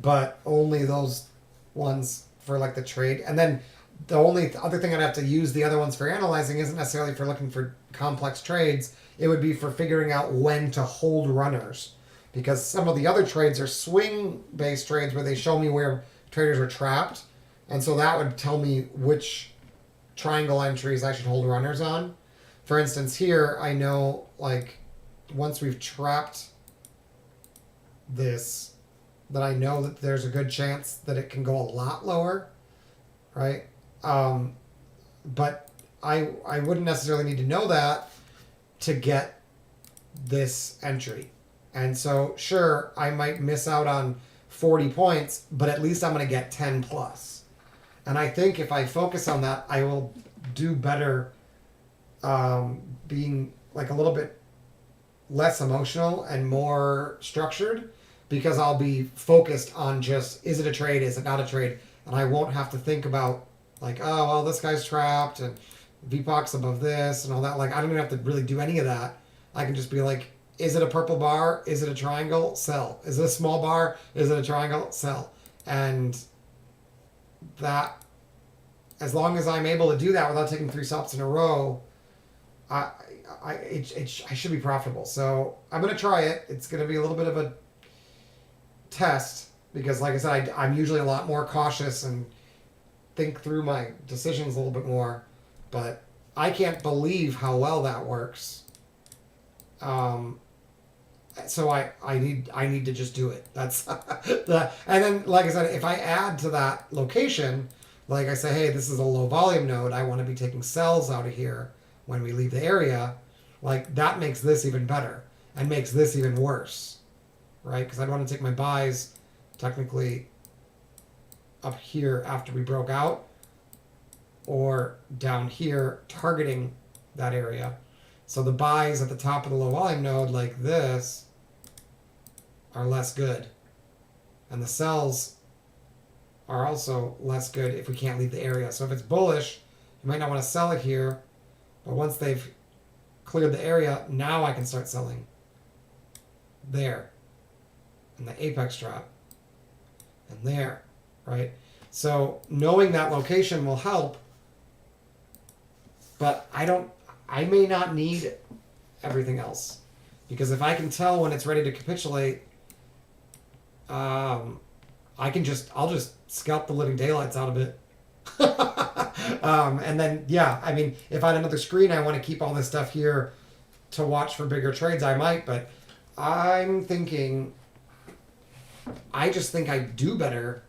but only those ones for like the trade. And then the only other thing I'd have to use the other ones for analyzing isn't necessarily for looking for complex trades. It would be for figuring out when to hold runners, because some of the other trades are swing based trades where they show me where traders are trapped, and so that would tell me which triangle entries I should hold runners on. For instance, here I know, like, once we've trapped this, that I know that there's a good chance that it can go a lot lower, right? But I wouldn't necessarily need to know that to get this entry. And so, sure, I might miss out on 40 points, but at least I'm going to get 10 plus. And I think if I focus on that, I will do better, being like a little bit less emotional and more structured, because I'll be focused on just, is it a trade, is it not a trade? And I won't have to think about like, oh, well, this guy's trapped and VPOC's above this and all that. Like, I don't even have to really do any of that. I can just be like, is it a purple bar? Is it a triangle? Sell. Is it a small bar? Is it a triangle? Sell. And that, as long as I'm able to do that without taking 3 stops in a row, I should be profitable. So I'm going to try it. It's going to be a little bit of a test, because like I said, I'm usually a lot more cautious and think through my decisions a little bit more, but I can't believe how well that works. So I need to just do it. That's the, and then like I said, if I add to that location, like I say, hey, this is a low volume node, I want to be taking sells out of here when we leave the area, like that makes this even better and makes this even worse, right? Because I'd want to take my buys technically up here after we broke out, or down here targeting that area. So the buys at the top of the low volume node like this are less good, and the sells are also less good if we can't leave the area. So if it's bullish, you might not want to sell it here, but once they've cleared the area, now I can start selling there, and the apex drop, and there, right? So knowing that location will help, but I may not need everything else, because if I can tell when it's ready to capitulate, I'll just scalp the living daylights out of it. And then, yeah, I mean, if I had another screen, I want to keep all this stuff here to watch for bigger trades, I might, but I'm thinking, I just think I do better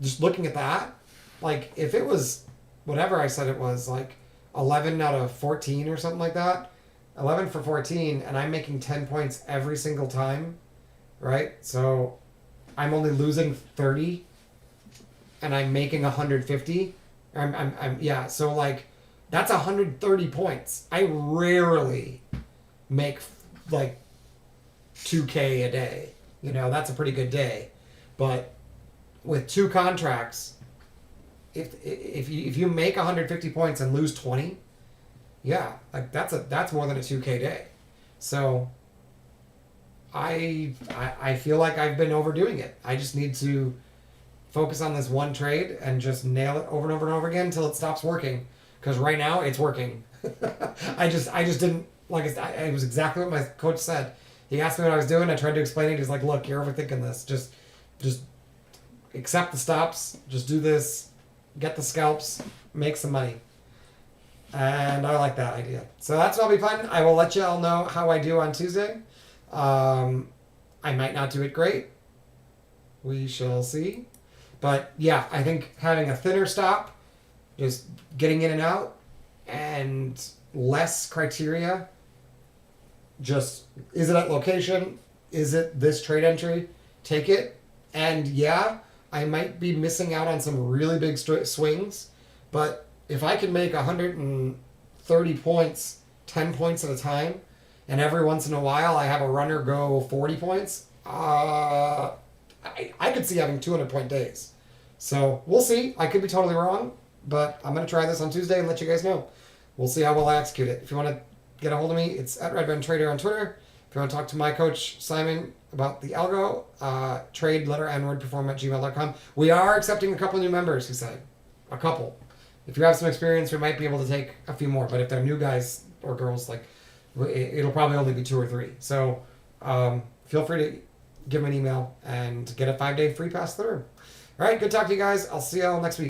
just looking at that. Like, if it was whatever I said it was, like 11 out of 14 or something like that, 11 for 14, and I'm making 10 points every single time, right? So I'm only losing 30 and I'm making 150. Yeah, so like that's 130 points. I rarely make like 2K a day. That's a pretty good day. But with 2 contracts, if you make 150 points and lose 20, yeah, like that's more than a 2K day. So I feel like I've been overdoing it. I just need to focus on this one trade and just nail it over and over and over again until it stops working. Because right now it's working. I just didn't it was exactly what my coach said. He asked me what I was doing. I tried to explain it. He's like, "Look, you're overthinking this. Just accept the stops. Just do this. Get the scalps. Make some money." And I like that idea. So that's what I'll be planning. I will let you all know how I do on Tuesday. I might not do it great. We shall see. But yeah, I think having a thinner stop, just getting in and out, and less criteria. Just, is it at location? Is it this trade entry? Take it. And yeah, I might be missing out on some really big swings, but if I can make 130 points, 10 points at a time, and every once in a while I have a runner go 40 points, I could see having 200-point days. So we'll see. I could be totally wrong, but I'm going to try this on Tuesday and let you guys know. We'll see how well I execute it. If you want to get a hold of me, it's at RedBandTrader on Twitter. If you want to talk to my coach, Simon, about the algo, trade letter n-word perform@gmail.com. We are accepting a couple new members, he said. A couple. If you have some experience, we might be able to take a few more. But if they're new guys or girls, it'll probably only be 2 or 3. So feel free to give me an email and get a 5-day free pass through. All right, good talk to you guys. I'll see you all next week.